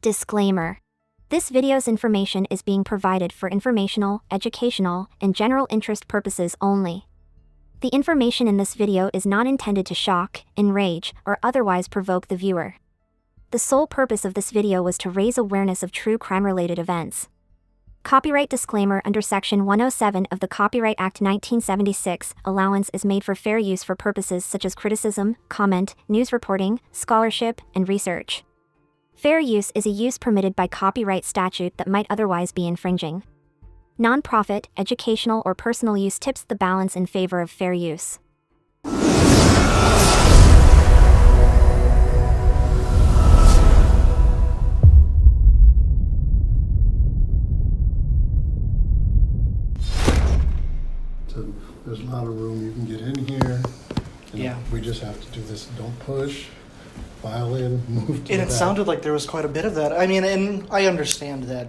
Disclaimer. This video's information is being provided for informational, educational, and general interest purposes only. The information in this video is not intended to shock, enrage, or otherwise provoke the viewer. The sole purpose of this video was to raise awareness of true crime-related events. Copyright disclaimer: under Section 107 of the Copyright Act 1976, allowance is made for fair use for purposes such as criticism, comment, news reporting, scholarship, and research. Fair use is a use permitted by copyright statute that might otherwise be infringing. Non-profit, educational, or personal use tips the balance in favor of fair use. So there's a lot of room. You can get in here. Yeah. We just have to do this. Don't push. File in, move to And the it back. sounded like there was quite a bit of that. I mean, and I understand that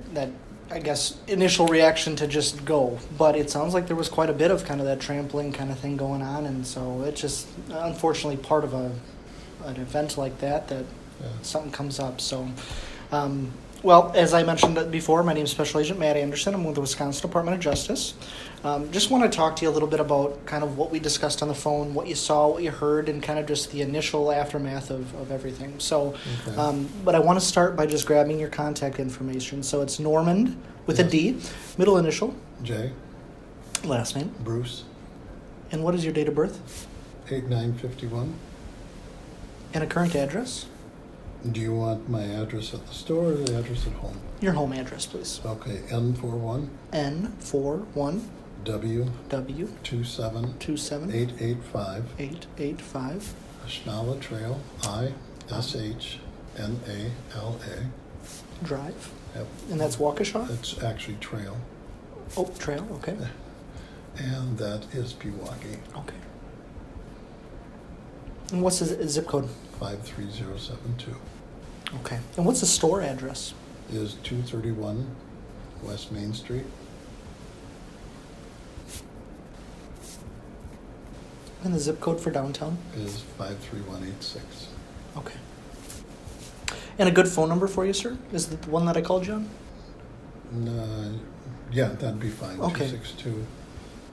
I guess initial reaction to just go, but it sounds like there was quite a bit of kind of that trampling kind of thing going on, and so it's just unfortunately part of an event like that Yeah. something comes up. So, well, as I mentioned before, my name is Special Agent Matt Anderson. I'm with the Wisconsin Department of Justice. Just want to talk to you a little bit about kind of what we discussed on the phone, what you saw, what you heard, and kind of just the initial aftermath of everything. So, Okay. but I want to start by just grabbing your contact information. So it's Normand with a Yes. D, middle initial, Jay, last name, Bruce, and what is your date of birth 8951. and a current address? Do you want my address at the store or the address at home? Your home address, please. Okay, N41 N41 W W 27 27 885 885 Ashnala Trail, ISHNALA. Drive, Yep. and that's Waukesha. It's actually Trail, Oh, Trail. Okay. and that is Pewaukee, Okay. And what's the zip code? 53072. Okay. And what's the store address? Is 231 West Main Street. And the zip code for downtown? Is 53186. Okay. And a good phone number for you, sir? Is it the one that I called you on? Yeah, that'd be fine. Okay.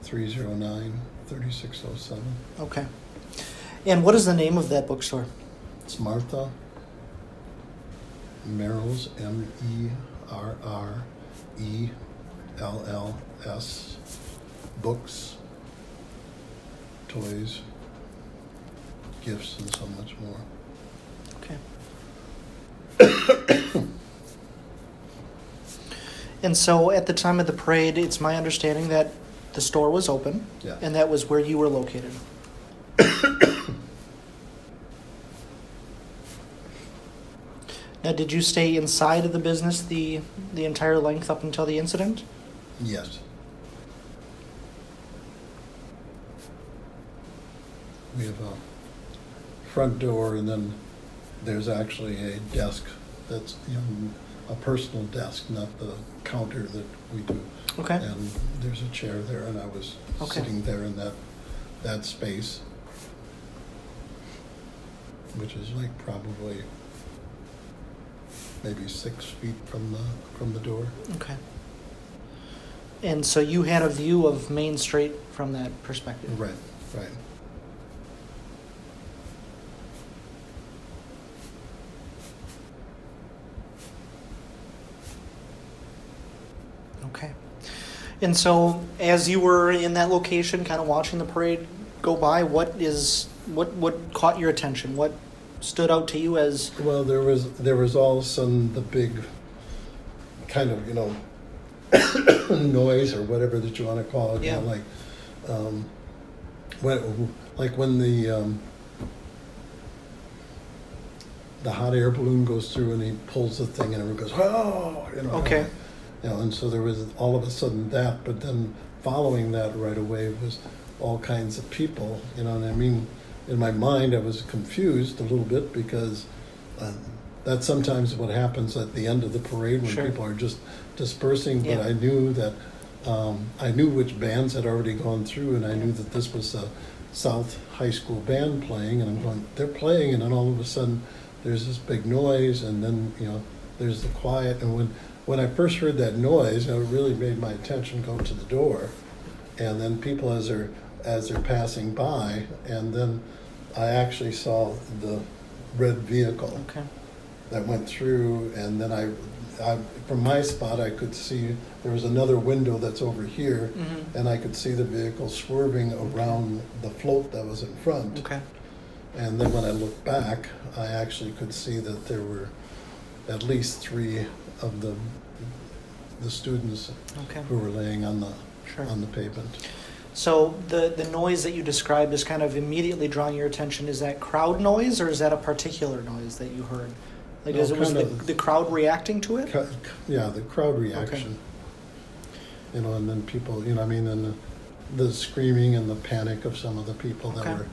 262-309-3607. Okay. And what is the name of that bookstore? It's Martha Merrill's, MERRELLS, books, toys, gifts, and so much more. Okay. And so at the time of the parade, it's my understanding that the store was open. Yeah. And that was where you were located. Now, did you stay inside of the business the entire length up until the incident? Yes. We have a front door, and then there's actually a desk that's, a personal desk, not the counter that we do. Okay. And there's a chair there, and I was Okay. sitting there in that space, which is like probably maybe 6 feet from the door. Okay. And so you had a view of Main Street from that perspective? Right. Okay. And so as you were in that location, kind of watching the parade go by, what caught your attention? What stood out to you as... Well, there was all of a sudden the big kind of, noise or whatever that you want to call it. Yeah. When the hot air balloon goes through and he pulls the thing and everyone goes, oh, Okay. And so there was all of a sudden that, but then following that right away was all kinds of people, and I mean, in my mind I was confused a little bit because that's sometimes what happens at the end of the parade when Sure. people are just dispersing, but Yeah. I knew that I knew which bands had already gone through, and I knew that this was a South High School band playing, and I'm going, they're playing, and then all of a sudden there's this big noise, and then there's the quiet, and when I first heard that noise, it really made my attention go to the door, and then people as they're passing by, and then I actually saw the red vehicle Okay. that went through, and then I from my spot I could see there was another window that's over here, Mm-hmm. and I could see the vehicle swerving around the float that was in front. Okay. And then when I looked back, I actually could see that there were at least 3 of the students Okay. who were laying on the Sure. pavement. So the noise that you described is kind of immediately drawing your attention. Is that crowd noise, or is that a particular noise that you heard? Like, No, was kind of- the crowd reacting to it? Yeah, the crowd reaction. And then people, and the screaming and the panic of some of the people that Okay.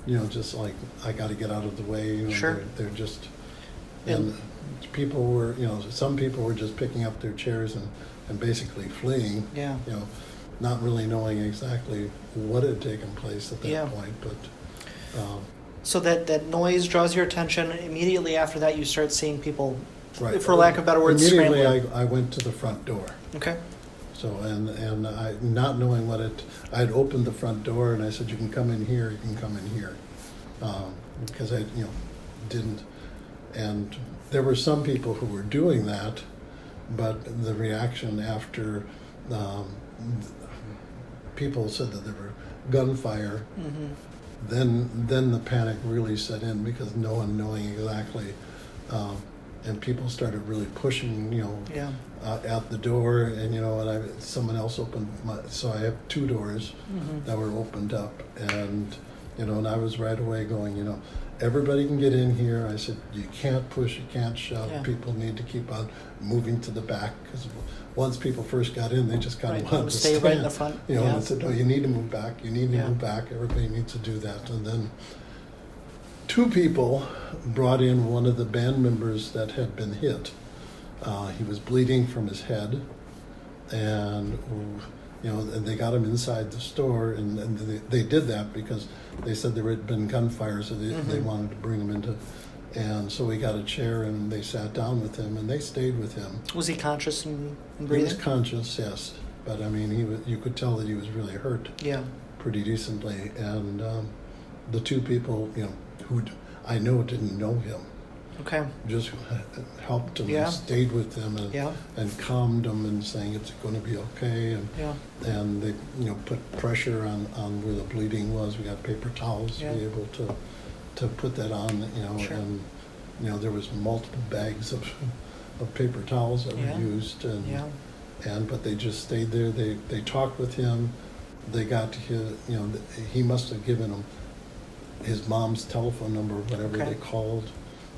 were, just like, I got to get out of the way. Sure. They're just, And- and people were, some people were just picking up their chairs and basically fleeing. Yeah. Not really knowing exactly what had taken place at that Yeah. point, but So that noise draws your attention. Immediately after that, you start seeing people, right. for lack of better words, Immediately, scrambling. I went to the front door. Okay. So and I, not knowing what I had opened the front door and I said, "You can come in here. You can come in here," because I didn't. And there were some people who were doing that, but the reaction after people said that there were gunfire. Mm-hmm. Then the panic really set in because no one knowing exactly, and people started really pushing, Yeah. at the door, and someone else opened so I have 2 doors Mm-hmm. that were opened up, and and I was right away going, everybody can get in here. I said, you can't push, you can't shove. Yeah. People need to keep on moving to the back because once people first got in, they just kind Right. of wanted to Stay stand. right in the front. And Yeah. I said, no, you need to move back. You need to Yeah. move back. Everybody needs to do that. And then 2 people brought in one of the band members that had been hit. He was bleeding from his head, and and they got him inside the store, and they did that because they said there had been gunfire, so they Mm-hmm. wanted to bring him into. And so we got a chair, and they sat down with him, and they stayed with him. Was he conscious and He breathing? was conscious, yes, but I mean, you could tell that he was really hurt Yeah. pretty decently. And the 2 people, who I know didn't know him, Okay. just helped him Yeah. and stayed with him and Yeah. calmed him and saying it's going to be okay. Yeah. And they put pressure on where the bleeding was. We got paper towels to Yeah. be able to put that on. Sure. And there was multiple bags of paper towels that Yeah. were used. And Yeah. but they just stayed there. They talked with him. They got to his, he must have given them his mom's telephone number, whatever Okay. they called.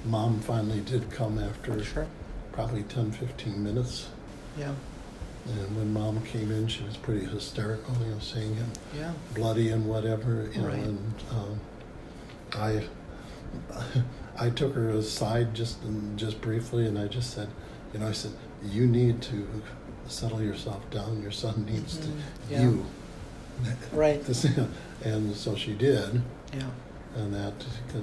Mom finally did come after Sure. probably 10, 15 minutes. Yeah. And when Mom came in, she was pretty hysterical, seeing him Yeah. bloody and whatever. Right. And I took her aside just briefly, and I just said, I said, you need to settle yourself down. Your son needs Mhm. to Yeah. you. Right. And so she did, Yeah. and that because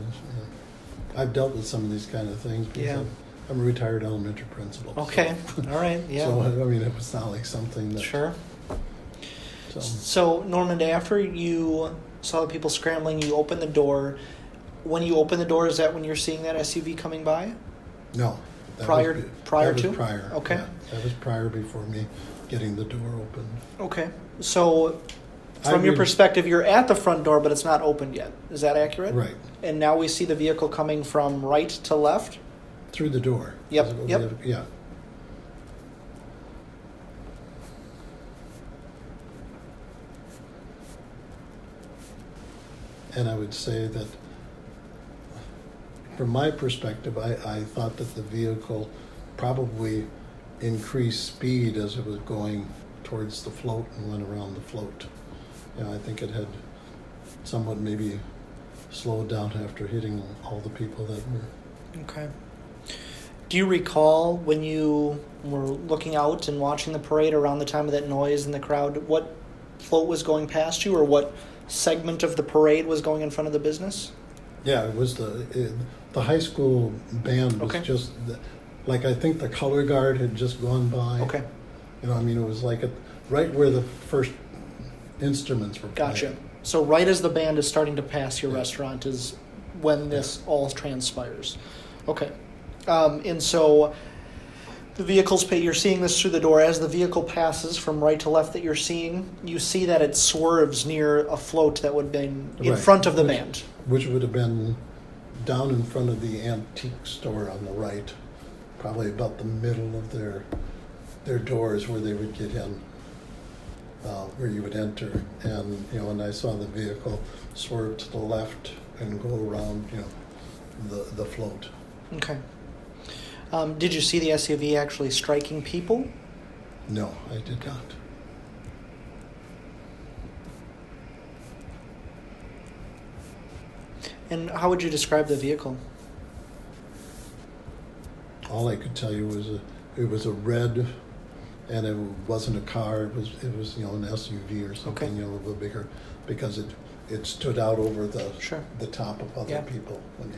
I've dealt with some of these kind of things because Yeah. I'm a retired elementary principal. Okay. All right. Yeah. So I mean, it was not like something that. Sure. So, So, Norman, after you saw the people scrambling, you opened the door. When you open the door, is that when you're seeing that SUV coming by? no. that Prior- was, prior that to? was prior. Okay. Yeah, that was prior before me getting the door open. Okay. So, I from your would- perspective, you're at the front door, but it's not opened yet. Is that accurate? Right. And now we see the vehicle coming from right to left? Through the door. Yep, Is it what yep. we have? Yeah. And I would say that from my perspective, I thought that the vehicle probably increased speed as it was going towards the float and went around the float. I think it had somewhat maybe slowed down after hitting all the people that were. Okay. Do you recall when you were looking out and watching the parade around the time of that noise in the crowd, what float was going past you or what segment of the parade was going in front of the business? Yeah, it was the high school band was Okay. just like I think the color guard had just gone by. Okay, You know, I mean, it was like right where the first instruments were playing. gotcha. So right as the band is starting to pass your Yeah. restaurant is when this all transpires. Okay. And so the vehicles, you're seeing this through the door. As the vehicle passes from right to left that you're seeing, you see that it swerves near a float that would have been in Right. front of the band. Which would have been down in front of the antique store on the right, probably about the middle of their doors where they would get in, where you would enter. And, you know, and I saw the vehicle swerve to the left and go around, you know, the float. Okay. Did you see the SUV actually striking people? No, I did not. And how would you describe the vehicle? All I could tell you was it was a red, and it wasn't a car. It was you know, an SUV or something, Okay. you know, a little bigger, because it stood out over Sure. the top of other Yeah. people when they.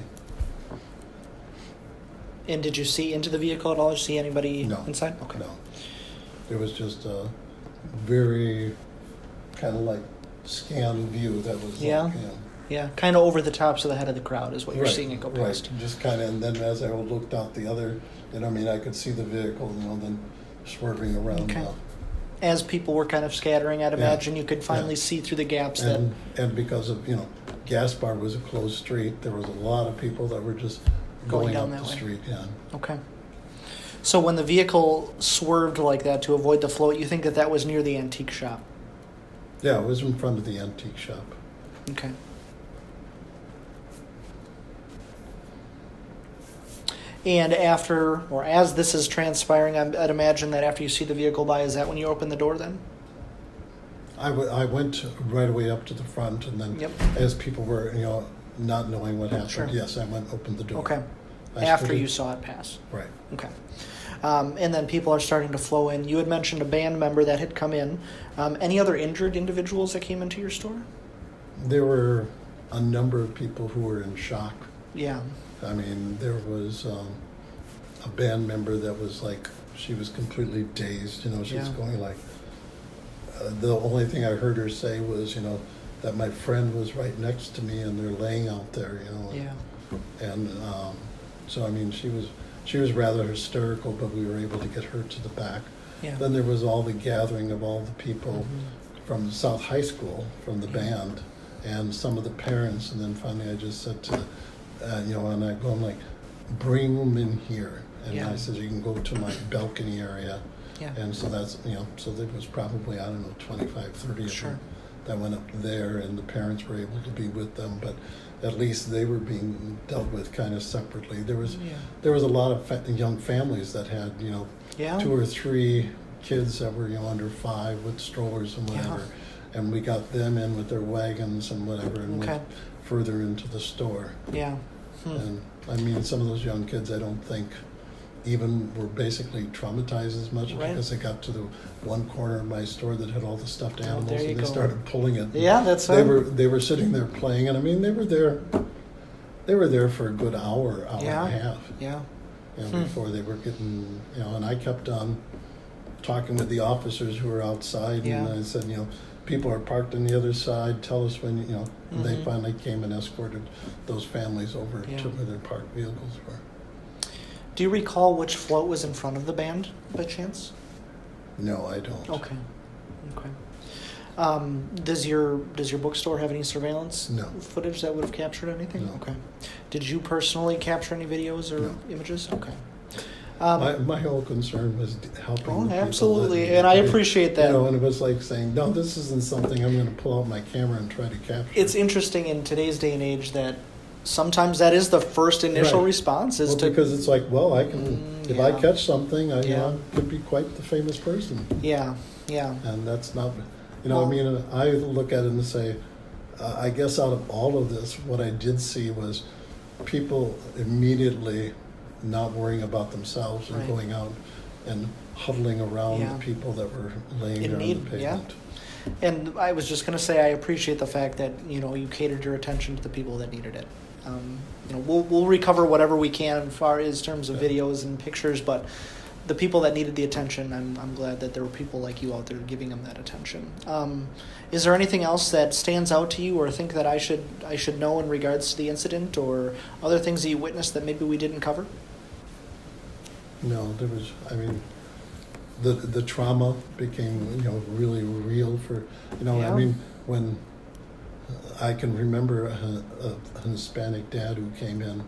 And did you see into the vehicle at all? Did you see anybody No. inside? Okay. No, it was just a very kind of like scanned view that was Yeah. like, you know, Yeah, kind of over the tops of the head of the crowd is what you're right, seeing it go right. past. Just kind of, and then as I looked out the other, you know, I mean, I could see the vehicle, you know, then swerving around. Okay. As people were kind of scattering, I'd Yeah. imagine you could finally Yeah. see through the gaps And because of, you know, Gaspar was a closed street, there was a lot of people that were just Going going down up that the way. street, yeah. Okay. So when the vehicle swerved like that to avoid the float, you think that that was near the antique shop? Yeah, it was in front of the antique shop. Okay. And after, or as this is transpiring, I'd imagine that after you see the vehicle by, is that when you open the door then? I went right away up to the front, and then Yep. as people were, you know, not knowing what happened, Sure. yes, I went opened the door. Okay. I After stood you in- saw it pass. Right. Okay. And then people are starting to flow in. You had mentioned a band member that had come in. Any other injured individuals that came into your store? There were a number of people who were in shock. Yeah. I mean, there was a band member that was like, she was completely dazed, you know, she was Yeah. going like, the only thing I heard her say was, you know, that my friend was right next to me and they're laying out there, you know. Yeah. And so, I mean, she was rather hysterical, but we were able to get her to the back. Yeah. Then there was all the gathering of all the people Mhm. from South High School, from the Yeah. band, and some of the parents. And then finally I just said to, you know, and I'm like, bring them in here. And Yeah. I said, you can go to my balcony area. Yeah. And so that's, you know, so there was probably, I don't know, 25, 30 of Sure. them that went up there, and the parents were able to be with them, but at least they were being dealt with kind of separately. There was a lot of young families that had, you know, Yeah. 2 or 3 kids that were, you know, under 5 with strollers and whatever. And we got them in with their wagons and whatever, and Okay. went further into the store. Yeah. And I mean, some of those young kids, I don't think even were basically traumatized as much, Right. because they got to the one corner of my store that had all the stuffed animals, there you and they go. started pulling it. Yeah, that's They were sitting there playing, and I mean, they were there for a good hour Yeah. and a half, Yeah. you know, before they were getting, you know. And I kept on talking with the officers who were outside, Yeah. and I said, you know, people are parked on the other side, tell us when, you know. And they Mhm. finally came and escorted those families over Yeah. to where their parked vehicles were. Do you recall which float was in front of the band by chance? No, I don't. Okay. Okay. Does your bookstore have any surveillance No. footage that would have captured anything? No. Okay. Did you personally capture any videos or No. images? Okay. My whole concern was helping the people. Absolutely, that- and I appreciate that. You know, and it was like saying, no, this isn't something I'm going to pull out my camera and try to capture. It's interesting in today's day and age that sometimes that is the first initial Right. response is Well, to because it's like, well, I can, if I yeah. catch something, I, you Yeah. know, could be quite the famous person. yeah. And that's not, you know, Well- I mean, I look at it and say, I guess out of all of this, what I did see was people immediately not worrying about themselves and Right. going out and huddling around Yeah. people that were laying In there need, on the yeah. pavement. And I was just going to say I appreciate the fact that you catered your attention to the people that needed it. we'll recover whatever we can as far as terms of videos and pictures, but the people that needed the attention, I'm glad that there were people like you out there giving them that attention. Is there anything else that stands out to you or think that I should know in regards to the incident, or other things that you witnessed that maybe we didn't cover? No, there was, the trauma became, really real for, Yeah. when I can remember a Hispanic dad who came in,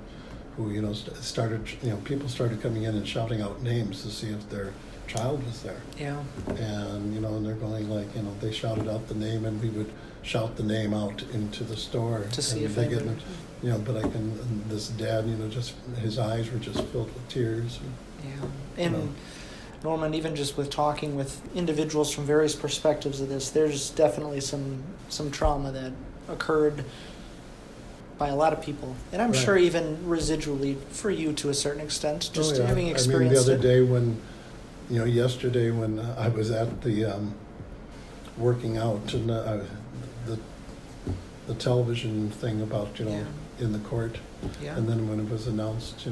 who, started, people started coming in and shouting out names to see if their child was there. Yeah. And, and they're going like, they shouted out the name, and we would shout the name out into the store. To see and if they anybody... but this dad, just, his eyes were just filled with tears. Yeah. And Norman, even just with talking with individuals from various perspectives of this, there's definitely some trauma that occurred by a lot of people, and I'm sure even residually for you to a certain extent, just having experienced the other day when, yesterday when I was at the working out, and the television thing about, in the court, and then when it was announced,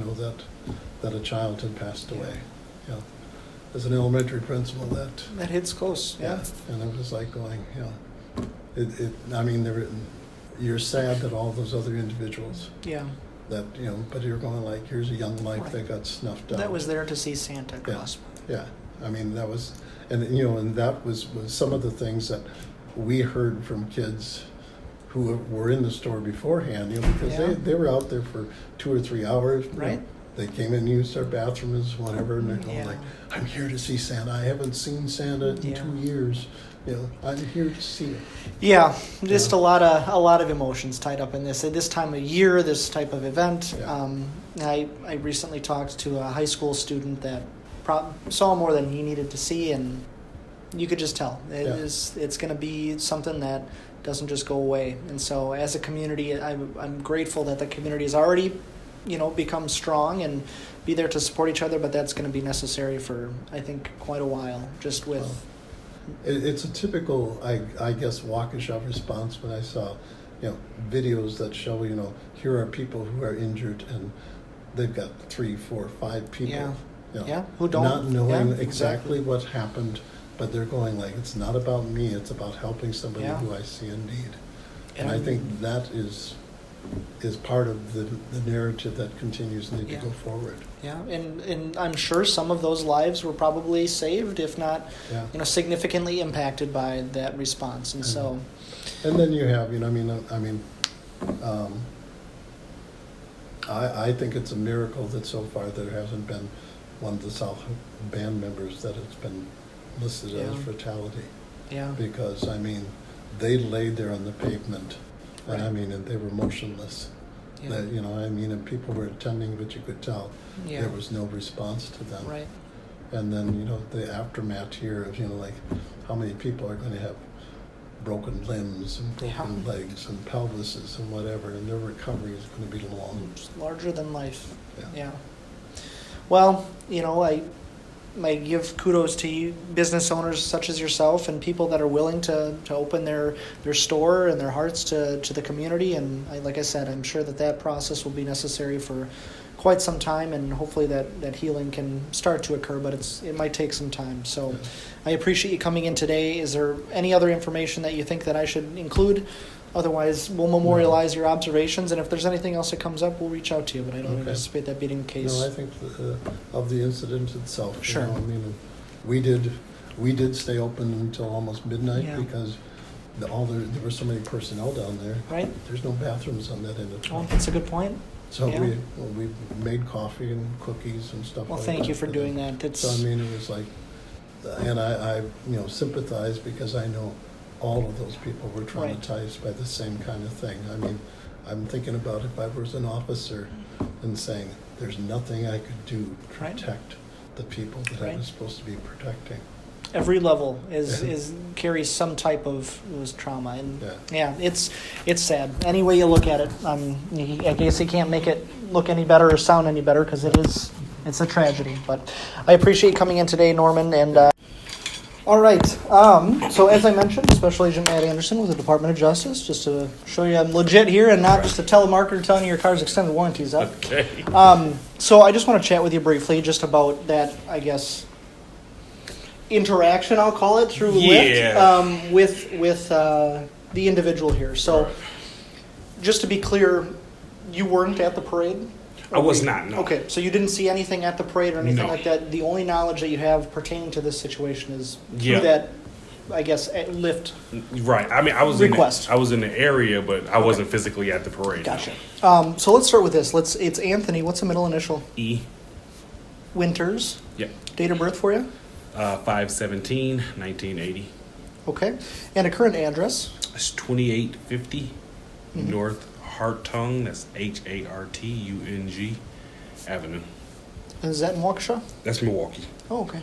that a child had passed away, as an elementary principal, that hits close, and it was like going, you're sad that all those other individuals, that, but you're going like, here's a young life that got snuffed out. That was there to see Santa Claus. Yeah. That was, and that was some of the things that we heard from kids who were in the store beforehand, because they were out there for 2 or 3 hours. Right. They came in and used our bathrooms, whatever, and they're going like, I'm here to see Santa. I haven't seen Santa in 2 years. I'm here to see it. Yeah, just a lot of emotions tied up in this. At this time of year, this type of event. I recently talked to a high school student that saw more than he needed to see, and you could just tell it's going to be something that doesn't just go away. And so, as a community, I'm grateful that the community has already, become strong and be there to support each other. But that's going to be necessary for, I think, quite a while. Just with. It's a typical, I guess, Waukesha response when I saw, videos that show, here are people who are injured and they've got 3, 4, 5 people, who don't not knowing exactly what happened, but they're going like, it's not about me, it's about helping somebody who I see in need. And I think that is part of the narrative that continues to need to go forward. Yeah, and I'm sure some of those lives were probably saved, if not, significantly impacted by that response. And so, and then you have, I think it's a miracle that so far there hasn't been one of the South band members that has been listed as fatality. Yeah. Because they laid there on the pavement, and they were motionless. Yeah. And people were attending, but you could tell there was no response to them. Right. And then, the aftermath here of, like, how many people are going to have broken limbs and broken legs and pelvises and whatever, and their recovery is going to be long. Just larger than life. Yeah. Well, I give kudos to you, business owners such as yourself, and people that are willing to open their store and their hearts to the community. And like I said, I'm sure that process will be necessary for quite some time, and hopefully that healing can start to occur, but it might take some time. So I appreciate you coming in today. Is there any other information that you think that I should include? Otherwise, we'll memorialize your observations, and if there's anything else that comes up, we'll reach out to you, but I don't anticipate that being the case. No, I think of the incident itself. Sure. We did stay open until almost midnight because there were so many personnel down there. Right. There's no bathrooms on that end of town. Oh, that's a good point. So we made coffee and cookies and stuff like that. Well, thank you for doing that. So, it was like, and I sympathize because I know all of those people were traumatized by the same kind of thing. I'm thinking about if I was an officer and saying, there's nothing I could do to protect the people that I was supposed to be protecting. Every level carries some type of trauma, and it's sad. Any way you look at it, I guess you can't make it look any better or sound any better because it's a tragedy. But I appreciate you coming in today, Norman, and All right. So as I mentioned, Special Agent Matt Anderson with the Department of Justice, just to show you I'm legit here and not just a telemarketer telling you your car's extended warranty is up. Okay. So I just want to chat with you briefly just about that, I guess, interaction, I'll call it, through Lyft with the individual here. So Right. just to be clear, you weren't at the parade? I was not, no. Okay, so you didn't see anything at the parade or anything No. like that? The only knowledge that you have pertaining to this situation is Yeah. through that, I guess, Lyft. Right. I mean, I was Request. I was in the area, but I wasn't physically at the parade. Gotcha. So let's start with this. It's Anthony. What's the middle initial? E. Winters. Yeah. Date of birth for you? 5/17/1980. Okay. And a current address? It's 2850 Mm-hmm. North Hartung. That's Hartung Avenue. Is that in Waukesha? That's Milwaukee. Oh, okay.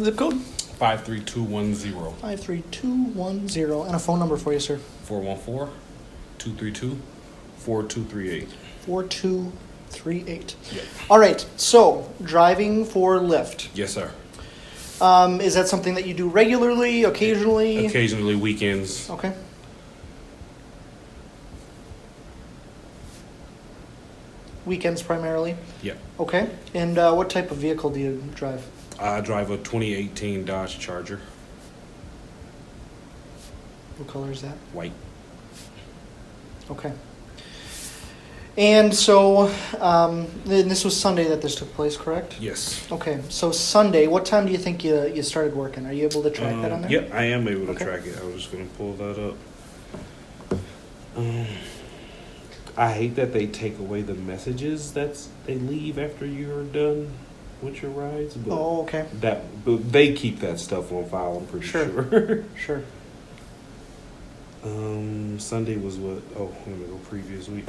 Zip code? 53210. 53210. And a phone number for you, sir? 414-232-4238. 4238. Yeah. All right. So, driving for Lyft. Yes, sir. Is that something that you do regularly, occasionally? Occasionally weekends. Okay. Weekends primarily? Yeah. Okay. And what type of vehicle do you drive? I drive a 2018 Dodge Charger. What color is that? White. Okay. And so, then this was Sunday that this took place, correct? Yes. Okay. So Sunday, what time do you think you started working? Are you able to track that on there? Yep, I am able to Okay. track it. I was just going to pull that up. I hate that they take away the messages that they leave after you're done with your rides, but Oh, okay. but they keep that stuff on file. I'm pretty Sure. sure. Sure. Sunday was what? Oh, let me go previous week.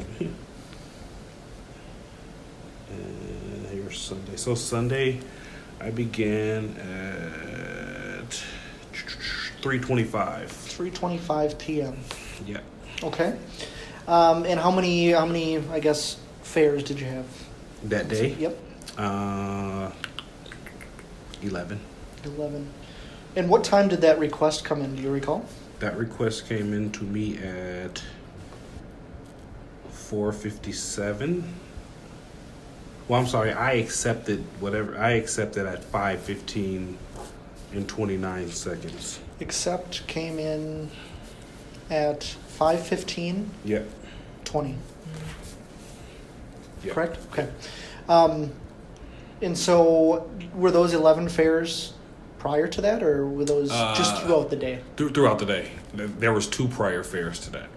And here's Sunday. So Sunday, I began at 3:25. 3:25 p.m. Yeah. Okay. And how many, I guess, fares did you have? That day? Yep. 11. 11. And what time did that request come in? Do you recall? That request came in to me at 4:57. Well, I'm sorry. I accepted at 5:15 and 29 seconds. Accept came in at 5:15, Yep. 20. Yep. Correct? Okay. And so were those 11 fares prior to that, or were those just throughout the day? Throughout the day. There was 2 prior fares to that.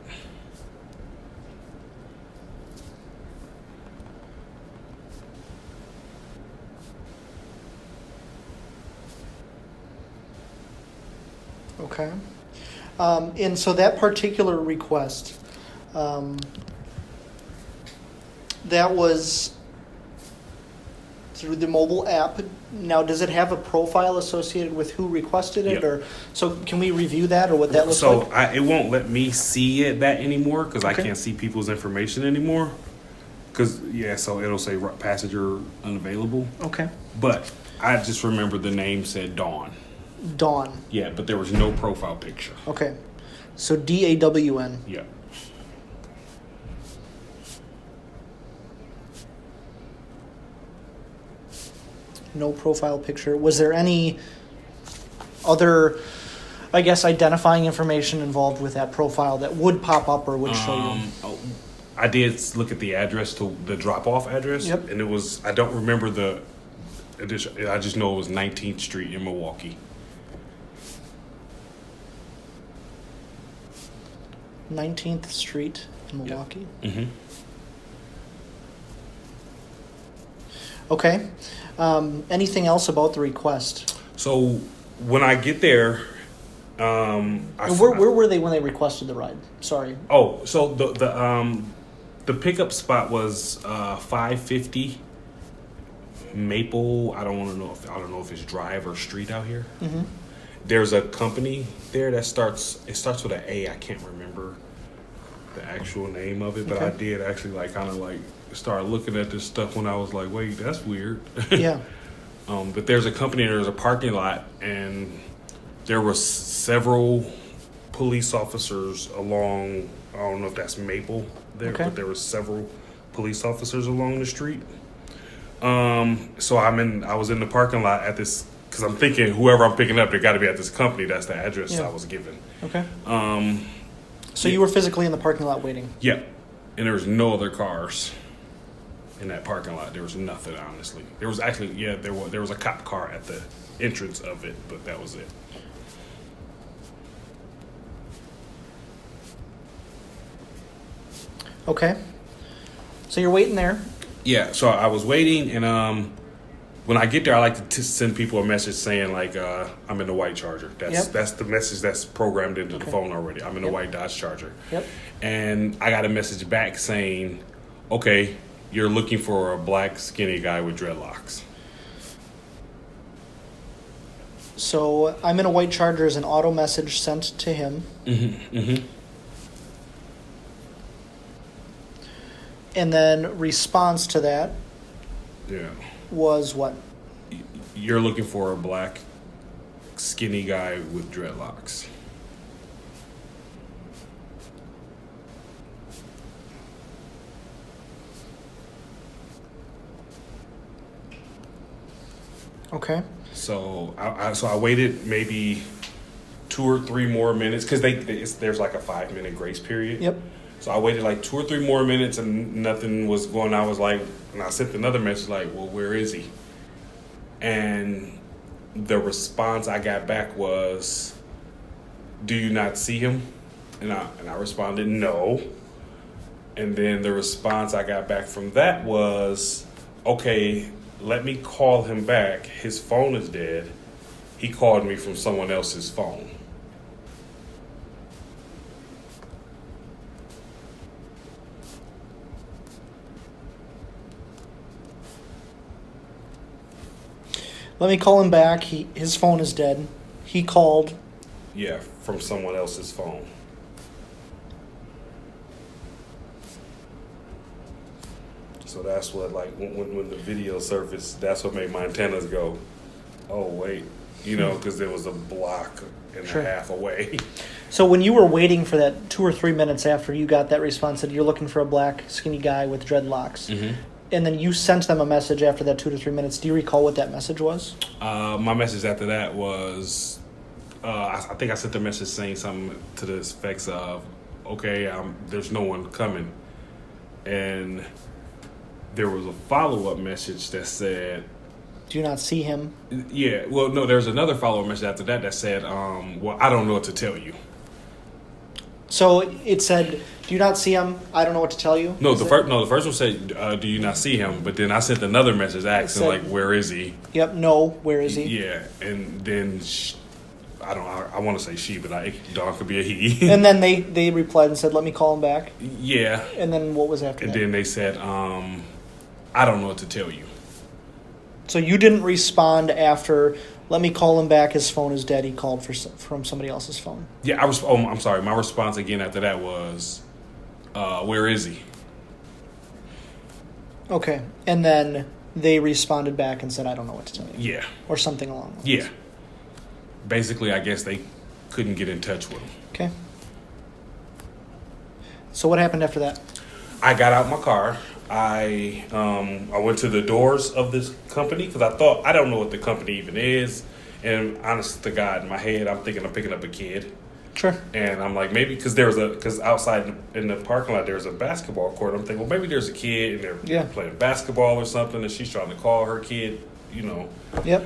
Okay. And so that particular request, that was through the mobile app. Now, does it have a profile associated with who requested it, Yep. or so? Can we review that, or what that looks So like? it won't let me see that anymore because Okay. I can't see people's information anymore. So it'll say passenger unavailable. Okay. But I just remember the name said Dawn. Dawn. Yeah, but there was no profile picture. Okay. So DAWN. Yeah. No profile picture. Was there any other, I guess, identifying information involved with that profile that would pop up or would show you? I did look at the address, to the drop-off address. Yep. And it was, I don't remember the addition. I just know it was 19th Street in Milwaukee. 19th Street in Yep. Milwaukee. Mm-hmm. Okay. Anything else about the request? So when I get there, And where were they when they requested the ride? Sorry. Oh, so the pickup spot was 550 Maple. I don't know if it's Drive or Street out here. Mm-hmm. There's a company there that starts with an A. I can't remember the actual name of it, but I Okay. did actually start looking at this stuff when I was like, wait, that's weird. Yeah. But there's a company, there's a parking lot, and there were several police officers along, I don't know if that's Maple there, Okay. but there were several police officers along the street. So I was in the parking lot at this, because I'm thinking whoever I'm picking up, they got to be at this company. That's the address Yeah. I was given. Okay. So you were physically in the parking lot waiting? Yeah, and there was no other cars in that parking lot. There was nothing, honestly. There was actually, there was a cop car at the entrance of it, but that was it. Okay. So you're waiting there. Yeah, so I was waiting, and when I get there, I like to send people a message saying like, I'm in the white Charger. That's the message that's programmed into the phone already. I'm in the white Dodge Charger. Yep. And I got a message back saying, okay, you're looking for a black skinny guy with dreadlocks. So I'm in a white Charger is an auto message sent to him. Mm-hmm. Mm-hmm. And then response to that Yeah. was what? You're looking for a black skinny guy with dreadlocks. Okay. So I waited maybe 2 or 3 more minutes because there's like a 5-minute grace period. Yep. So I waited like 2 or 3 more minutes and nothing was going. I was like, and I sent another message like, well, where is he? And the response I got back was, do you not see him? And I responded, no. And then the response I got back from that was, okay, let me call him back. His phone is dead. He called me from someone else's phone. Let me call him back. His phone is dead. He called. Yeah, from someone else's phone. So that's what, like, when the video surfaced, that's what made my antennas go, oh, wait. You know, because there was a block and Sure. a half away. So when you were waiting for that 2 or 3 minutes after you got that response that you're looking for a black skinny guy with dreadlocks, Mm-hmm. and then you sent them a message after that 2 to 3 minutes, do you recall what that message was? My message after that was, I think I sent a message saying something to the effects of, okay, there's no one coming. And there was a follow-up message that said, Do you not see him? yeah, well, no, there's another follow-up message after that said, well, I don't know what to tell you. So it said, do you not see him? I don't know what to tell you. No, Is the it? first one said, "Do you not see him?" But then I sent another message asking, said- like, "Where is he?" Yep, no, where is he? Yeah, and then I want to say she, but Dawn could be a he. And then they replied and said, let me call him back. Yeah, And then what was after and that? then they said, "I don't know what to tell you." So you didn't respond after, let me call him back, his phone is dead, he called from somebody else's phone. Yeah, I'm sorry. My response again after that was, "Where is he?" Okay. And then they responded back and said, I don't know what to tell you. Yeah, Or something along those yeah. lines. Basically, I guess they couldn't get in touch with him. Okay. So what happened after that? I got out my car. I went to the doors of this company because I don't know what the company even is. And honest to God, in my head, I'm thinking I'm picking up a kid. Sure. And I'm like, maybe because outside in the parking lot there's a basketball court. I'm thinking, well, maybe there's a kid and they're playing basketball or something, and she's trying to call her kid, you know. Yep.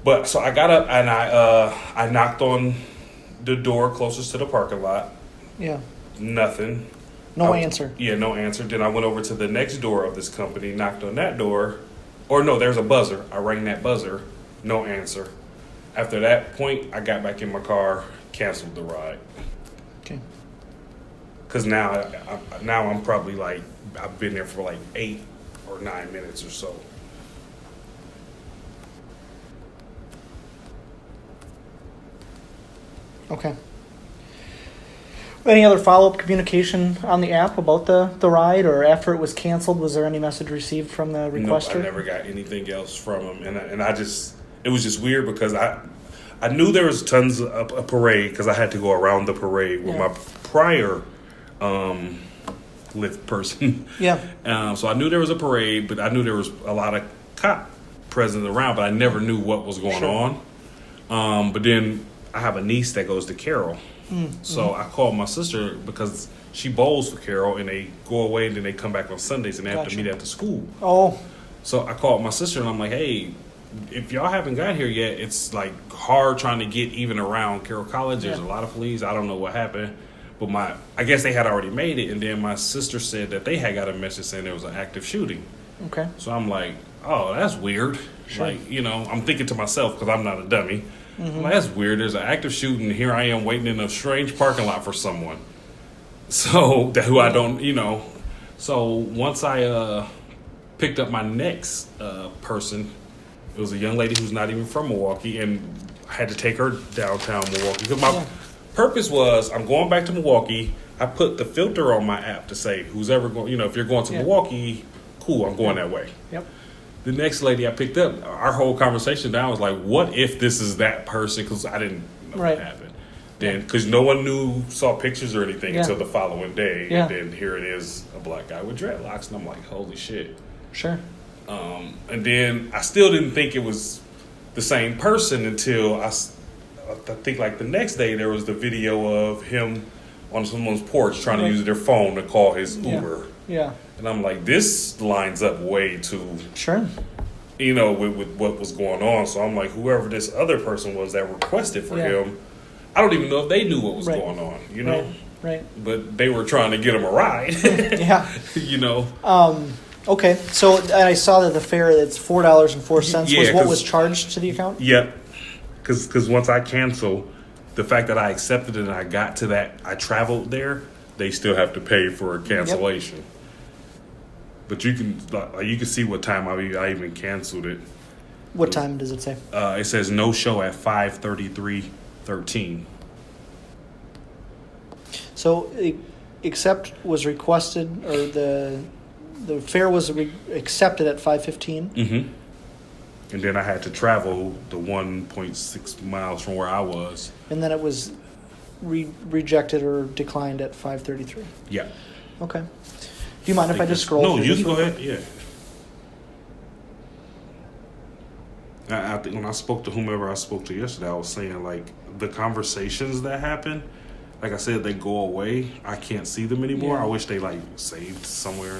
But so I got up and I knocked on the door closest to the parking lot. Yeah. Nothing. No answer. Yeah, no answer. Then I went over to the next door of this company, knocked on that door. Or no, there's a buzzer. I rang that buzzer. No answer. After that point, I got back in my car, canceled the ride. Okay. Because now I'm probably like, I've been there for like 8 or 9 minutes or so. Okay. Any other follow-up communication on the app about the ride, or after it was canceled, was there any message received from the requester? Nope, I never got anything else from him, and I just, it was just weird because I knew there was tons of a parade because I had to go around the parade with my prior Lyft person. Yeah. So I knew there was a parade, but I knew there was a lot of cop present around, but I never knew what was going on. But then I have a niece that goes to Carroll. So I called my sister because she bowls for Carroll, and they go away and then they come back on Sundays and they have to meet at the school. Oh. So I called my sister and I'm like, hey, if y'all haven't got here yet, it's like hard trying to get even around Carroll College. There's a lot of police. I don't know what happened. But I guess they had already made it, and then my sister said that they had got a message saying there was an active shooting. Okay. So I'm like, oh, that's weird. Sure. Like, I'm thinking to myself, because I'm not a dummy, I'm like, that's weird. There's an active shooting. Here I am waiting in a strange parking lot for someone. So, who I don't, So once I picked up my next person, it was a young lady who's not even from Milwaukee, and I had to take her downtown Milwaukee. Because my purpose was, I'm going back to Milwaukee. I put the filter on my app to say, who's ever going, if you're going to Milwaukee, cool, I'm going that way. Yep. The next lady I picked up, our whole conversation down was like, what if this is that person? Because I didn't know what happened. Then, because no one saw pictures or anything until the following day. And then here it is, a black guy with dreadlocks. And I'm like, holy shit. Sure. And then I still didn't think it was the same person until I think like the next day there was the video of him on someone's porch trying to use their phone to call his Uber. Yeah. And I'm like, this lines up way too, Sure. With what was going on. So I'm like, whoever this other person was that requested for him, I don't even know if they knew what was going on, Right. But they were trying to get him a ride. Okay, so I saw that the fare that's $4.04 was what was charged to the account? Yep. Because once I canceled, the fact that I accepted it and I got to that, I traveled there, they still have to pay for a cancellation. Yep. But you can see what time I even canceled it. What time does it say? It says no show at 5:33:13. So accept was requested, or the fare was accepted at 5:15. Mm-hmm. And then I had to travel the 1.6 miles from where I was. And then it was rejected or declined at 5:33. Yeah. Okay. Do you mind if I just scroll? No, you go ahead. Yeah. I think when I spoke to whomever I spoke to yesterday, I was saying like the conversations that happen, like I said, they go away. I can't see them anymore. I wish they like saved somewhere.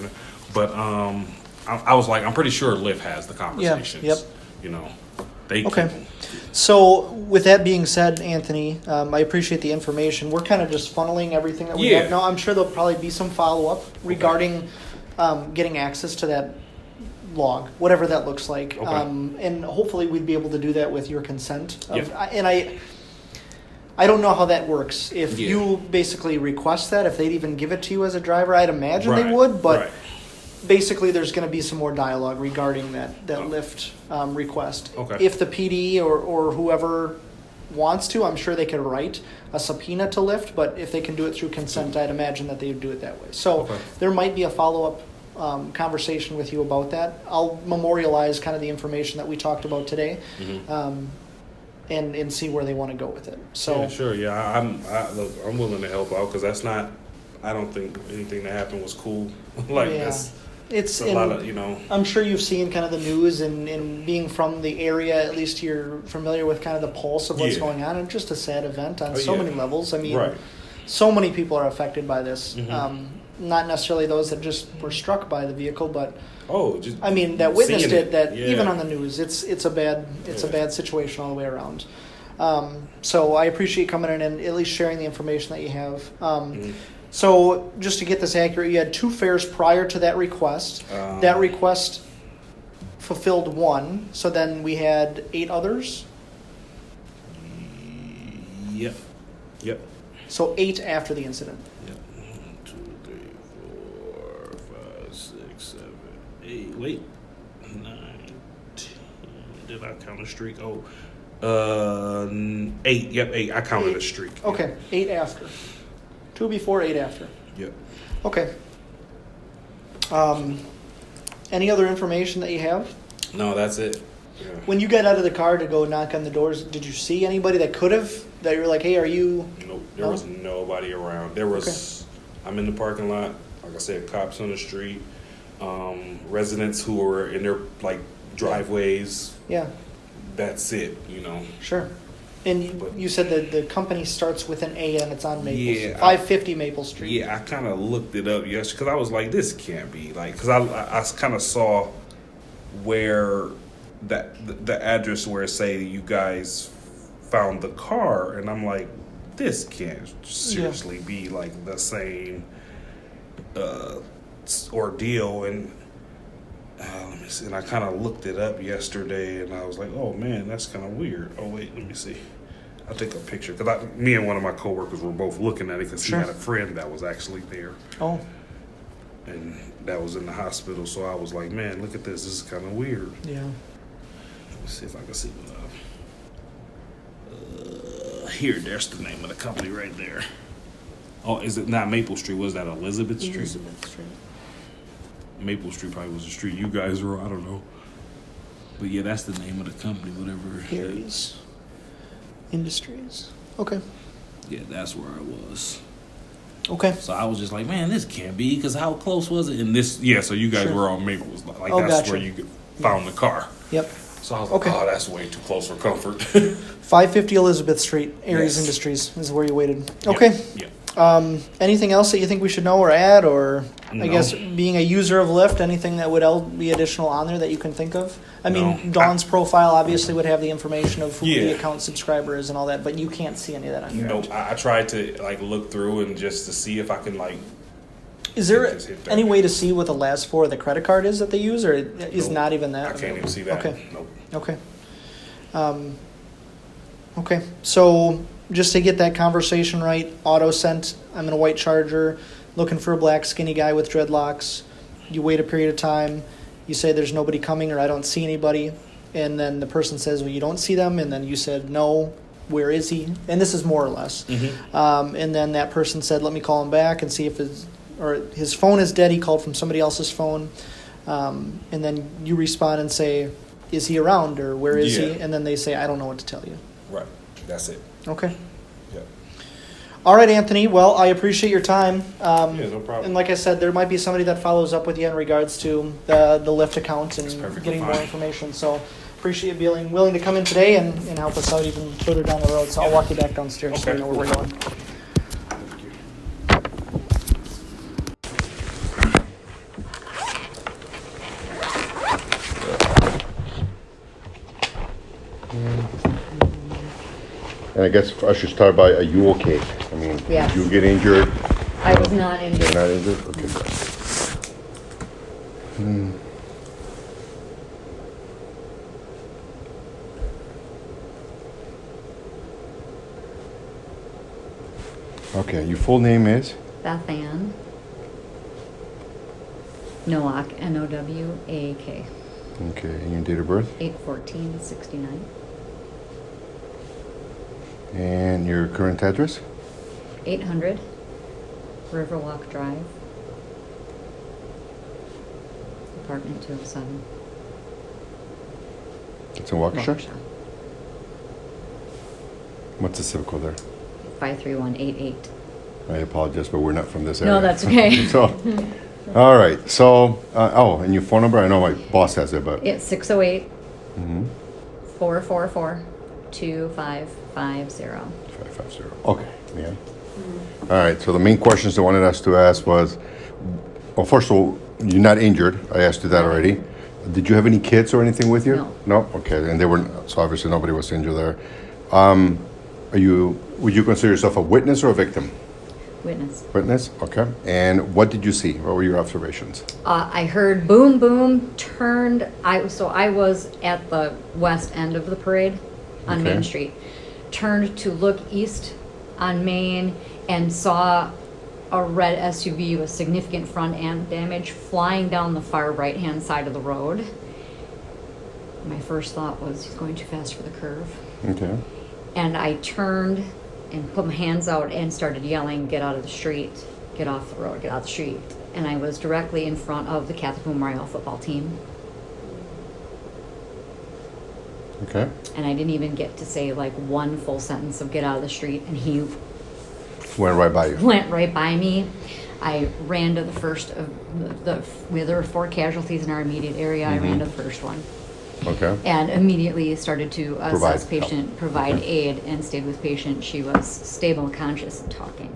But I was like, I'm pretty sure Lyft has the conversations. Yep. They keep them. So with that being said, Anthony, I appreciate the information. We're kind of just funneling everything that we have now. I'm sure there'll probably be some follow-up regarding getting access to that log, whatever that looks like. And hopefully we'd be able to do that with your consent. And I don't know how that works. If you basically request that, if they'd even give it to you as a driver, I'd imagine they would, but basically there's going to be some more dialogue regarding that Lyft request. If the PD or whoever wants to, I'm sure they could write a subpoena to Lyft, but if they can do it through consent, I'd imagine that they would do it that way. So there might be a follow-up conversation with you about that. I'll memorialize kind of the information that we talked about today, and see where they want to go with it. So I'm willing to help out because that's not. I don't think anything that happened was cool. It's a lot of, I'm sure you've seen kind of the news and being from the area, at least you're familiar with kind of the pulse of what's going on, and just a sad event on so many levels. I mean, so many people are affected by this. Not necessarily those that just were struck by the vehicle, but that witnessed it. That even on the news, it's a bad situation all the way around. So I appreciate coming in and at least sharing the information that you have. So just to get this accurate, you had 2 fares prior to that request. That request fulfilled 1. So then we had 8 others. Yep. So 8 after the incident. Yep. 1, 2, 3, 4, 5, 6, 7, 8. Wait. 9, 10. Did I count a streak? 8. Yep, 8. I counted a streak. Okay, 8 after. 2 before, 8 after. Yep. Okay. Any other information that you have? No, that's it. Yeah. When you got out of the car to go knock on the doors, did you see anybody that could have, that you were like, hey, are you? Nope. There was nobody around. There was, I'm in the parking lot, like I said, cops on the street, residents who were in their like driveways. Yeah. That's it, you know. Sure. And you said that the company starts with an A and it's on Maple Street. Yeah, 550 Maple Street. Yeah, I kind of looked it up yesterday because I was like, this can't be like, because I kind of saw where the address where it say you guys found the car, and I'm like, this can't seriously be like the same ordeal. And let me see. And I kind of looked it up yesterday, and I was like, oh man, that's kind of weird. Oh wait, let me see. I'll take a picture because me and one of my coworkers were both looking at it because he had a friend that was actually there. Oh. And that was in the hospital, so I was like, man, look at this. This is kind of weird. Yeah. Let me see if I can see what here, there's the name of the company right there. Oh, is it not Maple Street? Was that Elizabeth Street? Elizabeth Street. Maple Street probably was the street you guys were, I don't know. But yeah, that's the name of the company, whatever. Harry's Industries. Okay. Yeah, that's where I was. Okay. So I was just like, man, this can't be, because how close was it? And this, yeah, so you guys were on Maple. Like, Oh, that's gotcha. where you found the car. Yep. So I was like, Okay. oh, that's way too close for comfort. 550 Elizabeth Street, Aries Yes. Industries is where you waited. Okay. Yeah. Anything else that you think we should know or add, or I No. guess being a user of Lyft, anything that would be additional on there that you can think of? I mean, No. Dawn's profile obviously would have the information of who the Yeah. account subscriber is and all that, but you can't see any of that on your Nope. end. I tried to like look through and just to see if I can like. Is there Just hit that. any way to see what the last four of the credit card is that they use, or is Nope. not even that? I can't even see that. Okay. Nope. Okay. Okay. So just to get that conversation right, auto sent. I'm in a white Charger, looking for a black skinny guy with dreadlocks. You wait a period of time. You say there's nobody coming, or I don't see anybody, and then the person says, well, you don't see them, and then you said no. Where is he? And this is more or less. Mm-hmm. And then that person said, let me call him back and see if his phone is dead. He called from somebody else's phone. And then you respond and say, is he around, or where is he? Yeah. And then they say, I don't know what to tell you. Right. That's it. Okay. Yeah. All right, Anthony. Well, I appreciate your time. Yeah, no problem. And like I said, there might be somebody that follows up with you in regards to the Lyft account and perfectly getting more fine. information. So appreciate you being willing to come in today and help us out even further down the road. So I'll walk you back downstairs so you Okay. know where we're going. Thank you. And I guess I should start by, are you okay? I mean, Yes. did you get injured? I was not You're injured. not injured? Okay, good. Okay, your full name is? Beth Ann Nowak, N-O-W-A-K, Okay, and your date of birth? 8/14/69. And your current address? 800 Riverwalk Drive, apartment 207, It's in Waukesha? Waukesha, What's the zip code there? 53188. I apologize, but we're not from this area. No, that's okay. So, all right, so, and your phone number? I know my boss has it, but. It's 608 Mhm. 444 2550. 550. Okay, yeah. All right, so the main questions they wanted us to ask was, well, first of all, you're not injured. I asked you that already. Did you have any kids or anything with you? No. No? Okay, and they were, so obviously nobody was injured there. Would you consider yourself a witness or a victim? Witness. Witness, okay. And what did you see? What were your observations? I heard boom, boom, turned. I was at the west end of the parade on Okay. Main Street. Turned to look east on Main and saw a red SUV with significant front end damage flying down the far right-hand side of the road. My first thought was he's going too fast for the curve. Okay. And I turned and put my hands out and started yelling, "Get out of the street, get off the road, get out of the street." And I was directly in front of the Catholic Memorial football team. Okay. And I didn't even get to say like one full sentence of "get out of the street," and he Went right by you. went right by me. I ran to the first of there were 4 casualties in our immediate area. I ran to the first one. Okay. And immediately started to Provide assess patient, help. provide Okay. aid, and stayed with patient. She was stable, conscious, and talking.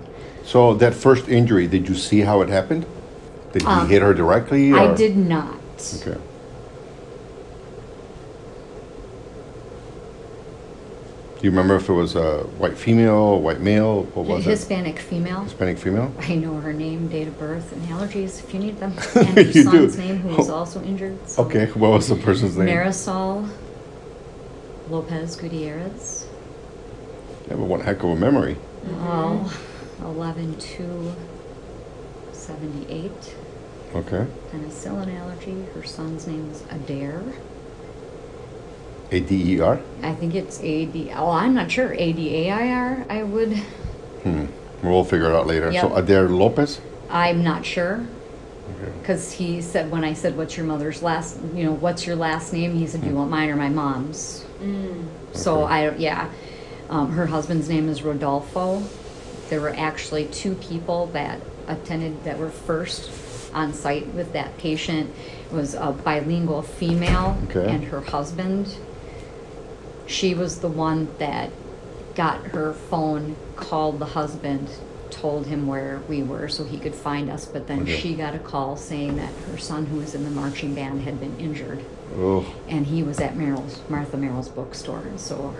So that first injury, did you see how it happened? Did he hit her directly? I or- did not. Okay. Do you remember if it was a white female, white male? What was it? Hispanic female. Hispanic female? I know her name, date of birth, and allergies if you need them. And her You do? son's name, who was also injured. So. Okay, what was the person's name? Marisol Lopez Gutierrez. You have one heck of a memory. Oh, 11/2/78. Okay. Penicillin allergy. Her son's name is Adair. A-D-E-R? I think it's A-D. Oh, I'm not sure. A-D-A-I-R. I would. We'll figure it out later. Yep. So Adair Lopez? I'm not sure. Okay. Because he said, when I said, "What's your mother's last, what's your last name?" He said, "Do you want mine or my mom's?" So Okay. her husband's name is Rodolfo. There were actually 2 people that attended that were first on site with that patient. It was a bilingual female Okay. and her husband. She was the one that got her phone, called the husband, told him where we were so he could find us, but then Okay. she got a call saying that her son, who was in the marching band, had been injured. Oh, And he was at Martha Merrill's bookstore. And so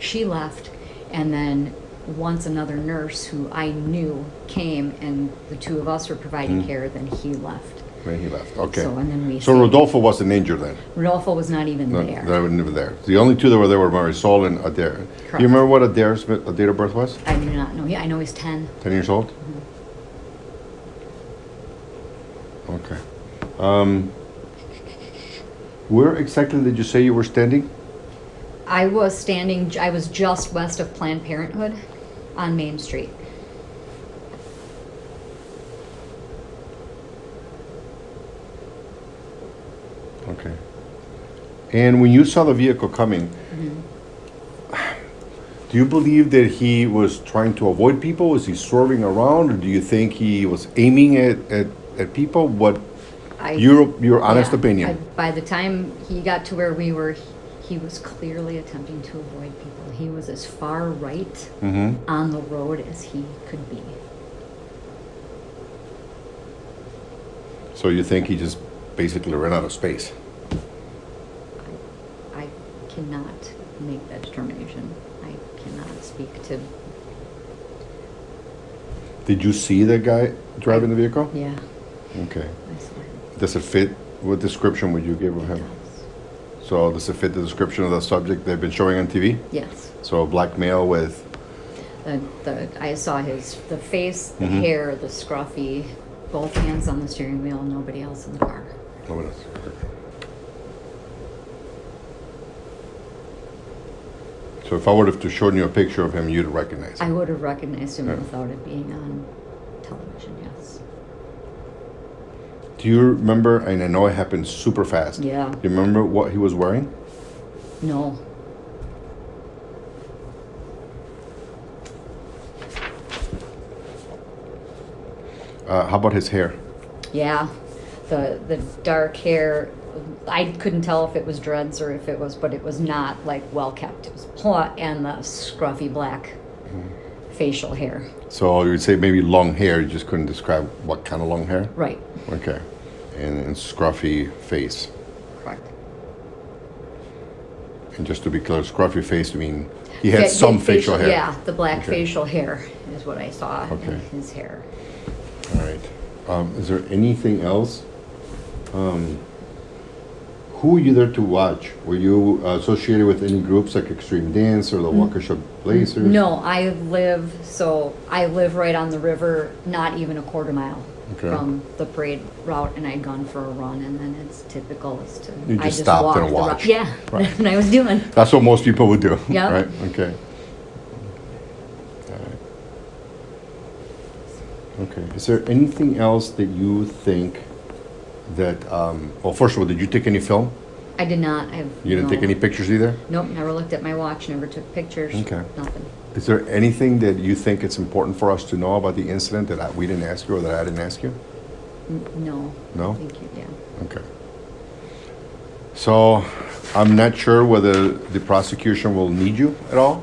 she left, and then once another nurse who I knew came, and the 2 of us were providing care, then he left. when he left. Okay. So, and then we So stayed. Rodolfo wasn't injured then? Rodolfo was not even No, there. they were never there. The only 2 that were there were Marisol and Adair. Do Correct. you remember what Adair's date of birth was? I do not know. Yeah, I know he's 10. 10 years old? Okay. Where exactly did you say you were standing? I was just west of Planned Parenthood on Main Street. Okay. And when you saw the vehicle coming, do you believe that he was trying to avoid people? Was he swerving around, or do you think he was aiming at people? What your honest opinion? By the time he got to where we were, he was clearly attempting to avoid people. He was as far right on the road as he could be. So you think he just basically ran out of space? I cannot make that determination. I cannot speak to. Did you see the guy driving the vehicle? Yeah, Okay. I saw him. Does it fit? What description would you give of him? So does it fit the description of the subject they've been showing on TV? Yes. So a black male with, I saw the face, the hair, the scruffy, both hands on the steering wheel, nobody else in the car. oh, what else? So if I would have to show you a picture of him, you'd recognize I him. would have recognized him Yeah. without it being on television, yes. Do you remember, and I know it happened super fast. Yeah. Do you remember what he was wearing? No. How about his hair? Yeah. The dark hair, I couldn't tell if it was dreads or if it was, but it was not like well kept. It was plot, and the scruffy black facial hair. So you would say maybe long hair, you just couldn't describe what kind of long hair? Right. Okay. And scruffy face. Correct. And just to be clear, scruffy face, I mean, he had some facial hair. Yeah, the black Okay. facial hair is what I saw Okay. in his hair. All right. Is there anything else? Who were you there to watch? Were you associated with any groups like Extreme Dance or the Waukesha Blazers? No, I live right on the river, not even a quarter mile Okay. from the parade route, and I'd gone for a run, and then it's typical is to You I just stopped walked and the route. watched. Yeah, Right. that's what I was doing. That's what most people would do. Yep. Right? Okay. Okay. Is there anything else that you think that, well, first of all, did you take any film? I did not. You didn't take any pictures either? Nope, never looked at my watch, never took pictures. Okay. Nothing. Is there anything that you think it's important for us to know about the incident that we didn't ask you or that I didn't ask you? No. No? Thank you, yeah. Okay. So I'm not sure whether the prosecution will need you at all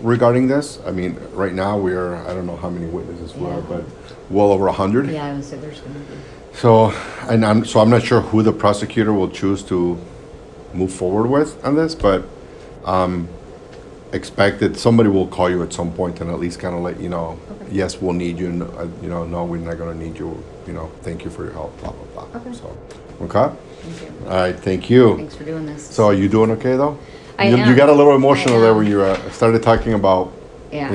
regarding this. I mean, right now I don't know how many witnesses we are, Yeah. but well over 100. Yeah, I would say there's going to be. So, I'm not sure who the prosecutor will choose to move forward with on this, but expect that somebody will call you at some point and at least kind of let you know, Okay. yes, we'll need you, no, we're not going to need you, thank you for your help, blah, blah, blah. Okay. So, okay? Thank you. All right, thank you. Thanks for doing this. So, are you doing okay though? I you, am. you got a little emotional I there am. when you started talking about, Yeah.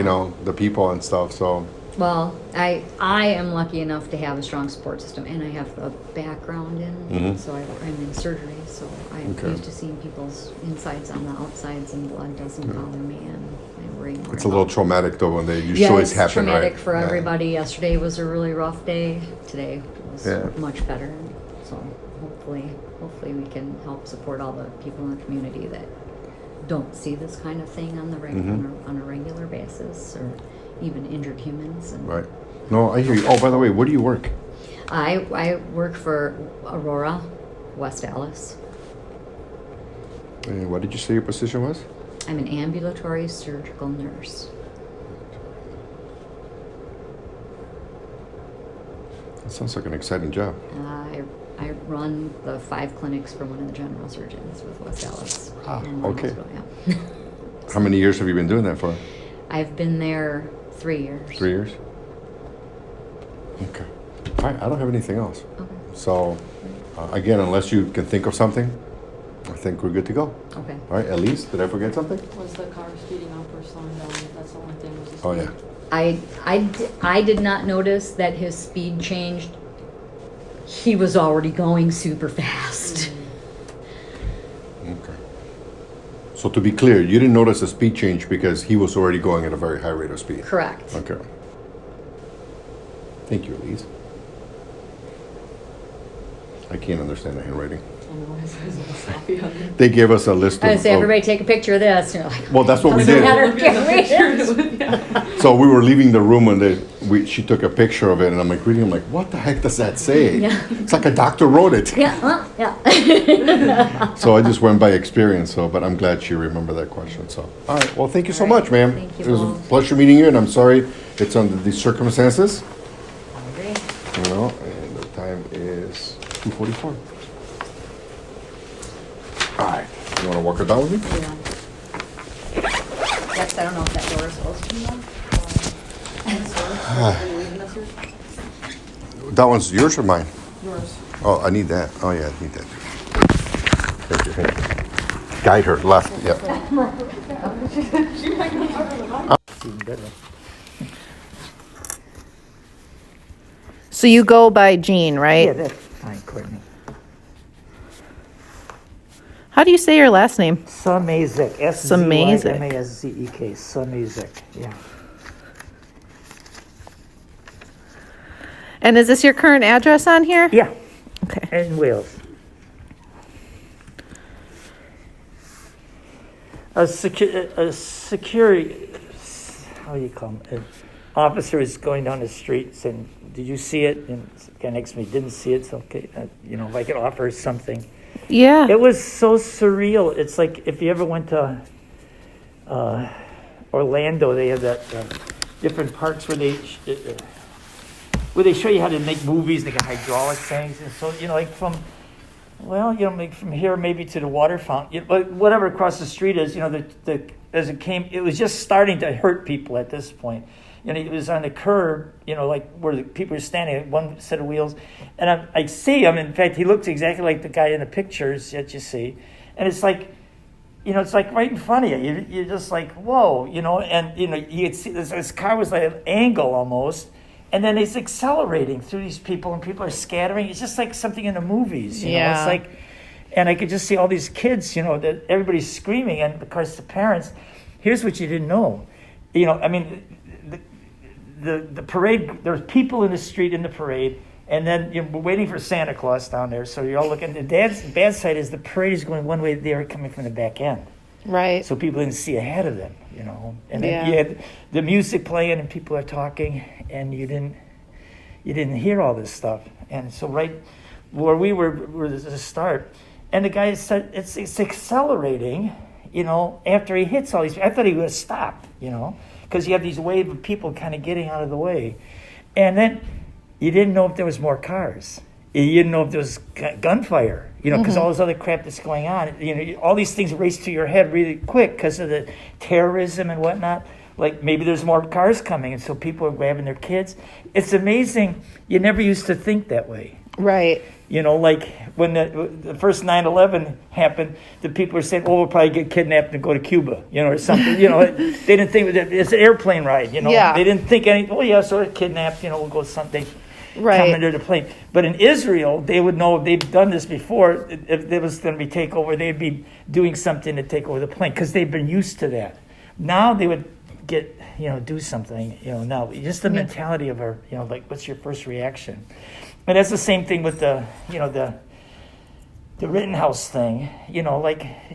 the people and stuff, so. Well, I am lucky enough to have a strong support system, and I have a background in, Mhm. so I'm in surgery, so I'm Okay. used to seeing people's insides on the outsides, and blood doesn't bother me, and I worry more. It's a little about- traumatic though when they Yeah, usually it's happen, traumatic right? for Yeah. everybody. Yesterday was a really rough day. Today was Yeah. much better. So hopefully we can help support all the people in the community that don't see this kind of thing on the Mhm. on a regular basis, or even injured humans. And Right. No, I hear you. Oh, by the way, where do you work? I work for Aurora, West Dallas. What did you say your position was? I'm an ambulatory surgical nurse. That sounds like an exciting job. I run the 5 clinics for one of the general surgeons with West Dallas. Ah, in one okay. hospital, yeah. How many years have you been doing that for? I've been there 3 years. 3 years? Okay. All right, I don't have anything else. Okay. So, again, unless you can think of something, I think we're good to go. Okay. All right, Elise, did I forget something? Was the car speeding up or slowing down? That's the only thing. Was the Oh, yeah. speed. I did not notice that his speed changed. He was already going super fast. Okay. So to be clear, you didn't notice a speed change because he was already going at a very high rate of speed? Correct. Okay. Thank you, Elise. I can't understand the handwriting. I know it says it's sloppy on there. They gave us a list I of... would say, everybody take a picture of this. And you're like, Well, that's what we doesn't did. matter, can't read it. So we were leaving the room and she took a picture of it, and I'm like reading. I'm like, what the heck does that say? Yeah. It's like a doctor wrote it. Yeah, well, yeah. So I just went by experience. So, but I'm glad she remembered that question. So, all right. Well, thank you so All right. much, ma'am. Thank you It was a both. pleasure meeting you, and I'm sorry it's under these circumstances. I agree. And the time is 2:44. All right. You want to walk her down with me? Yeah. Yes, I don't know if that door is supposed to be on. Are you leaving us here? That one's yours or mine? Yours. Oh, I need that. Oh, yeah, I need that. Thank you. Thank you. Guide her left. Yep. So you go by Jean, right? Yeah, that's fine, Courtney. How do you say your last name? Samazek. S-Z-Y-M-A-S-Z-E-K. Samazek. Yeah. And is this your current address on here? Yeah, Okay. in Wales. A security, how do you call him? An officer is going down the street saying, "Did you see it?" And the guy next to me didn't see it. So okay, if I could offer something. Yeah. It was so surreal. It's like if you ever went to Orlando, they have that different parks where they show you how to make movies. They got hydraulic things, and so like from here maybe to the water fountain, but whatever across the street is, as it came, it was just starting to hurt people at this point. It was on the curb, like where the people are standing at one set of wheels. And I see him. In fact, he looks exactly like the guy in the pictures that you see. And it's like, it's like right in front of you. You're just like, whoa, and, you could see this car was like an angle almost. And then it's accelerating through these people, and people are scattering. It's just like something in the movies, Yeah. It's like, and I could just see all these kids, that everybody's screaming. And of course, the parents, here's what you didn't know. the parade, there was people in the street in the parade, and then we're waiting for Santa Claus down there. So you're all looking. The bad side is the parade is going one way, they were coming from the back end. Right. So people didn't see ahead of them, And then you had the music playing and people are talking, and you didn't hear all this stuff. And so right where we were the start, and the guy said it's accelerating, after he hits all these. I thought he would stop, because you have these wave of people kind of getting out of the way, and then you didn't know if there was more cars. You didn't know if there was gunfire, because all this other crap that's going on. All these things race to your head really quick because of the terrorism and whatnot. Like maybe there's more cars coming, and so people are grabbing their kids. It's amazing. You never used to think that way. Right. Like when the first 9/11 happened, the people were saying, "Oh, we'll probably get kidnapped and go to Cuba," or something. They didn't think it's an airplane ride. Yeah. They didn't think anything. Oh, yeah, so kidnapped. We'll go someday. Right. Come into the plane. But in Israel, they would know they've done this before. If there was going to be takeover, they'd be doing something to take over the plane because they've been used to that. Now they would do something. Now just the mentality of our, like, what's your first reaction? And that's the same thing with the Rittenhouse thing.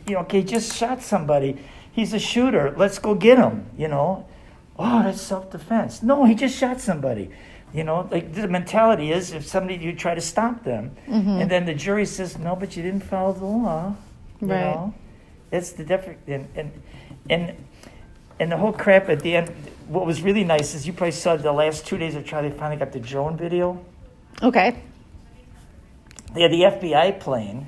Okay, just shot somebody. He's a shooter. Let's go get him. Oh, that's self-defense. No, he just shot somebody. Like the mentality is if you try to stop them, and then the jury says, no, but you didn't follow the law. Right. That's the difference. And the whole crap at the end, what was really nice is you probably saw the last 2 days of trial, they finally got the drone video. Okay. They had the FBI plane.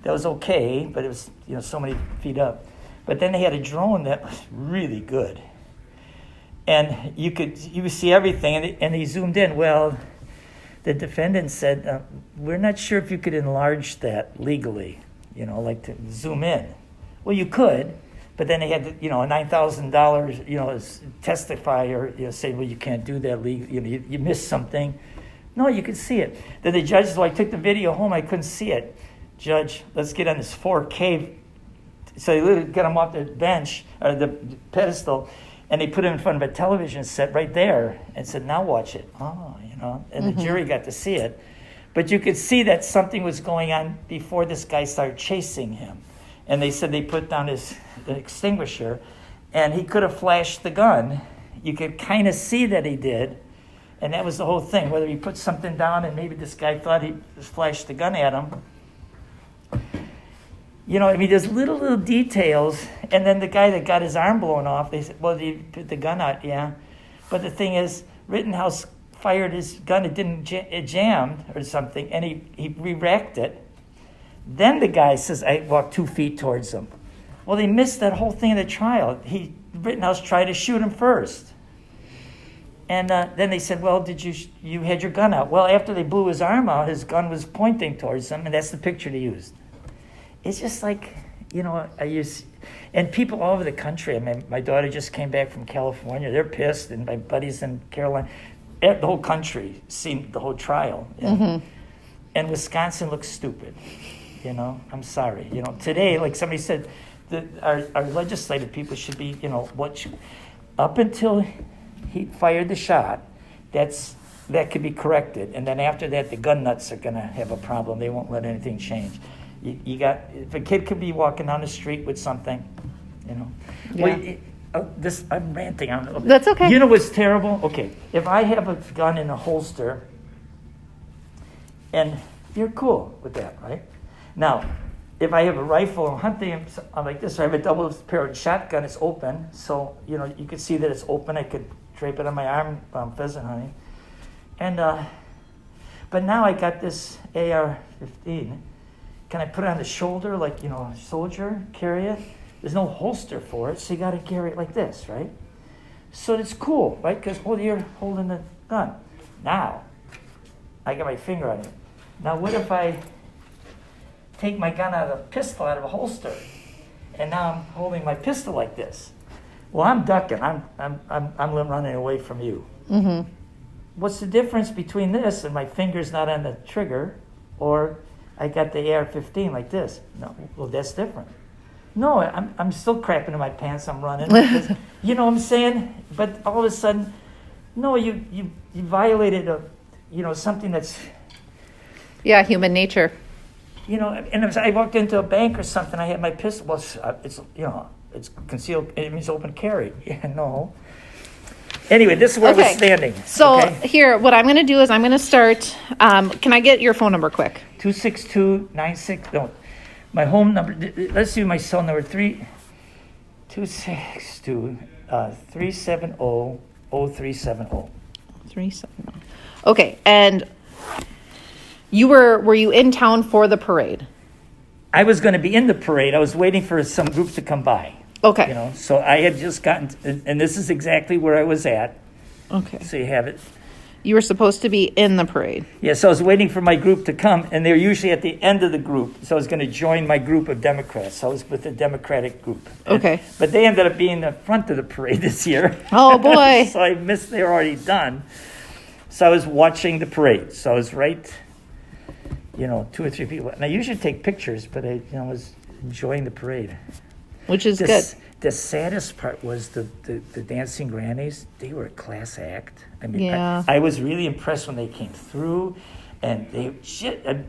That was okay, but it was, so many feet up. But then they had a drone that was really good. And you could see everything, and he zoomed in. Well, the defendant said, we're not sure if you could enlarge that legally, like to zoom in. Well, you could, but then they had, a $9,000, testify or say, well, you can't do that legally. You missed something. No, you could see it. Then the judge said, well, I took the video home, I couldn't see it. Judge, let's get on this 4K. So they literally got him off the bench, or the pedestal, and they put him in front of a television set right there and said, now watch it. And the jury got to see it. But you could see that something was going on before this guy started chasing him. And they said they put down his extinguisher, and he could have flashed the gun. You could kind of see that he did. And that was the whole thing, whether he put something down and maybe this guy thought he just flashed the gun at him. There's little details. And then the guy that got his arm blown off, they said, well, did he put the gun out? Yeah. But the thing is, Rittenhouse fired his gun, it jammed or something, and he re-racked it. Then the guy says, I walked 2 feet towards him. Well, they missed that whole thing in the trial. Rittenhouse tried to shoot him first. And then they said, well, you had your gun out. Well, after they blew his arm out, his gun was pointing towards him, and that's the picture they used. It's just like, and people all over the country. I mean, my daughter just came back from California. They're pissed, and my buddies in Carolina, the whole country seen the whole trial. And Wisconsin looks stupid. I'm sorry. Today, like somebody said, our legislative people should be, up until he fired the shot, that could be corrected, and then after that, the gun nuts are going to have a problem. They won't let anything change. If a kid could be walking down the street with something, Yeah. I'm ranting. That's okay. You know what's terrible? Okay, if I have a gun in a holster, and you're cool with that, right? Now, if I have a rifle and hunting, I'm like this. I have a double-barreled shotgun. It's open, so you can see that it's open. I could drape it on my arm while I'm pheasant hunting. And but now I got this AR-15. Can I put it on the shoulder like a soldier carry it? There's no holster for it, so you got to carry it like this, right? So it's cool, right? Because you're holding the gun. Now, I got my finger on it. Now, what if I take my gun out of a pistol out of a holster, and now I'm holding my pistol like this? Well, I'm ducking. I'm running away from you. Mm-hmm. What's the difference between this and my finger's not on the trigger, or I got the AR-15 like this? No, well, that's different. No, I'm still crapping in my pants. I'm running. Because, you know what I'm saying? But all of a sudden, No, you violated something that's, Yeah, human nature. and if I walked into a bank or something, I had my pistol. Well, it's concealed. It means open carry. Yeah, no. Anyway, this is where we're standing. So okay? here, what I'm going to do is I'm going to start. Can I get your phone number quick? 262-96. No, my home number. Let's do my cell number 370-370-0370. 370. Okay, and were you in town for the parade? I was going to be in the parade. I was waiting for some group to come by. Okay. So I had just gotten, and this is exactly where I was at. Okay. So you have it. You were supposed to be in the parade. Yeah, so I was waiting for my group to come, and they're usually at the end of the group. So I was going to join my group of Democrats. So I was with the Democratic group. Okay. But they ended up being the front of the parade this year. Oh, boy. So I missed, they were already done. So I was watching the parade. So I was right, 2 or 3 people. And I usually take pictures, but I was enjoying the parade. Which is good. The saddest part was the dancing grannies. They were a class act. I mean, Yeah. I was really impressed when they came through, and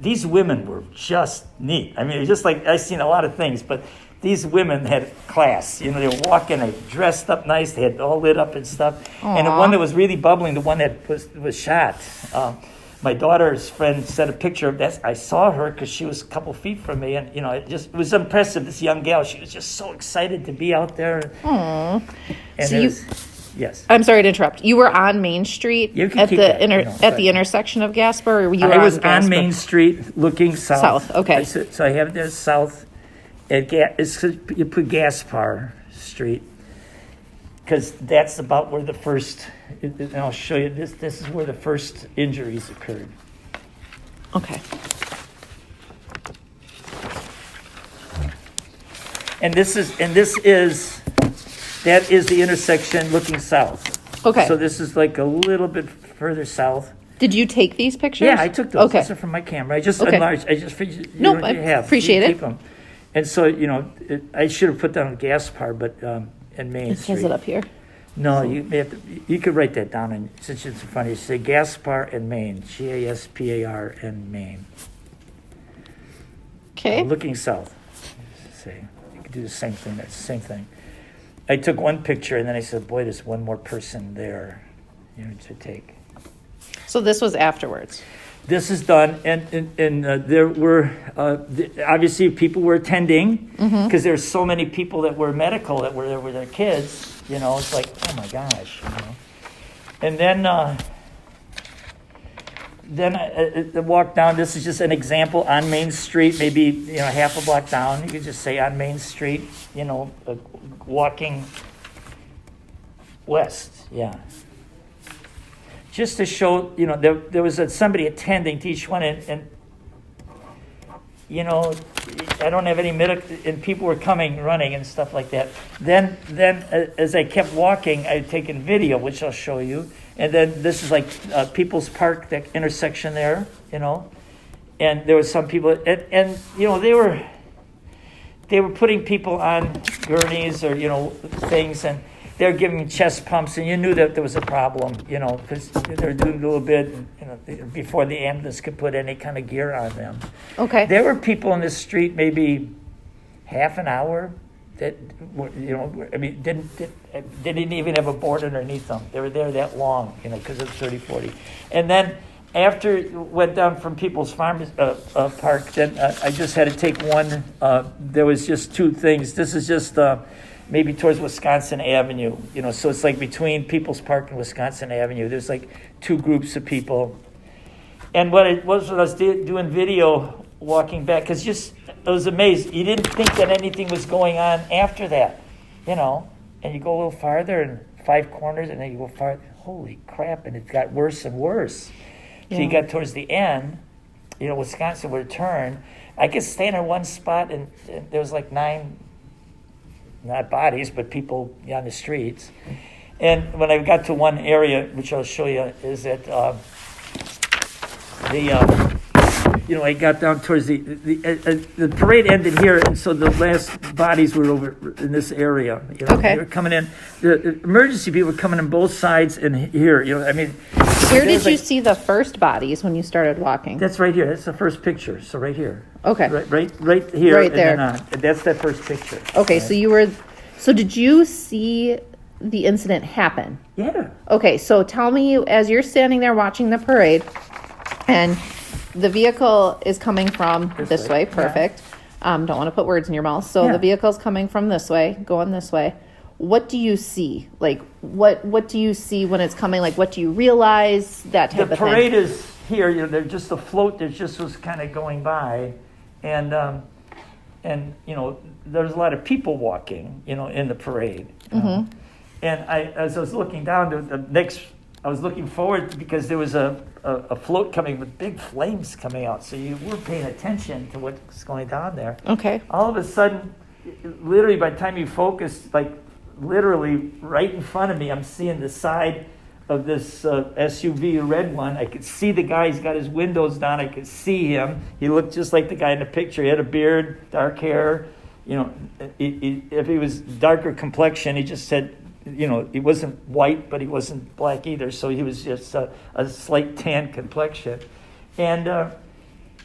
these women were just neat. I mean, it was just like I've seen a lot of things, but these women had class. They were walking, they dressed up nice, they had all lit up and stuff. Aww. And the one that was really bubbling, the one that was shot. My daughter's friend sent a picture of that. I saw her because she was a couple feet from me, and it was impressive. This young gal, she was just so excited to be out there. Aww. And So yes. I'm sorry to interrupt. You were on Main Street You can at keep the that, at the intersection of Gaspar, or you were I was on Gaspar? on Main Street looking south. South, okay. So I have it there south. You put Gaspar Street because that's about where the first. And I'll show you this. This is where the first injuries occurred. Okay. That is the intersection looking south. Okay. So this is like a little bit further south. Did you take these pictures? Yeah, I took those. Okay. These are from my camera. I just Okay. enlarged. I just figured. Nope, I appreciate it. Keep them. And so I should have put down Gaspar, but and Main It Street. says it up here. No, you could write that down, and since it's in front of you, say Gaspar and Main, Gaspar and Main. Okay. Looking south. See, you could do the same thing. That's the same thing. I took one picture, and then I said, "Boy, there's one more person there, to take." So this was afterwards. This is done, and there were obviously people were attending because there's so many people that were medical that were there with their kids. It's like, oh my gosh, And then I walked down. This is just an example on Main Street, maybe half a block down. You could just say on Main Street, walking west. Yeah. Just to show, there was somebody attending to each one, and I don't have any medical, and people were coming, running, and stuff like that. Then as I kept walking, I'd taken video, which I'll show you, and then this is like People's Park, that intersection there, and there was some people, and they were putting people on gurneys or things, and they're giving chest pumps, and you knew that there was a problem, because they're doing a little bit, before the ambulance could put any kind of gear on them. Okay. There were people in the street maybe half an hour that were, didn't even have a board underneath them. They were there that long, because of 30, 40. And then after it went down from People's Farm Park, then I just had to take one. There was just 2 things. This is just maybe towards Wisconsin Avenue, so it's like between People's Park and Wisconsin Avenue. There's like 2 groups of people. And what I was doing video walking back, because I was amazed. You didn't think that anything was going on after that, and you go a little farther and 5 corners, and then you go farther. Holy crap, and it got worse and worse. Yeah. So you got towards the end, Wisconsin would turn. I could stand in one spot, and there was like 9, not bodies, but people on the streets. And when I got to one area, which I'll show you, is that I got down towards the parade ended here, and so the last bodies were over in this area. Okay. They were coming in. The emergency people were coming in both sides and here. Where did you see the first bodies when you started walking? That's right here. That's the first picture. So right here. Okay. Right here. Right and there. then on. That's that first picture. Okay, so did you see the incident happen? Yeah. Okay, so tell me, as you're standing there watching the parade, and the vehicle is coming from this way, perfect. Don't want to put words in your mouth. So the vehicle's coming from this way, going this way. What do you see? Like, what do you see when it's coming? Like, what do you realize? That type of thing. The parade is here. They're just a float that just was kind of going by, and there's a lot of people walking, in the parade. Mm-hmm. And as I was looking down to the next, I was looking forward because there was a float coming with big flames coming out. So you were paying attention to what's going down there. Okay. All of a sudden, literally by the time you focus, like literally right in front of me, I'm seeing the side of this SUV, a red one. I could see the guy. He's got his windows down. I could see him. He looked just like the guy in the picture. He had a beard, dark hair. If he was darker complexion, he just said, he wasn't white, but he wasn't black either. So he was just a slight tan complexion. And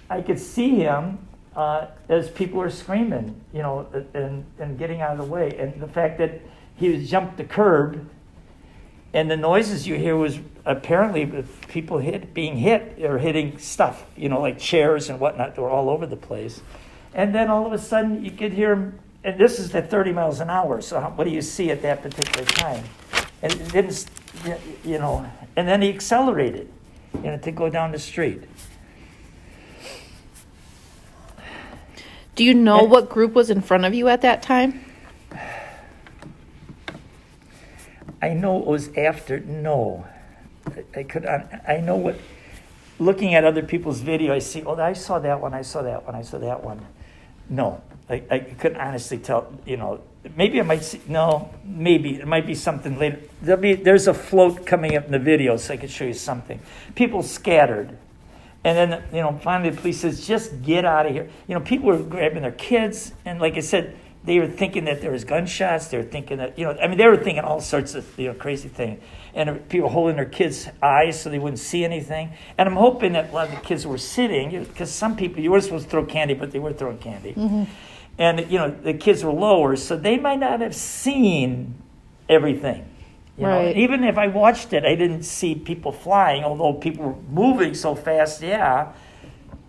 I could see him as people were screaming, and getting out of the way. And the fact that he was jumped the curb, and the noises you hear was apparently people being hit or hitting stuff, like chairs and whatnot. They were all over the place. And then all of a sudden you could hear him, and this is at 30 miles an hour, so what do you see at that particular time? And it didn't, and then he accelerated, to go down the street. Do you know what group was in front of you at that time? I know it was after, no. I know what, looking at other people's video, I see, I saw that one, I saw that one. No, I couldn't honestly tell, maybe I might see, no, maybe, it might be something later. There's a float coming up in the video, so I could show you something. People scattered. And then, finally the police says, just get out of here. People were grabbing their kids, and like I said, they were thinking that there was gunshots. They were thinking that, they were thinking all sorts of, crazy things. And people holding their kids' eyes so they wouldn't see anything. And I'm hoping that a lot of the kids were sitting, because some people, you weren't supposed to throw candy, but they were throwing candy. Mm-hmm. And, the kids were lower, so they might not have seen everything. Right. Even if I watched it, I didn't see people flying, although people were moving so fast, so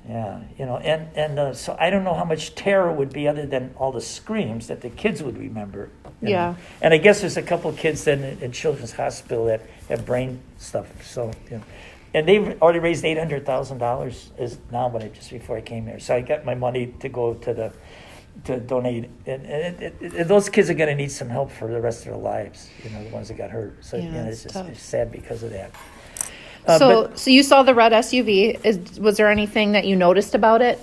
I don't know how much terror would be other than all the screams that the kids would remember. Yeah. And I guess there's a couple of kids then in Children's Hospital that have brain stuff. So, and they've already raised $800,000 is now just before I came here. So I got my money to go to donate. And those kids are going to need some help for the rest of their lives, the ones that got hurt. So, it's sad because of that. So you saw the red SUV. Was there anything that you noticed about it?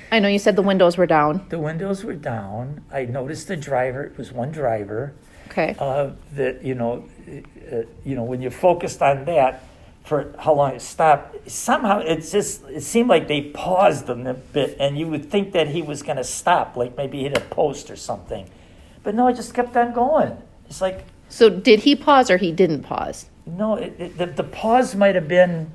I know you said the windows were down. The windows were down. I noticed the driver. It was one driver. Okay. When you focused on that for how long it stopped, somehow it seemed like they paused them a bit, and you would think that he was going to stop, like maybe hit a post or something. But no, it just kept on going. It's like. So did he pause or he didn't pause? No, the pause might have been,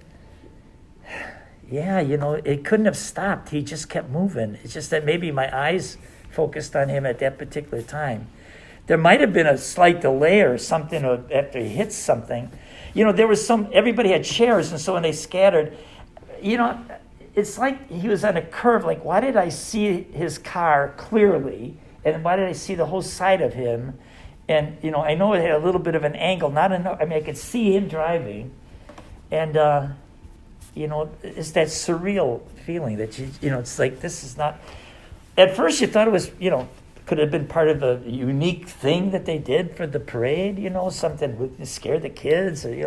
it couldn't have stopped. He just kept moving. It's just that maybe my eyes focused on him at that particular time. There might have been a slight delay or something after he hit something. There was everybody had chairs, and so when they scattered, it's like he was on a curve. Like, why did I see his car clearly, and why did I see the whole side of him? And, I know it had a little bit of an angle, not enough. I could see him driving. And, it's that surreal feeling that, it's like this is not... At first you thought it was, could have been part of a unique thing that they did for the parade, something to scare the kids. Or,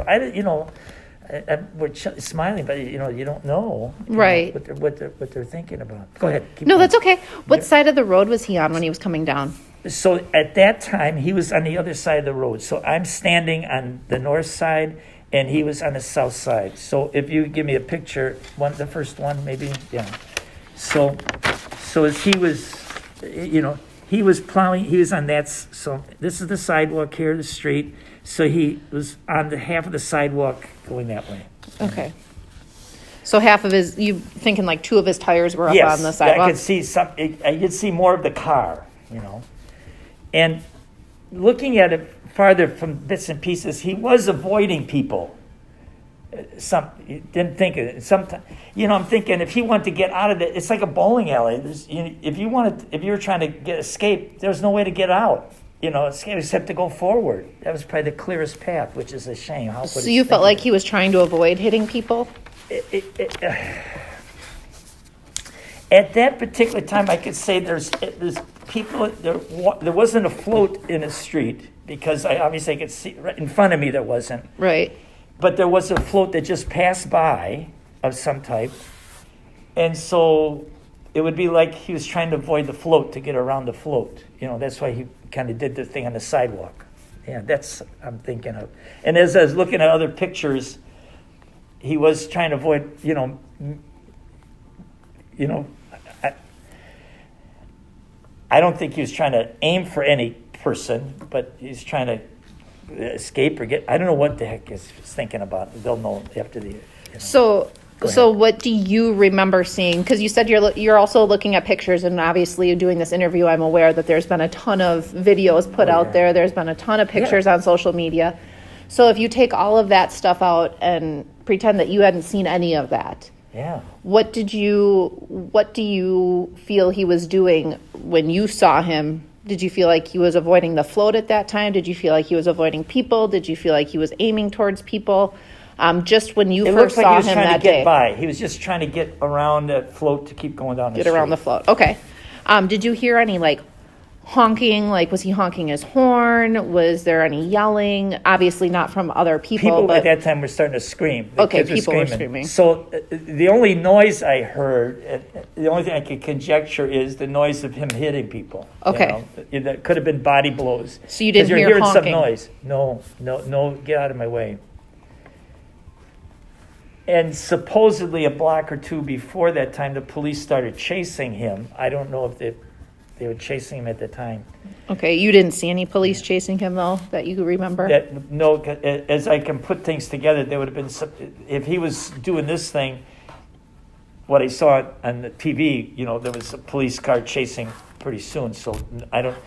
we're smiling, but, you don't know. Right. What they're thinking about. Go ahead. No, that's okay. What side of the road was he on when he was coming down? So at that time, he was on the other side of the road. So I'm standing on the north side, and he was on the south side. So if you give me a picture, the first one maybe, yeah. So as he was, he was plowing, he was on that, so this is the sidewalk here, the street. So he was on the half of the sidewalk going that way. Okay. So half of you thinking like 2 of his tires were up Yes, on the sidewalk? I could see I could see more of the car, And looking at it farther from bits and pieces, he was avoiding people. Didn't think of it. Sometimes, I'm thinking if he wanted to get out of it, it's like a bowling alley. If you were trying to escape, there's no way to get out. Except to go forward. That was probably the clearest path, which is a shame. So you felt like he was trying to avoid hitting people? At that particular time, I could say there's people. There wasn't a float in the street because I could see right in front of me there wasn't. Right. But there was a float that just passed by of some type, and so it would be like he was trying to avoid the float to get around the float. That's why he kind of did the thing on the sidewalk. Yeah, that's I'm thinking of. And as I was looking at other pictures, he was trying to avoid. I don't think he was trying to aim for any person, but he's trying to escape or get. I don't know what the heck he's thinking about. They'll know after the. So what do you remember seeing? Because you said you're also looking at pictures, and obviously doing this interview, I'm aware that there's been a ton of videos put out there. There's been a ton of pictures on social media. So if you take all of that stuff out and pretend that you hadn't seen any of that, what do you feel he was doing when you saw him? Did you feel like he was avoiding the float at that time? Did you feel like he was avoiding people? Did you feel like he was aiming towards people? Just when you first saw him that day. It looked like he was trying to get by. He was just trying to get around that float to keep going down the street. Get around the float. Okay. Did you hear any honking? Was he honking his horn? Was there any yelling? Obviously not from other people. People but at that time were starting to scream. People were screaming. So the only noise I heard, the only thing I could conjecture is the noise of him hitting people. Okay. That could have been body blows. So you didn't hear you're hearing honking? Some noise. No, get out of my way. And supposedly a block or two before that time, the police started chasing him. I don't know if they were chasing him at the time. Okay, you didn't see any police chasing him, though, that you remember? No, as I can put things together, there would have been if he was doing this thing, what I saw on the TV, there was a police car chasing pretty soon. So I don't.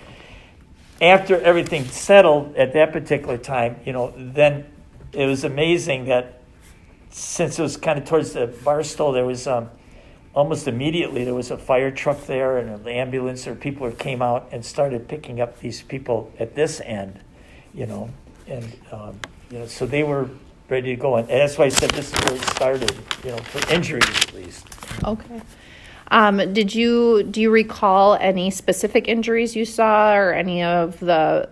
After everything settled at that particular time, then it was amazing that since it was kind of towards the Barstow, there was almost immediately there was a fire truck there and an ambulance, or people came out and started picking up these people at this end, so they were ready to go. And that's why I said this is where it started, for injuries at least. Okay. Do you recall any specific injuries you saw, or any of the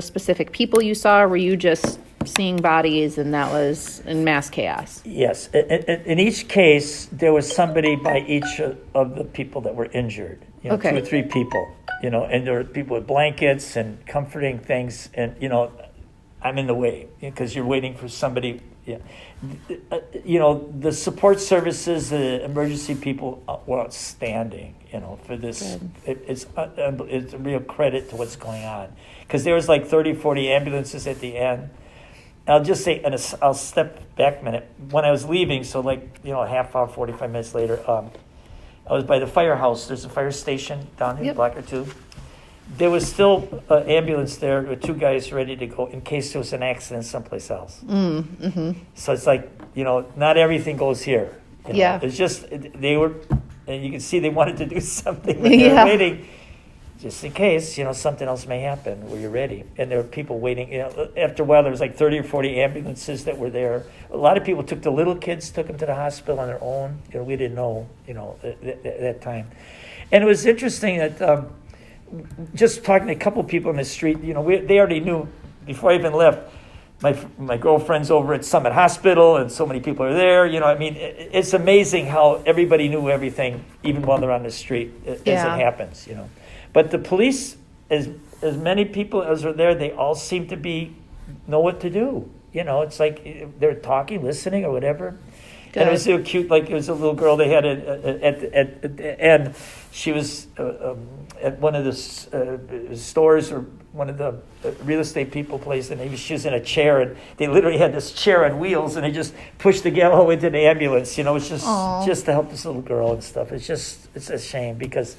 specific people you saw? Or were you just seeing bodies and that was in mass chaos? Yes. In each case, there was somebody by each of the people that were injured. 2 or 3 people. And there were people with blankets and comforting things, and I'm in the way because you're waiting for somebody. The support services, the emergency people were outstanding. For this, it's a real credit to what's going on, because there was like 30, 40 ambulances at the end. I'll just say, and I'll step back a minute. When I was leaving, so a half hour, 45 minutes later, I was by the firehouse. There's a fire station down here, a block or two. There was still an ambulance there with 2 guys ready to go in case there was an accident someplace else. Mm-hmm. So it's like, not everything goes here. It's just, they were, and you can see they wanted to do something when they were waiting. Just in case, something else may happen where you're ready. And there were people waiting. After a while, there was like 30 or 40 ambulances that were there. A lot of people took the little kids, took them to the hospital on their own. We didn't know, at that time. And it was interesting that just talking to a couple of people in the street, they already knew before I even left. My girlfriend's over at Summit Hospital, and so many people are there. It's amazing how everybody knew everything, even while they're on the street, as it happens, But the police, as many people as were there, they all seem to know what to do. You know, it's like they're talking, listening, or whatever. Good. And it was so cute. Like, it was a little girl they had at the end. She was at one of the stores, or one of the real estate people place, and she was in a chair, and they literally had this chair on wheels, and they just pushed the gal all the way to the ambulance. You know, it's just to help this little girl and stuff. It's a shame, because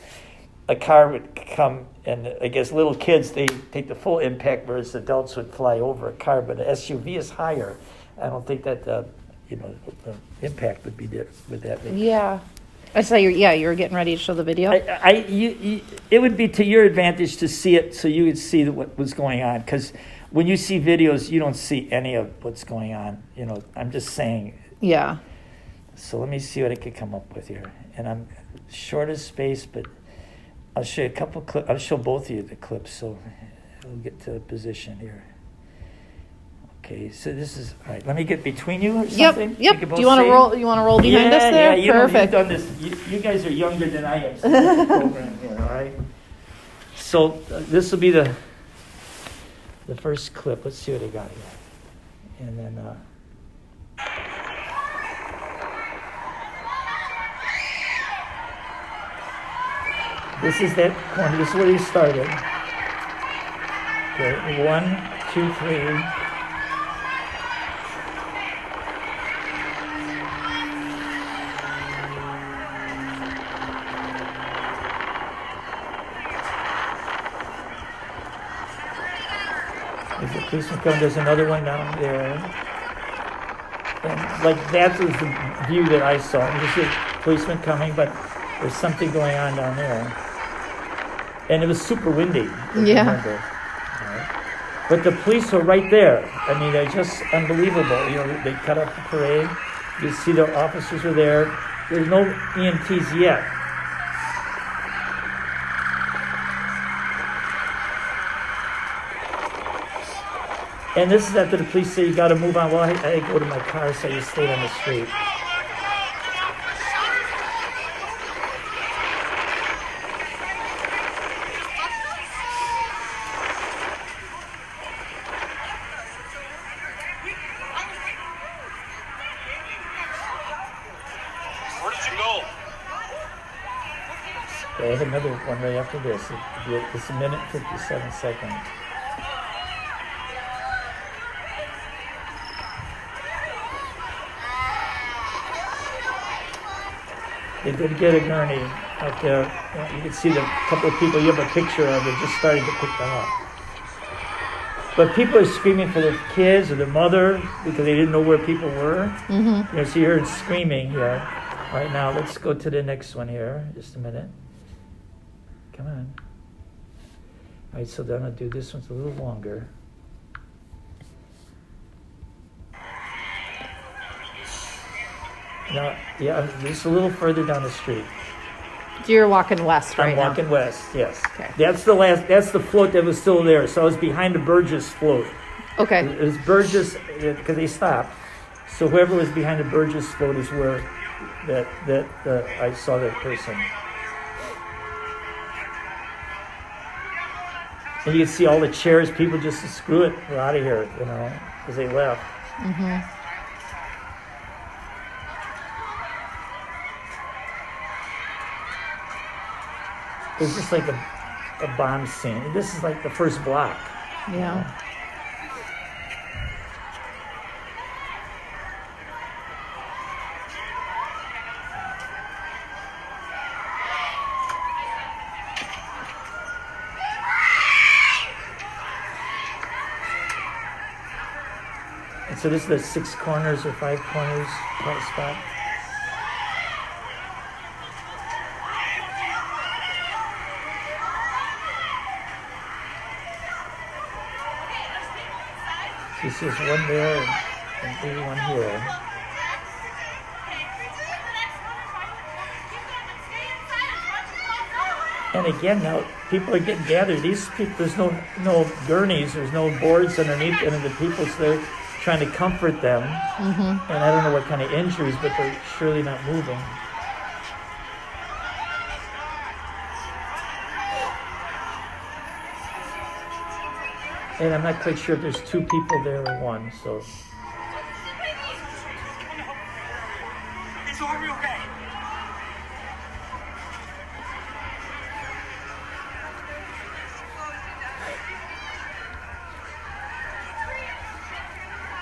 a car would come, and I guess little kids, they take the full impact, whereas adults would fly over a car. But an SUV is higher. I don't think that the impact would be there with that. Yeah. I saw you were getting ready to show the video. It would be to your advantage to see it, so you would see what was going on. Because when you see videos, you don't see any of what's going on. You know, I'm just saying. Yeah. So let me see what I could come up with here. And I'm short of space, but I'll show you a couple clips. I'll show both of you the clips, so we'll get to the position here. Okay, so this is all right. Let me get between you or something. Yep. Do you want to roll? You want to roll behind us there? Yeah, Perfect. You've done this. You guys are younger than I am. So this is the program here, all right. So this will be the first clip. Let's see what I got here, and then. This is that corner. This is where he started. Okay, 1, 2, 3. There's a policeman coming. There's another one down there. And like that was the view that I saw. And you see a policeman coming, but there's something going on down there. And it was super windy. Yeah. Right. But the police were right there. I mean, they're just unbelievable. You know, they cut off the parade. You see the officers were there. There's no EMTs yet. And this is after the police say you got to move on. Well, I go to my car, so you stayed on the street. Where did you go? Okay, I have another one right after this. It's a minute 57 seconds. They did get a gurney out there. You can see the couple of people you have a picture of. They're just starting to pick them up. But people are screaming for their kids or their mother because they didn't know where people were. Mm-hmm. You know, so you heard screaming here. All right, now let's go to the next one here. Just a minute. Come on. All right, so then I'll do this one's a little longer. Now, yeah, I'm just a little further down the street. So you're walking west right I'm now. walking west, yes. Okay. That's the float that was still there. So I was behind the Burgess float. Okay. It was Burgess, because they stopped. So whoever was behind the Burgess float is where I saw that person. And you can see all the chairs, people just screw it, we're out of here, you know, because they left. Mm-hmm. It was just like a bomb scene. This is like the first block. Yeah. And so this is the 6 corners or 5 corners spot. He says one there and maybe one here. And again, now people are getting gathered. These people, there's no gurneys, there's no boards underneath, and the people's there trying to comfort them. Mm-hmm. And I don't know what kind of injuries, but they're surely not moving. And I'm not quite sure if there's two people there or one, so. Is Aubrey okay?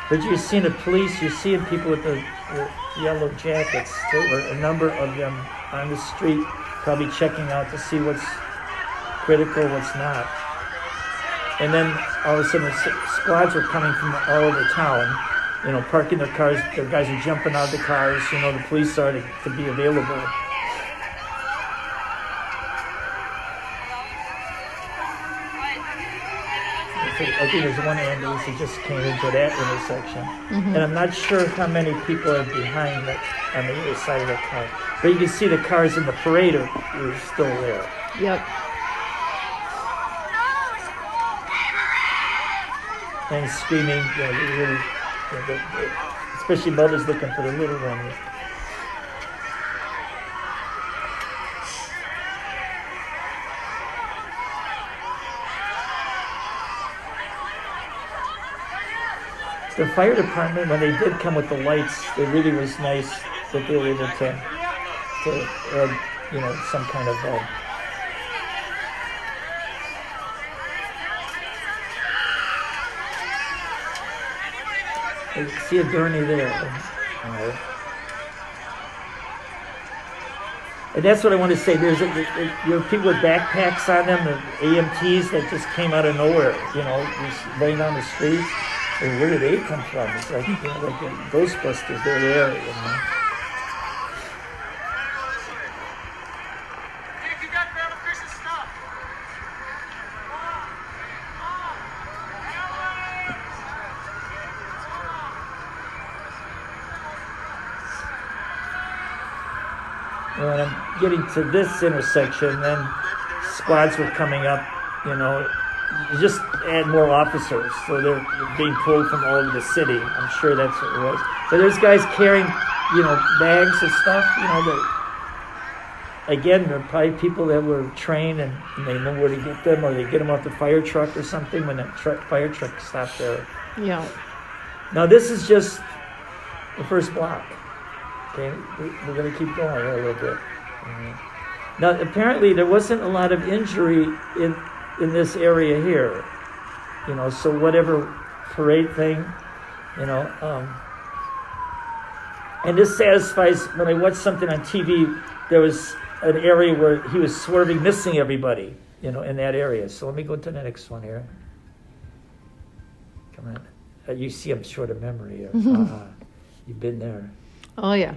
But you're seeing the police, you're seeing people with the yellow jackets, or a number of them on the street, probably checking out to see what's critical, what's not. And then all of a sudden, squads were coming from all over town, you know, parking their cars. The guys are jumping out of the cars. You know, the police are to be available. I think there's one ambulance that just came into that intersection. And I'm not sure how many people are behind that on the other side of the car. But you can see the cars in the parade are still there. Yep. And screaming, you know, really, especially mothers looking for their little ones. The fire department, when they did come with the lights, it really was nice that they were able to add, you know, some kind of you see a gurney there. And that's what I want to say. You have people with backpacks on them, the AMTs that just came out of nowhere, you know, just laying on the streets. And where did they come from? It's like, you know, like the Ghostbusters, they're there, you know. If you got Grandma Chris's stuff. And when I'm getting to this intersection, then squads were coming up, you know. You just add more officers, so they're being pulled from all over the city. I'm sure that's what it was. But there's guys carrying, you know, bags of stuff, you know, that, again, they're probably people that were trained and they know where to get them, or they get them off the fire truck or something when that fire truck stopped there. Yeah. Now this is just the first block. Okay, we're going to keep going here a little bit. Now apparently there wasn't a lot of injury in this area here, you know, so whatever parade thing, you know, and this satisfies, when I watched something on TV, there was an area where he was swerving, missing everybody, you know, in that area. So let me go to the next one here. Come on. You see I'm short of memory here. You've been there. Oh, yeah.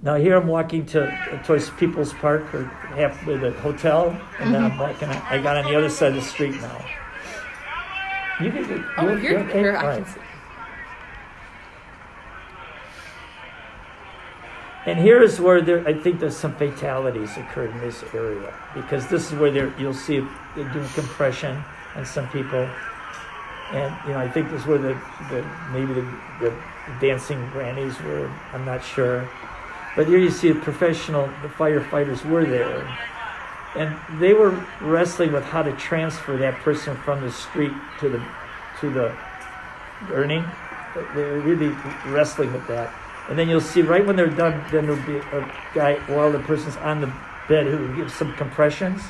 Now here I'm walking towards People's Park, or halfway the hotel, and then I'm walking. I got on the other side of the street now. You're okay? Here, All I right. can see. And here is where I think there's some fatalities occurred in this area, because this is where you'll see they're doing compression on some people, and you know, I think this is where maybe the dancing grannies were. I'm not sure. But here you see the firefighters were there. And they were wrestling with how to transfer that person from the street to the burning. They were really wrestling with that. And then you'll see right when they're done, then there'll be a guy, while the person's on the bed, who will give some compressions.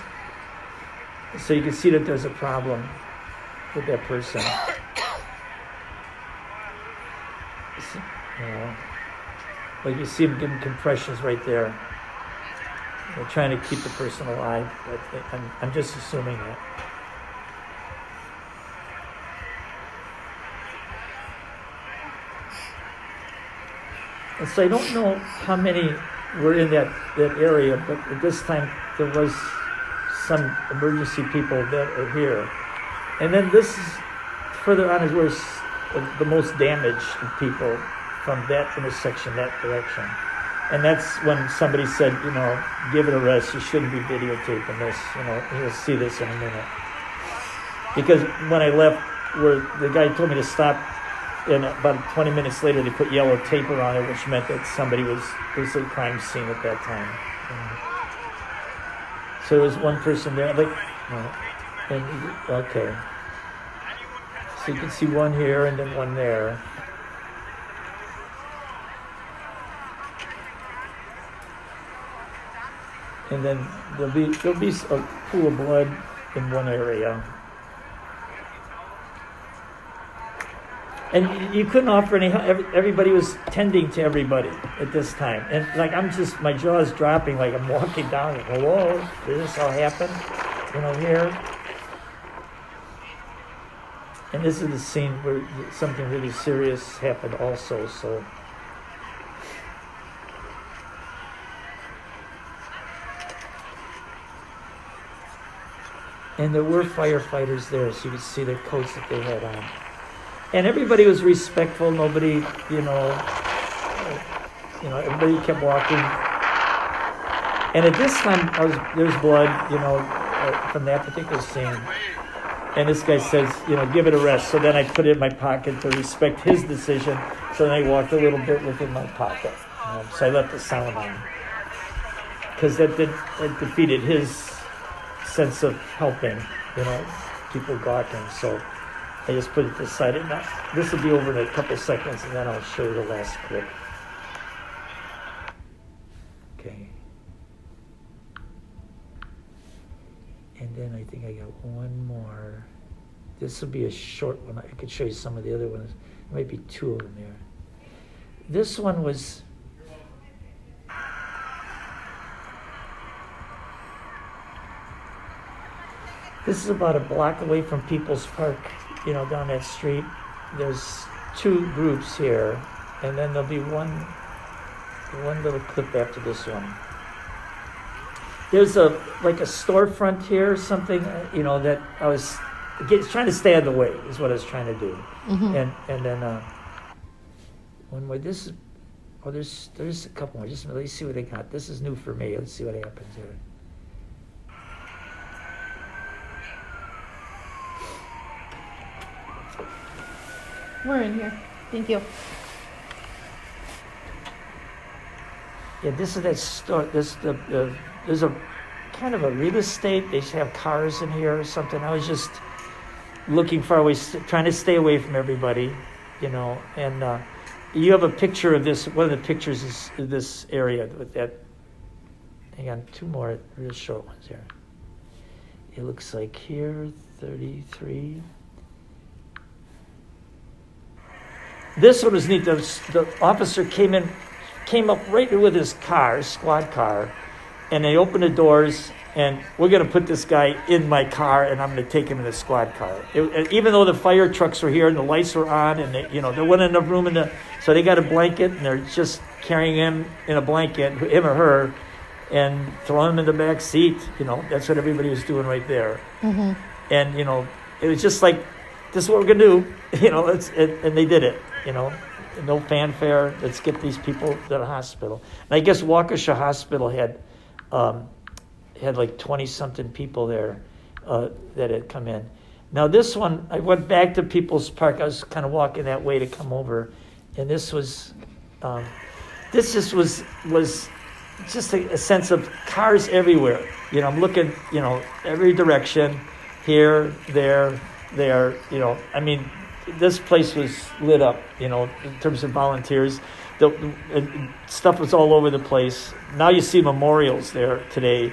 So you can see that there's a problem with that person. You know. Like you see them giving compressions right there. They're trying to keep the person alive. But I'm just assuming that. And so I don't know how many were in that area, but at this time there was some emergency people that are here. And then this is further on is where the most damage of people from that intersection, that direction. And that's when somebody said, you know, give it a rest, you shouldn't be videotaping this, you know, you'll see this in a minute. Because when I left, where the guy told me to stop, and about 20 minutes later they put yellow tape around it, which meant that somebody was a crime scene at that time. So there was one person there, like, And okay. So you can see one here and then one there. And then there'll be a pool of blood in one area. And you couldn't offer any help. Everybody was tending to everybody at this time. And like, my jaw is dropping, like I'm walking down, like, whoa, did this all happen? Here. And this is the scene where something really serious happened also, so. And there were firefighters there, so you could see the coats that they had on. And everybody was respectful. Nobody, everybody kept walking. And at this time, there's blood, from that particular scene. And this guy says, give it a rest. So then I put it in my pocket to respect his decision. So then I walked a little bit within my pocket. So I left the sound on. Because that defeated his sense of helping, people gawking. So I just put it to the side. And now, this will be over in a couple seconds, and then I'll show you the last clip. Okay. And then I think I got one more. This will be a short one. I could show you some of the other ones. There might be two of them there. This one was... This is about a block away from People's Park, down that street. There's two groups here, and then there'll be one little clip after this one. There's a storefront here, something, that I was trying to stay out of the way, is what I was trying to do. Mm-hmm. And then one more. This is, there's a couple more. Just let me see what they got. This is new for me. Let's see what happens here. We're in here. Thank you. Yeah, this is that store. There's a kind of a real estate. They have cars in here or something. I was just looking far away, trying to stay away from everybody, And you have a picture of this. One of the pictures is this area with that. Hang on, two more real short ones here. It looks like here, 33. This one was neat. The officer came up right with his car, squad car, and they opened the doors, and we're going to put this guy in my car, and I'm going to take him in the squad car. Even though the fire trucks were here and the lights were on, and there wasn't enough room so they got a blanket, and they're just carrying him in a blanket, him or her, and throwing him in the back seat. That's what everybody was doing right there. Mm-hmm. And it was just like, this is what we're going to do, and they did it. No fanfare. Let's get these people to the hospital. And I guess Waukesha Hospital had like 20-something people there that had come in. Now this one, I went back to People's Park. I was kind of walking that way to come over, and this was was just a sense of cars everywhere. I'm looking, every direction, here, there. I mean, this place was lit up, in terms of volunteers. The stuff was all over the place. Now you see memorials there today.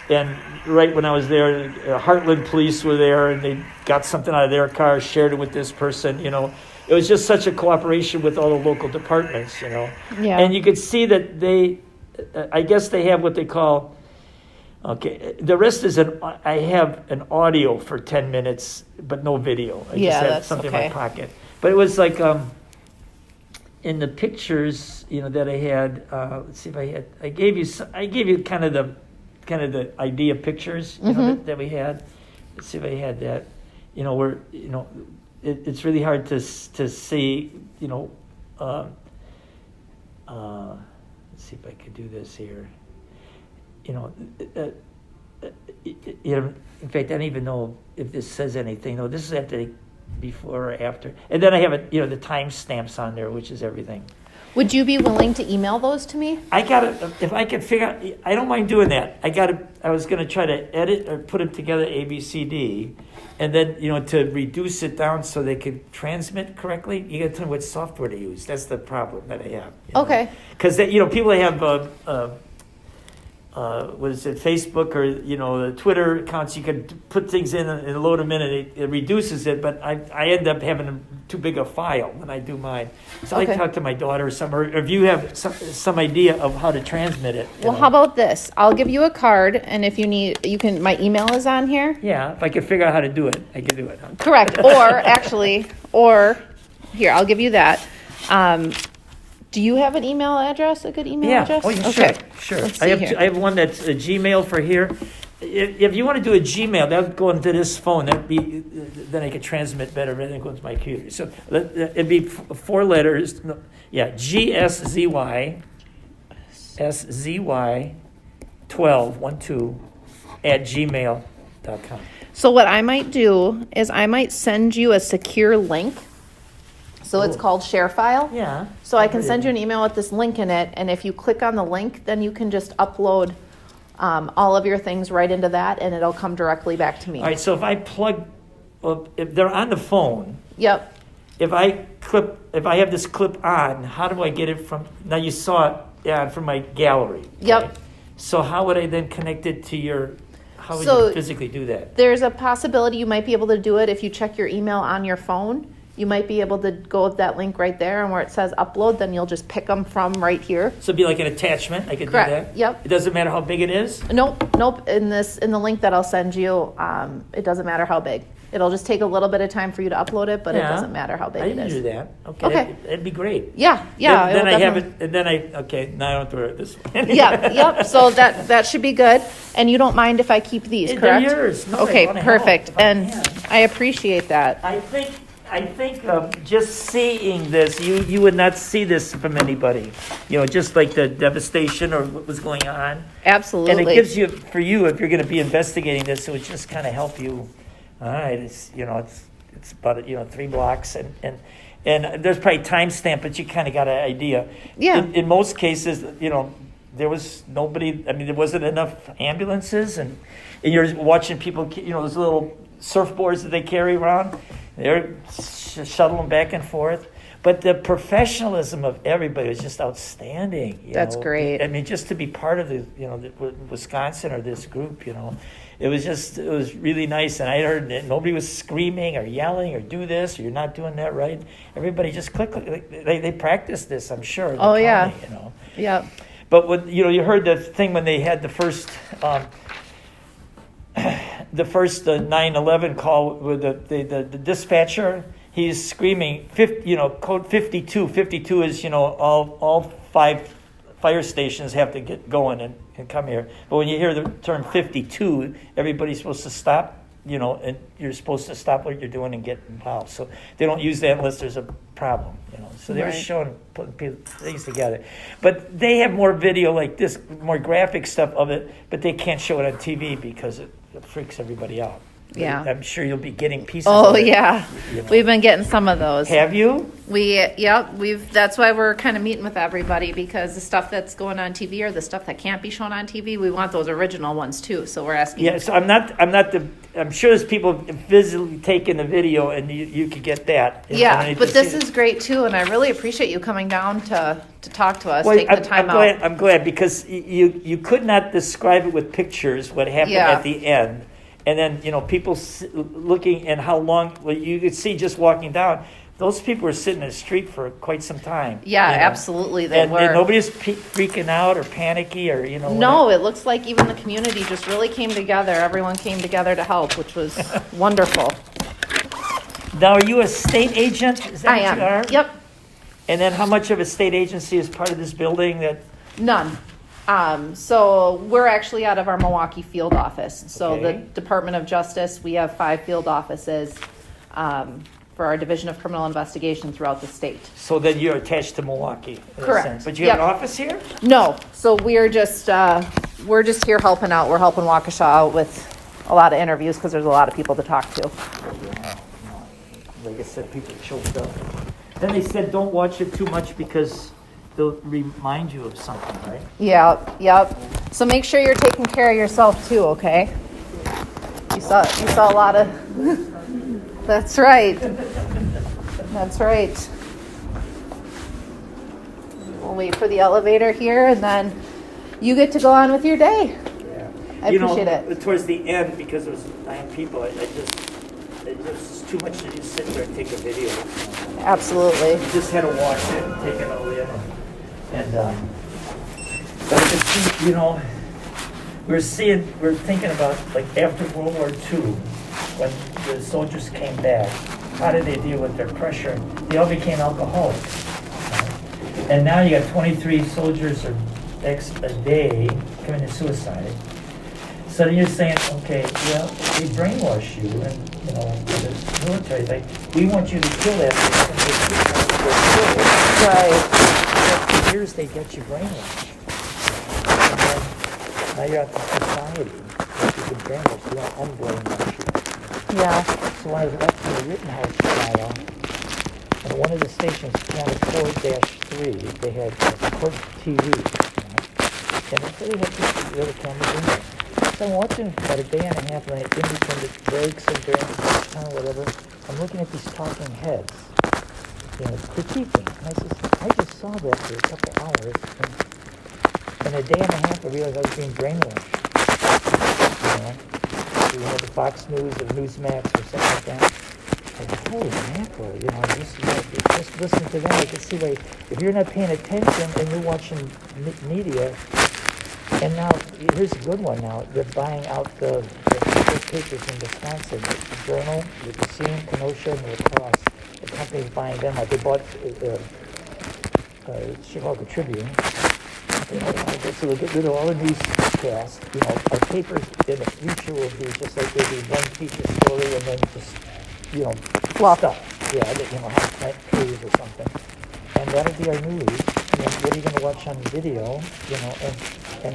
And right when I was there, Heartland police were there, and they got something out of their car, shared it with this person, It was just such a cooperation with all the local departments, Yeah. And you could see that I guess they have what they call, the rest is I have an audio for 10 minutes, but no video. I just had something in my pocket. But it was like, in the pictures, that I had, let's see if I gave you kind of the idea pictures, that we had. Let's see if I had that, where, it's really hard to see, let's see if I could do this here. In fact, I don't even know if this says anything. No, this is before or after. And then I have the time stamps on there, which is everything. Would you be willing to email those to me? I gotta, if I could figure out, I don't mind doing that. I was gonna try to edit or put them together A, B, C, D, and then, to reduce it down so they could transmit correctly, you gotta tell me what software to use. That's the problem that I have. Okay. Because, people that have, what is it, Facebook or, the Twitter accounts, you could put things in and load them in and it reduces it, but I end up having too big a file when I do mine. So Okay. I talk to my daughter or if you have some idea of how to transmit it. Well, how about this? I'll give you a card, and if you need, my email is on here. Yeah, if I could figure out how to do it, I could do it. Correct. Or here, I'll give you that. Do you have an email address, a good email address? Oh, yeah, Okay. sure. Let's I see have here. I have one that's a Gmail for here. If you want to do a Gmail, that would go into this phone. Then I could transmit better. Everything goes to my computer. So it'd be 4 letters. No, yeah, GSZY SZY 12 at gmail.com. So what I might do is I might send you a secure link. So it's Ooh. called ShareFile. Yeah. So I can send you an email with this link in it, and if you click on the link, then you can just upload all of your things right into that, and it'll come directly back to me. All right. So if I if they're on the phone. Yep. If I have this clip on, how do I get it from? Now you saw it from my gallery. Yep. Right? So how would I then connect it to your? How would So you physically do that? There's a possibility you might be able to do it if you check your email on your phone. You might be able to go with that link right there, and where it says upload, then you'll just pick them from right here. So it'd be like an attachment. I could Correct. do that. Yep. It doesn't matter how big it is. Nope. In the link that I'll send you, it doesn't matter how big. It'll just take a little bit of time for you to upload it, but it doesn't matter how big I it can is. do that. Okay. Okay. That'd be great. Yeah. Then it'll I have definitely- it, and then okay. Now I don't have to wear it this way. Yep. So that should be good. And you don't mind if I keep these, They're correct? yours. No, I Okay, wanna help perfect. if I And can. I appreciate that. I think just seeing this, you would not see this from anybody. Just like the devastation or what was going on. Absolutely. And it gives you, for you, if you're going to be investigating this, it would just kind of help you. All right, it's about 3 blocks, and there's probably timestamp, but you kind of got an idea. Yeah. In most cases, there was nobody. I mean, there wasn't enough ambulances, and you're watching people. Those little surfboards that they carry around. They're shuttling back and forth. But the professionalism of everybody was just outstanding. That's great. I mean, just to be part of the Wisconsin or this group, it was really nice. And I heard that nobody was screaming or yelling or do this or you're not doing that right. Everybody just click. They practiced this, I'm sure. in the Oh, yeah. county, Yep. But what you heard the thing when they had the first 9/11 call with the dispatcher. He's screaming, code 52. 52 is, all 5 fire stations have to get going and come here. But when you hear the term 52, everybody's supposed to stop, and you're supposed to stop what you're doing and get involved. So they don't use that unless there's a problem, So they were Right. putting things together. But they have more video like this, more graphic stuff of it, but they can't show it on TV because it freaks everybody out. Yeah. I'm sure you'll be getting pieces Oh, of it. yeah. We've been getting some of those. Have you? That's why we're kind of meeting with everybody, because the stuff that's going on TV or the stuff that can't be shown on TV, we want those original ones too. So we're asking. Yeah, so I'm sure there's people visibly taking the video and you could get that. Yeah, but this is great too, and I really appreciate you coming down to talk to us, take the time out. I'm glad because you could not describe it with pictures what happened Yeah. at the end. And then, people looking and how long, you could see just walking down, those people were sitting in the street for quite some time. Yeah, absolutely, they and were. nobody's freaking out or panicky or, No, it looks like even the community just really came together. Everyone came together to help, which was wonderful. Now, are you a state agent? Is that I what am. you are? Yep. And then how much of a state agency is part of this building that? None. So we're actually out of our Milwaukee field office. So the Okay. Department of Justice, we have 5 field offices for our Division of Criminal Investigation throughout the state. So then you're attached to Milwaukee. in a Correct. sense. But you have Yep. an office here? No, so we're just here helping out. We're helping Waukesha out with a lot of interviews because there's a lot of people to talk to. Like I said, people choked up. Then they said don't watch it too much because they'll remind you of something, right? Yep. So make sure you're taking care of yourself too, okay? You saw a lot of. That's right. That's right. We'll wait for the elevator here, and then you get to go on with your day. Yeah. I appreciate it. Towards the end, because it was 9 people, it was too much to just sit there and take a video. Absolutely. You just had to watch it and take it all in. And but I could see, we're thinking about, like, after World War II, when the soldiers came back, how did they deal with their pressure? They all became alcoholics. And now you got 23 soldiers a day committing suicide. So then you're saying, okay, well, they brainwash you, and the military, like, we want you to kill that person. Right. For years they get you brainwashed. And then now you're out to society. You've been brainwashed. You want to unbrainwash you. Yeah. So when I was watching the Rittenhouse trial, on one of the stations, channel 4-3, they had Court TV. And they had the other cameras in there. So I'm watching about a day and a half, and in between the breaks and during the time or whatever, I'm looking at these talking heads, critiquing. And I just saw that for a couple hours, and a day and a half I realized I was being brainwashed. You had the Fox News or Newsmax or something like that. And holy mackerel, just listening to them, I can see, like, if you're not paying attention and you're watching media. And now, here's a good one now. They're buying out the papers in Wisconsin. The Journal, the Racine, Kenosha, and the Lacrosse. The company's buying them out. They bought Chicago Tribune. So they'll get rid of all the newscasts. Our papers in the future will be just like there'll be one feature story and then just, stuff. Yeah, half pages or something. And that'll be our news. And then what are you going to watch on video? And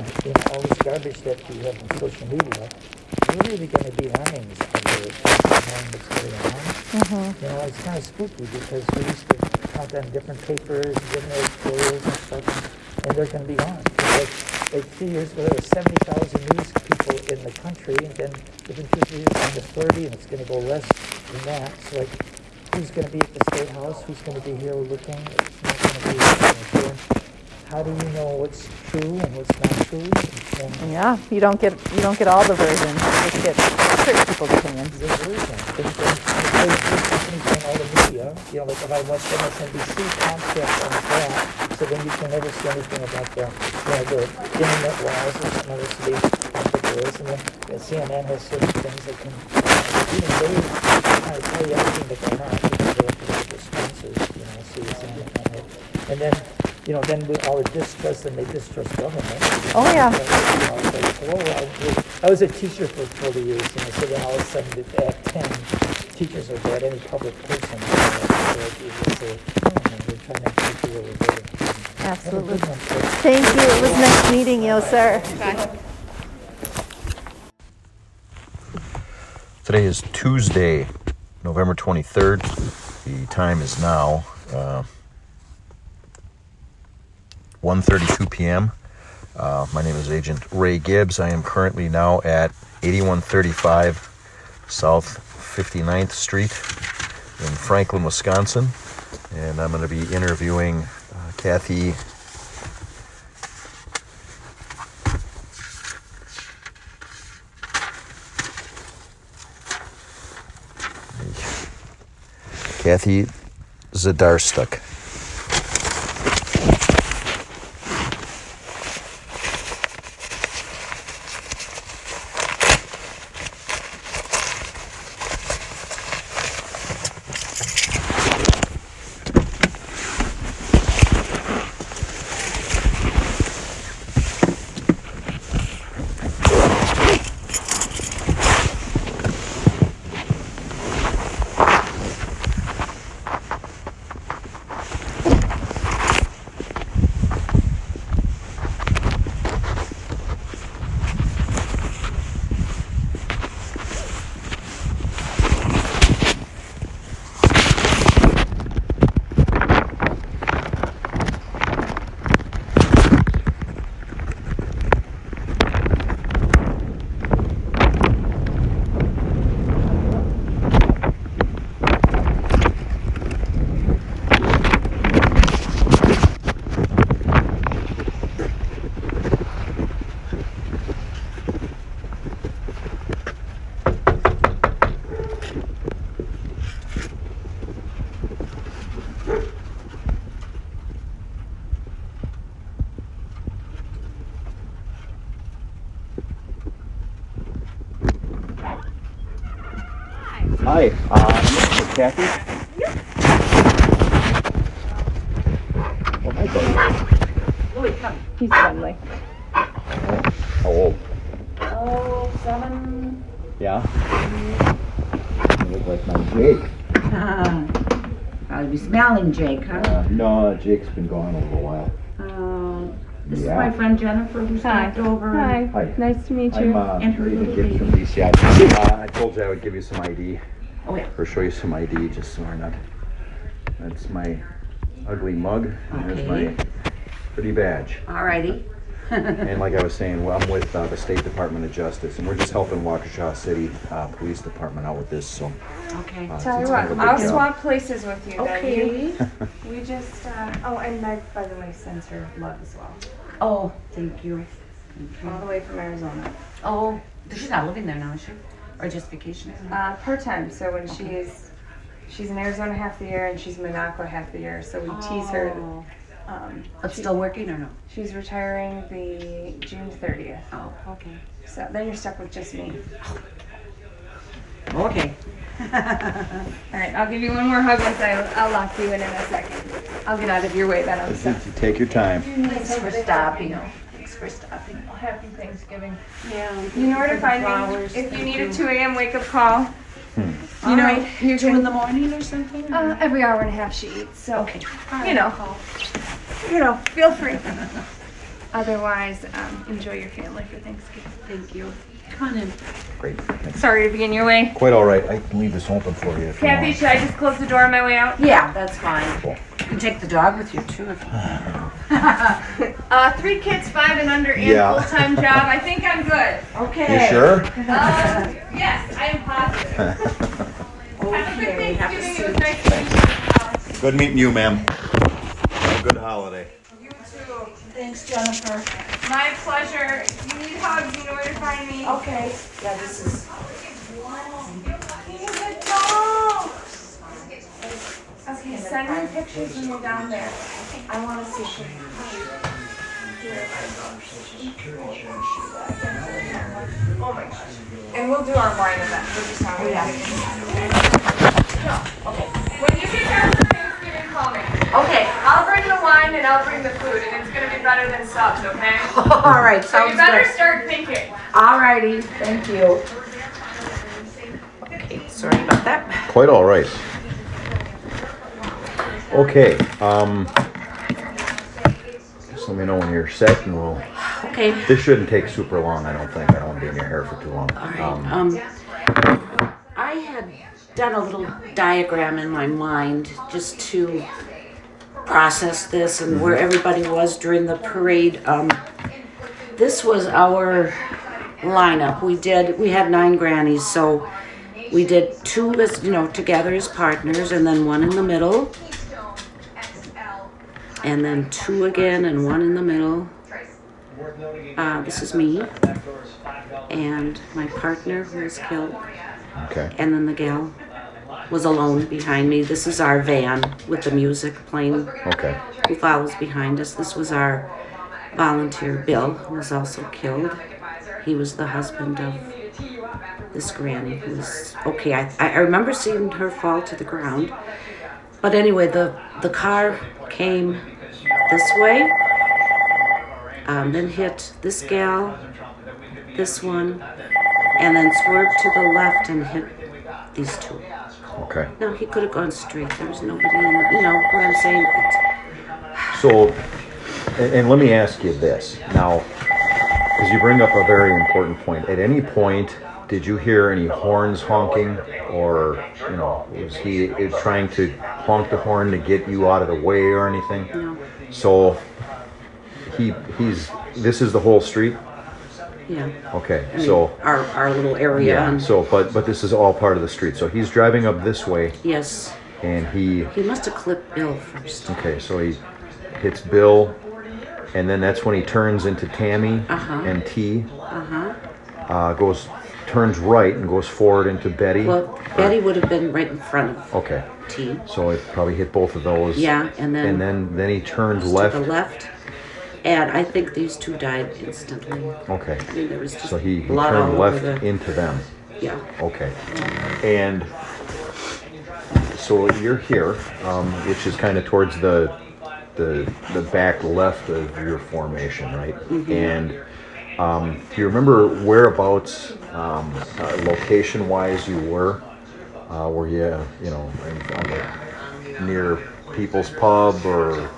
all this garbage that you have on social media, you're really going to be lemmings under knowing what's going on. Mm-hmm. It's kind of spooky because we used to count on different papers, different editorials and stuff, and they're going to be gone. Like 2 years ago, there were 70,000 news people in the country, and then within 2 years, down to 30, and it's going to go less than that. So, like, who's going to be at the State House? Who's going to be here looking? It's not going to be here. How do you know what's true and what's not true? And Yeah, you don't get all the versions. You just get certain people's opinions. the version. And all the media, like if I watch MSNBC, Comcast on that, so then you can never see anything about the internet laws or something else to be ridiculous. And then CNN has certain things that can, even they kind of tell you everything that they're not, because they have to get their sponsors, so you're saying that. And then, then with all the distrust, and they distrust government. Oh, yeah. I was a teacher for 40 years, so then all of a sudden at 10, teachers are bad, any public person. They're trying to take you over. Absolutely. Thank you. It was nice meeting you, sir. Bye. Today is Tuesday, November 23rd. The time is now 1:32 p.m. My name is Agent Ray Gibbs. I am currently now at 8135 South 59th Street in Franklin, Wisconsin. And I'm going to be interviewing Kathy Darstuck. Hi, I'm looking for Kathy. Oh, hi, buddy. Louis, come. He's friendly. How old? Oh, 7. Yeah? You look like my Jake. I'll be smelling Jake, huh? No, Jake's been gone a little while. This Yeah. is my friend Jennifer who stopped over. Hi. Hi. Nice to meet you. I'm And her here to little give some baby. these. Yeah, I told you I would give you some ID. Oh, yeah. Or show you some ID, just so we're not. That's my ugly mug. And here's Okay. my pretty badge. Alrighty. And like I was saying, well, I'm with the State Department of Justice, and we're just helping Waukesha City Police Department out with this. So, Okay. Tell it's you kind what, of a big I'll job. swap places with you. Okay. Then. We just, oh, and Meg, by the way, sends her love as well. Oh, thank you. All the way from Arizona. Oh, she's not living there now, is she? Or just vacationing? Part-time, so when she's in Arizona half the year and she's in Minocqua half the year, so we tease her. Oh. But still working or no? She's retiring the June 30th. Oh, okay. So then you're stuck with just me. Okay. All right, I'll give you one more hug once I'll lock you in a second. I'll get out of your way then. I'm stuck. Take your time. Thanks for stopping. Thanks for stopping. Happy Thanksgiving. Yeah. You know where to find me if you need a 2 a.m. wake-up call. You know, you 2 in the morning or something? every hour and a half she eats. So, Okay. you know, feel free. Otherwise, enjoy your family for Thanksgiving. Thank you. Come on in. Great. Thanks. Sorry to be in your way. Quite all right. I can leave this open for you if you Kathy, want. should I just close the door on my way out? Yeah, that's fine. Cool. You can take the dog with you too. If you 3 kids, 5 and under, and Yeah. full-time job. I think I'm good. Okay. You sure? Yes, I am positive. Have a good Okay. Have a Thanksgiving. It seat. was nice to meet you. Good meeting you, ma'am. Have a good holiday. You too. Thanks, Jennifer. My pleasure. If you need hugs, you know where to find me. Okay. Yeah, this is. He's a dog. Okay, send me pictures when you're down there. I want to see. Oh my gosh. And we'll do our wine event. We'll just have it. Okay. When you get there for Thanksgiving, call me. Okay. I'll bring the wine and I'll bring the food, and it's gonna be better than subs, okay? All right. So you Sounds better good. start thinking. All righty. Thank you. Okay. Sorry about that. Quite all right. Okay. Just let me know when you're set, and we'll. Okay. This shouldn't take super long. I don't think. I don't want to be in your hair for too long. All right. I had done a little diagram in my mind just to process this and where everybody was during the parade. This was our lineup. We had 9 grannies, so we did 2 as together as partners, and then 1 in the middle, and then 2 again and 1 in the middle. This is me and my partner who was killed. Okay. And then the gal was alone behind me. This is our van with the music playing. Okay. Who follows behind us. This was our volunteer, Bill, who was also killed. He was the husband of this granny who was, okay, I remember seeing her fall to the ground. But anyway, the car came this way, then hit this gal, this one, and then swerved to the left and hit these 2. Okay. No, he could have gone straight. There was nobody in, you know what I'm saying? So, and let me ask you this now, because you bring up a very important point. At any point, did you hear any horns honking, or was he trying to honk the horn to get you out of the way or anything? No. So, this is the whole street. Yeah. Okay, I mean, so our little area. yeah, and so but this is all part of the street. So he's driving up this way, yes, and he must have clipped Bill first. okay, so he hits Bill, and then that's when he turns into Tammy and T. Turns right and goes forward into Betty. Well, Betty would have been right in front of Okay. T. So it probably hit both of those. Yeah, and then he turned to left. the left. And I think these 2 died instantly. Okay. I mean, there was just So he blood all turned over left the. into them. Yeah. Okay. And so you're here, which is kind of towards the back left of your formation, right? Mm-hmm. And do you remember whereabouts, location-wise, you were? Were you know, near People's Pub or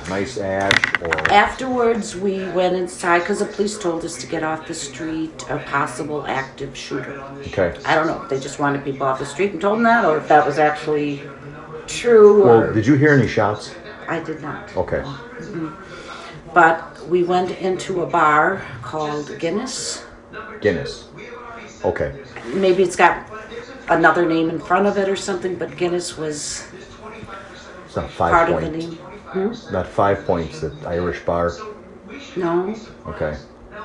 Nice Ash? Or Afterwards, we went inside because the police told us to get off the street, a possible active shooter. Okay. I don't know if they just wanted people off the street and told them that, or if that was actually true. Well, did you hear any shots? I did not. Okay. Mm-hmm. But we went into a bar called Guinness. Guinness. Okay. Maybe it's got another name in front of it or something, but Guinness was It's not Five part of Points. the name. Not 5 Points, the Irish bar. No. Okay.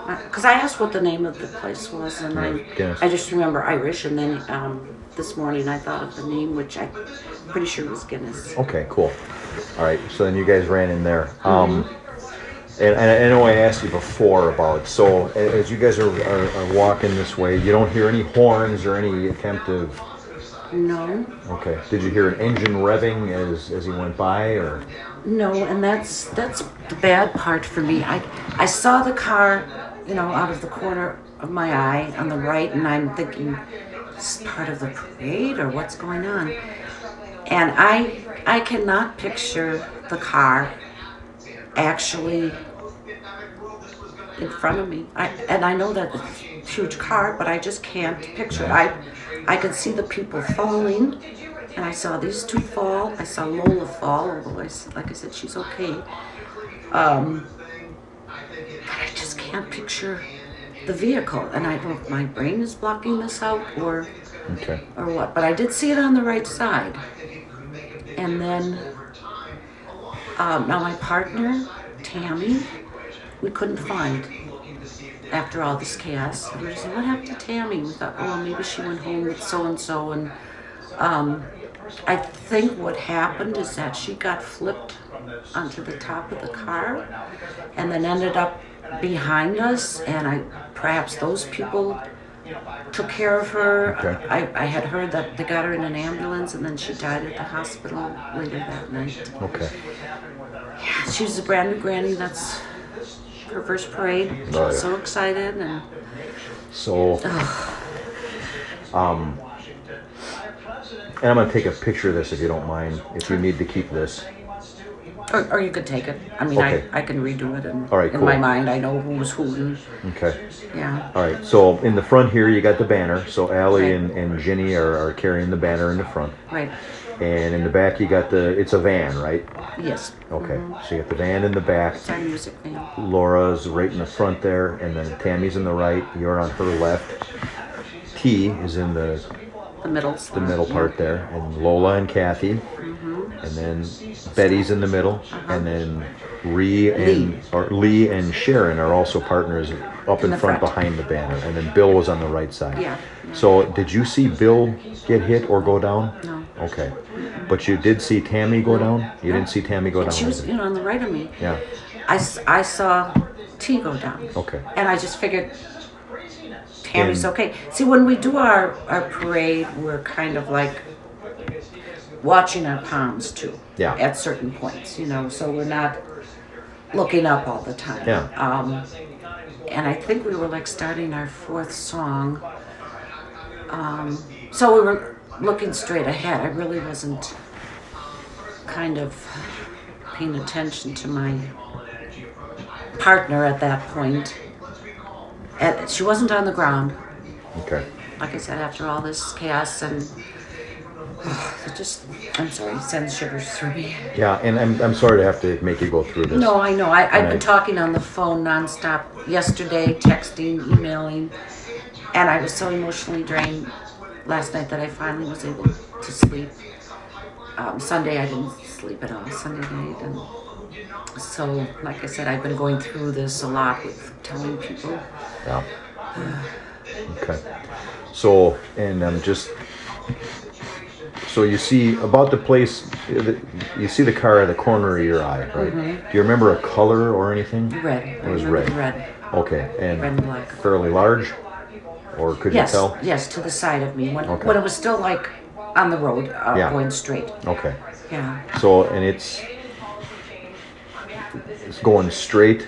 Because I asked what the name of the place was, and Guinness. I just remember Irish, and then this morning I thought of the name, which I'm pretty sure was Guinness. Okay, cool. All right, so then you guys ran in there. And I know I asked you before about, so as you guys are walking this way, you don't hear any horns or any attempt of... No. Okay. Did you hear an engine revving as he went by, or... No, and that's the bad part for me. I saw the car, you know, out of the corner of my eye on the right, and I'm thinking, this is part of the parade, or what's going on? And I cannot picture the car actually in front of me. I know that it's a huge car, but I just can't picture it. I could see the people falling, and I saw these two fall. I saw Lola fall, although like I said, she's okay. But I just can't picture the vehicle, and I don't know if my brain is blocking this out or what. But I did see it on the right side. And then, now my partner, Tammy, we couldn't find after all this chaos. We were saying, what happened to Tammy? We thought, oh, well, maybe she went home with so-and-so. And I think what happened is that she got flipped onto the top of the car and then ended up behind us. And perhaps those people took care of her. Okay. I had heard that they got her in an ambulance and then she died at the hospital later that night. Okay. Yeah, she was a brand new granny. That's her first parade. She was so excited. And so, and I'm going to take a picture of this if you don't mind, if you need to keep this. Or you could take it. I mean, Okay. I can redo it. And All right, in cool. my mind, I know who was who. And, Okay. yeah. All right, so in the front here, you got the banner. So Allie Right. and Ginny are carrying the banner in the front. Right. And in the back, you got it's a van, right? Yes. Okay, so you got the van in the back. It's our music van. Laura's right in the front there, and then Tammy's in the right. You're on her left. T is in the middle part there, and Lola and Kathy, and then Betty's in the middle, and then Lee and Sharon are also partners up in front behind the banner, and then Bill was on the right side. Yeah. So did you see Bill get hit or go down? No. Okay, but you did see Tammy go down? You didn't see Tammy go down? She was, on the right of me. Yeah. I saw T go down. Okay. And I just figured Tammy's And- okay. See, when we do our parade, we're kind of like watching our palms too. Yeah. At certain points, so we're not looking up all the time. Yeah. And I think we were like starting our fourth song. So we were looking straight ahead. I really wasn't kind of paying attention to my partner at that point. And she wasn't on the ground. Okay. Like I said, after all this chaos and I'm sorry, it sends shivers through me. Yeah, and I'm sorry to have to make you go through this. No, I know. I've been talking on the phone nonstop yesterday, texting, emailing, and I was so emotionally drained last night that I finally was able to sleep. Sunday I didn't sleep at all, Sunday night, and so, like I said, I've been going through this a lot with telling people. Yeah. Okay. So, and so you see about the place, you see the car at the corner of your eye, right? Mm-hmm. Do you remember a color or anything? Red. It was I remember red. Red. Okay, and Red and black. fairly large? or could Yes, you tell? yes, to the side of me when Okay. when it was still like on the road, Yeah. going straight. Okay. Yeah. So, and it's going straight,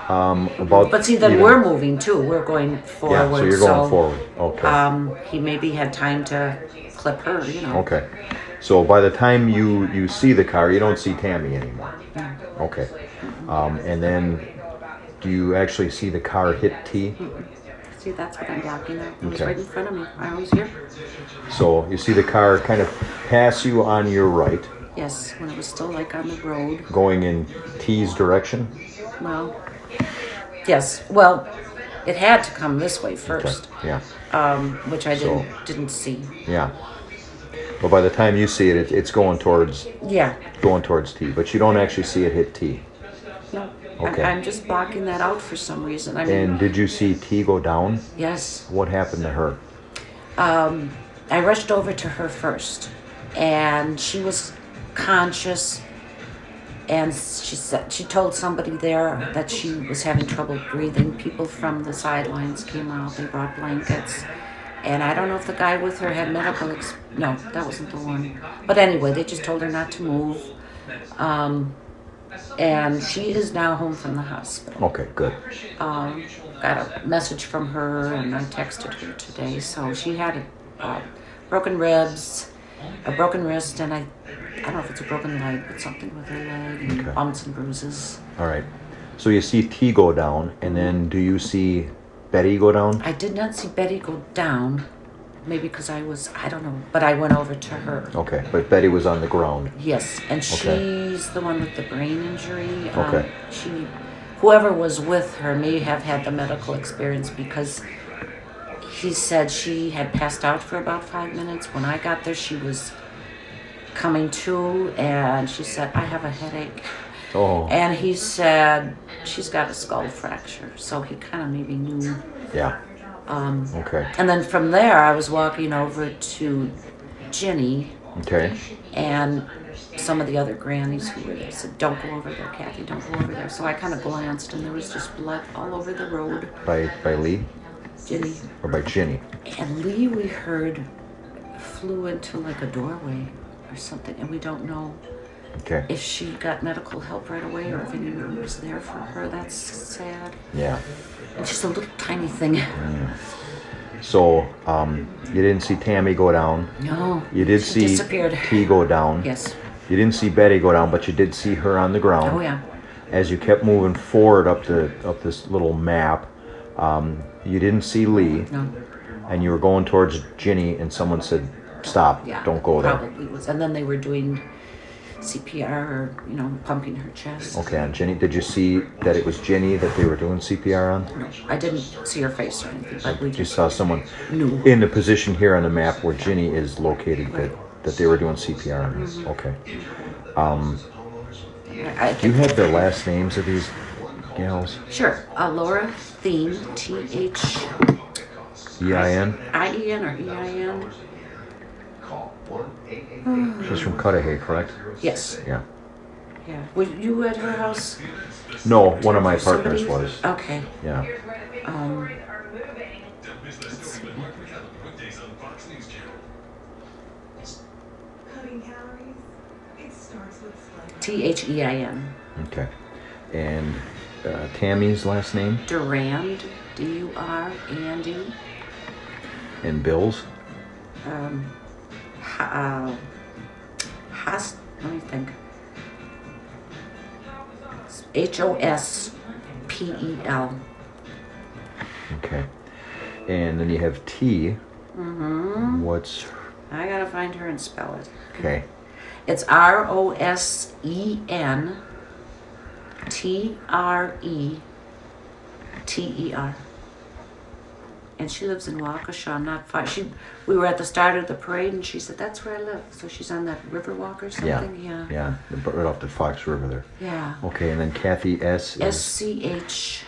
about. But see, then even- we're moving too. We're going forward. Yeah, so you're going forward. Okay. He maybe had time to clip her, you know. Okay. So by the time you see the car, you don't see Tammy anymore. Yeah. Okay. And then do you actually see the car hit T? See, that's what I'm blocking out. It was Okay. right in front of me. I was here. So you see the car kind of pass you on your right, Yes, when it was still like on the road. going in T's direction? Well, yes. Well, it had to come this way Okay. first, Yeah. which I So- didn't see. Yeah. But by the time you see it, it's going towards Yeah. T, but you don't actually see it hit T. No. Okay. I'm just blocking that out for some reason. I mean, And did you see T go down? yes. What happened to her? I rushed over to her first, and she was conscious. And she told somebody there that she was having trouble breathing. People from the sidelines came out. They brought blankets. And I don't know if the guy with her had medical no, that wasn't the one. But anyway, they just told her not to move. And she is now home from the hospital. Okay, good. Got a message from her, and I texted her today. So she had broken ribs, a broken wrist, and I don't know if it's a broken leg, but something with her leg, and Okay. bumps and bruises. All right. So you see T go down, and then do you see Betty go down? I did not see Betty go down, maybe because I don't know, but I went over to her. Okay, but Betty was on the ground. Yes, and Okay. she's the one with the brain injury. Okay. Whoever was with her may have had the medical experience because he said she had passed out for about 5 minutes. When I got there, she was coming to, and she said, "I have a headache." Oh. And he said, "She's got a skull fracture." So he kind of maybe knew. Yeah. Okay. And then from there, I was walking over to Ginny Okay. and some of the other grannies who were there said, "Don't go over there, Kathy, don't go over there." So I kind of glanced, and there was just blood all over the road. By Lee Ginny. or by Ginny? And Lee, we heard, flew into like a doorway or something, and we don't know Okay. if she got medical help right away or if anyone was there for her. That's sad. Yeah. And just a little tiny thing. So you didn't see Tammy go down. No. You did she see disappeared. T go down. Yes. You didn't see Betty go down, but you did see her on the ground. Oh yeah. As you kept moving forward up this little map, you didn't see Lee, No. and you were going towards Ginny, and someone said, "Stop! Yeah. Don't go there." Probably was. And then they were doing CPR or, pumping her chest. Okay, and Ginny, did you see that it was Ginny that they were doing CPR on? No, I didn't see her face or anything, but we You just saw someone knew. in the position here on the map where Ginny is located that they were doing CPR on. Mm-hmm. Okay. I Do you have the last names of these gals? Sure. Laura Thien, THIEN EIN? or EIN. She's from Cudahy, correct? Yes. Yeah. Yeah. Were you at her house? No, one of my Somebody- partners was. Okay. Yeah. Let's see. THEIN. Okay. And Tammy's last name? Durand, D-U-R-A-N-D. And Bill's? Let me think. Hospel. Okay. And then you have T. Mm-hmm. What's... I gotta find her and spell it. Okay. It's ROSENTRETER. And she lives in Waukesha, not far. We were at the start of the parade, and she said, "That's where I live." So she's on that river walk or Yeah. something. Yeah. Yeah. Right off the Fox River there. Yeah. Okay, and then Kathy S. is... SCHMELING.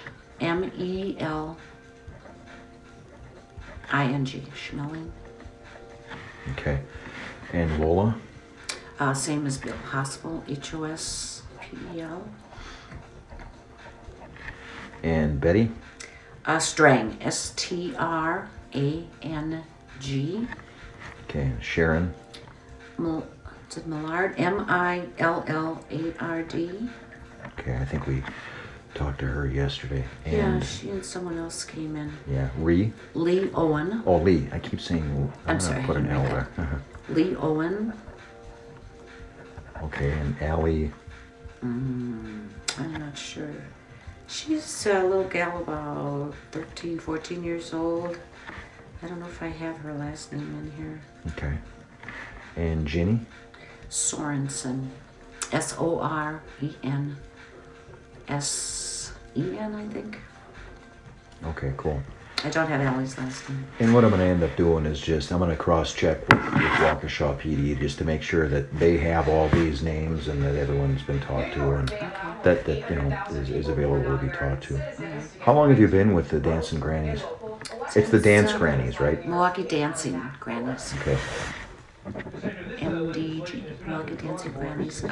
Schmeling. Okay. And Lola? Same as Bill. Hospital, HOSPEL. And Betty? Strang, STRANG. A-N-G. Okay, Sharon. Is it Millard? M-I-L-L-A-R-D. Okay, I think we talked to her yesterday. Yeah, And she and someone else came in. yeah, Lee Owen. Oh, Lee. I keep saying. I'm gonna sorry, Put an I L read there. Lee Owen. Okay, and Allie. I'm not sure. She's a little gal about 13, 14 years old. I don't know if I have her last name in here. Okay. And Ginny. Sorensen. S-O-R-E-N-S-E-N, I think. Okay, cool. I don't have Allie's last name. And what I'm going to end up doing is I'm going to cross-check with Waukesha PD just to make sure that they have all these names and that everyone's been talked to and that is available to be talked to. How long have you been with the Dancing Grannies? It's the Dance Grannies, right? Milwaukee Dancing Grannies. Okay. MDG, Milwaukee Dancing Grannies.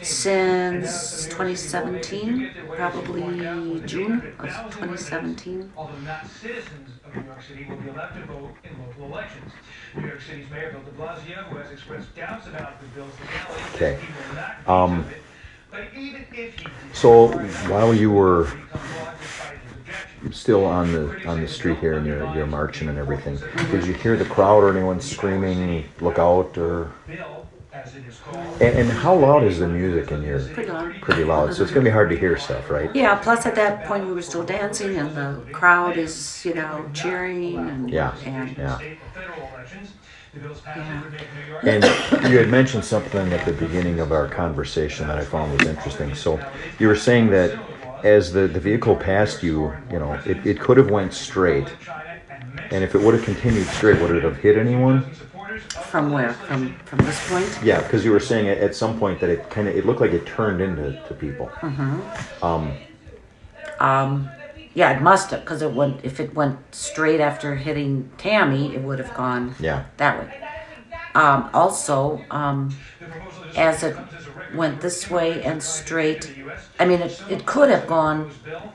Since 2017, probably June of 2017. Although not citizens of New York City will be allowed to vote in local elections. New York City's Mayor Bill de Blasio, who has expressed doubts about the bill's legality, Okay. says he will not veto it. But even if he did, So while you were become law despite his objection. still on the street here and you're marching and everything, did you hear the crowd or anyone screaming, "Look out"? Or Bill, as it is called. and how loud is the music in your? Pretty loud. Pretty loud. So it's gonna be hard to hear stuff, right? Yeah, plus at that point we were still dancing and the crowd is, cheering and Yeah. and Yeah. State or federal elections. The bill's passage Yeah. would make New York. And you had mentioned something at the beginning of our conversation that I found was interesting. So you were saying that as the vehicle passed you, it could have went straight. And if it would have continued straight, would it have hit anyone? from where? From this point? Yeah, because you were saying at some point that it looked like it turned into people. Yeah, it must have, because if it went straight after hitting Tammy, it would have gone Yeah. that way. Also, as it went this way and straight, I mean, it could have gone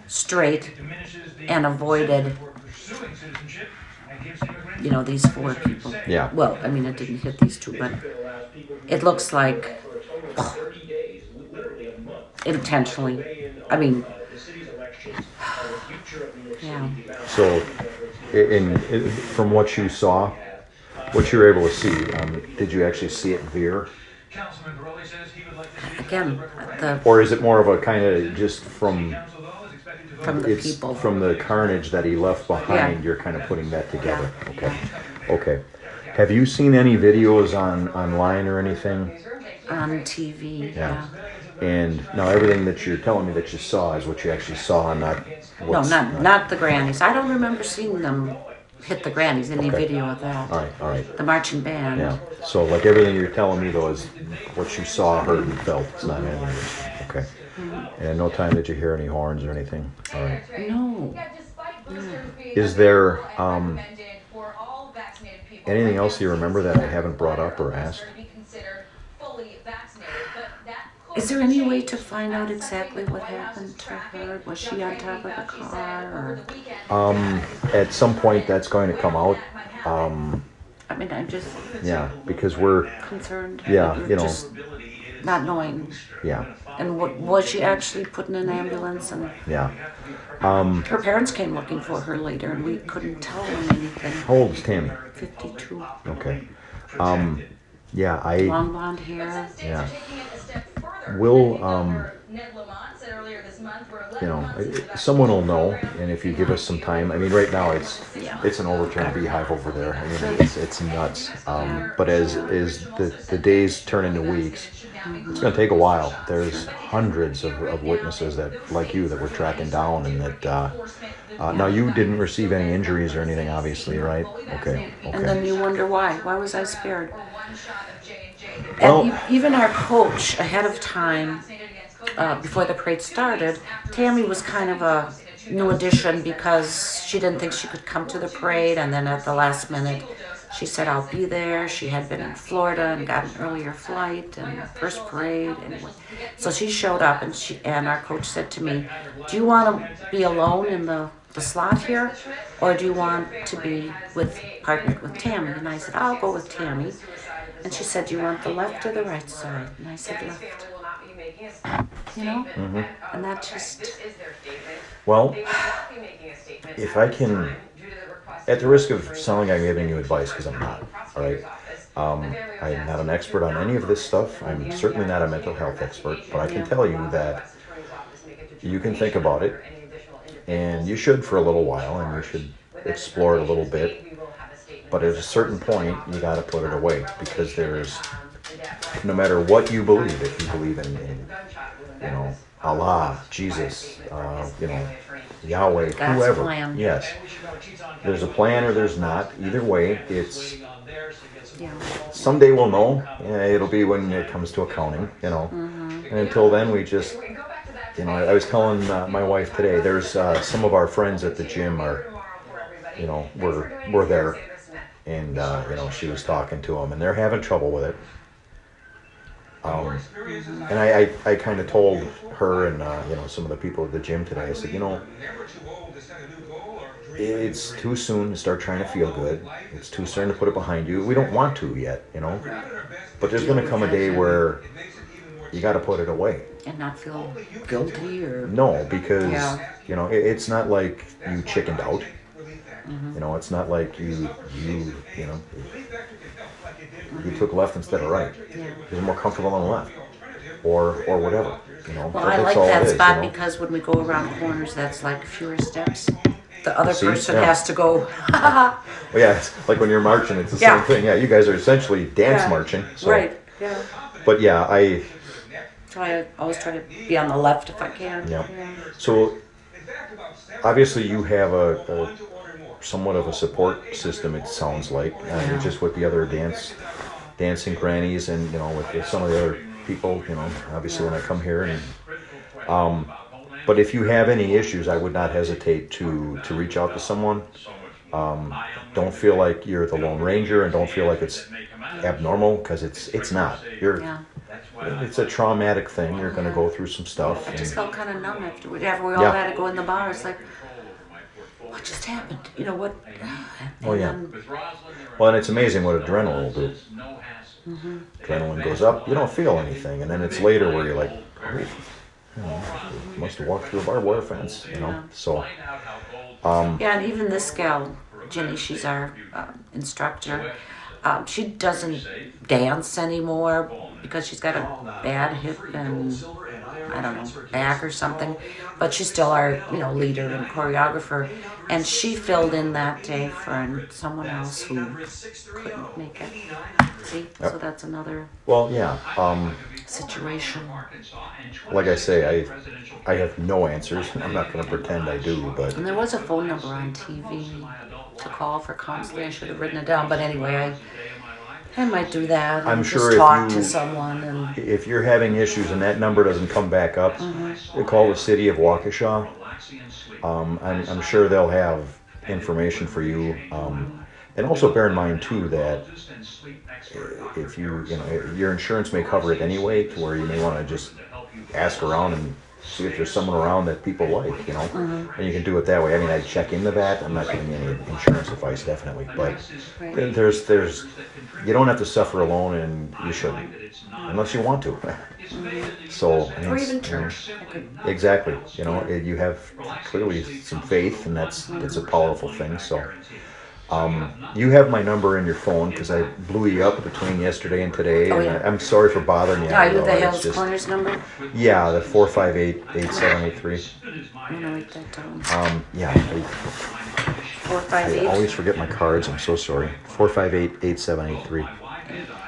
straight and avoided, these four people. Yeah. Well, I mean, it didn't hit these two, but it looks like intentionally. I mean, yeah. So, from what you saw, what you were able to see, did you actually see it veer? Again, Or is it more of a kind of just from the people. from the carnage that he left behind, Yeah. you're kind of putting that together? Okay. Have you seen any videos online or anything? On TV, yeah. And now everything that you're telling me that you saw is what you actually saw, not No, not the grannies. I don't remember seeing them hit the grannies, any Okay. video of that. All right. The marching band. Yeah. So like everything you're telling me though is what you saw, heard, and felt. It's not anything. Okay. And at no time did you hear any horns or anything. All right. No. Is there anything else you remember that I haven't brought up or asked? Is there any way to find out exactly what happened to her? Was she on top of the car or? At some point that's going to come out. I mean, I'm just Yeah, because we're concerned. Yeah, Just not knowing. yeah. And was she actually put in an ambulance? And Yeah. her parents came looking for her later, and we couldn't tell them anything. How old is Tammy? 52. Okay. Yeah, Long blonde hair. yeah. We'll someone will know, and if you give us some time, I mean, right now it's an overturned beehive over there. I mean, it's nuts. But as the days turn into weeks, it's going to take a while. There's hundreds of witnesses that, like you, that we're tracking down, and that. Now you didn't receive any injuries or anything, obviously, right? Okay. And then you wonder why. Why was I spared? Well, And even our coach, ahead of time, before the parade started, Tammy was kind of a new addition because she didn't think she could come to the parade, and then at the last minute, she said, "I'll be there." She had been in Florida and got an earlier flight and first parade, anyway. So she showed up, and our coach said to me, "Do you want to be alone in the the slot here, or do you want to be partnered with Tammy? And I said, I'll go with Tammy. And she said, do you want the left or the right side? And I said, left. You know? Mm-hmm. And that just... Well, if I can, at the risk of sounding like I'm giving you advice, because I'm not, all right? I'm not an expert on any of this stuff. I'm certainly not a mental health expert, but I can tell you that you can think about it, and you should for a little while, and you should explore it a little bit. But at a certain point, you got to put it away, because there's, no matter what you believe, if you believe in you know, Allah, Jesus, you know, Yahweh, God's whoever. plan. Yes. There's a plan or there's not. Either way, it's, someday we'll know. Yeah, it'll be when it comes to accounting, you know. And until then, we just, you know, I was telling my wife today, there's some of our friends at the gym are, you know, we're there. And, you know, she was talking to them, and they're having trouble with it. And I kind of told her and, you know, some of the people at the gym today, I said, you know, it's too soon to start trying to feel good. It's too soon to put it behind you. We don't want to yet, you know. But there's going to come a day where you got to put it away. And not feel guilty or... No, because, you know, it's not like you chickened out. You know, it's not like you know, you took left instead of right. You're more comfortable on the left, or whatever. You know, well, I like that spot, you know? Because when we go around corners, that's like fewer steps. The other person has to go. Well, yeah, it's like when you're marching, it's the same thing. Yeah, you guys are essentially dance marching. So. Right. Yeah. But yeah, I always try to be on the left if I can. Yeah. So obviously, you have a somewhat of a support system, it sounds like, just with the other dancing grannies, and you know, with some of the other people, you know, obviously when I come here, and but if you have any issues, I would not hesitate to reach out to someone. Don't feel like you're the Lone Ranger, and don't feel like it's abnormal, because it's not. It's a traumatic thing. You're going to go through some stuff. I just felt kind of numb after we all had to go in the bar. It's like, what just happened? You know what? Well, and it's amazing what adrenaline will do. Adrenaline goes up, you don't feel anything, and then it's later where you're like, oh, you know, must have walked through a barbed wire fence, you know. So. And even this gal, Jenny, she's our instructor. She doesn't dance anymore because she's got a bad hip and I don't know, back or something, but she's still our, you know, leader and choreographer, and she filled in that day for someone else who couldn't make it. See, so that's another situation. Like I say, I have no answers. I'm not going to pretend I do, but. And there was a phone number on TV to call for counseling. I should have written it down, but anyway, I might do that. I'm sure just talk to someone. And if you're having issues and that number doesn't come back up, call the city of Waukesha. I'm sure they'll have information for you. And also bear in mind too that if you know, your insurance may cover it anyway, to where you may want to just ask around and see if there's someone around that people like, you know, and you can do it that way. I mean, I'd check into that. I'm not giving any insurance advice, definitely, but there's you don't have to suffer alone, and you shouldn't, unless you want to. So, or even church. Exactly. You know, you have clearly some faith, and that's a powerful thing. So. You have my number in your phone because I blew you up between yesterday and today. And I'm sorry for bothering you. Are you the Hills Corners number? Yeah, the 458-8783. I'm gonna write that down. Yeah. 458. I always forget my cards. I'm so sorry. 458-8783.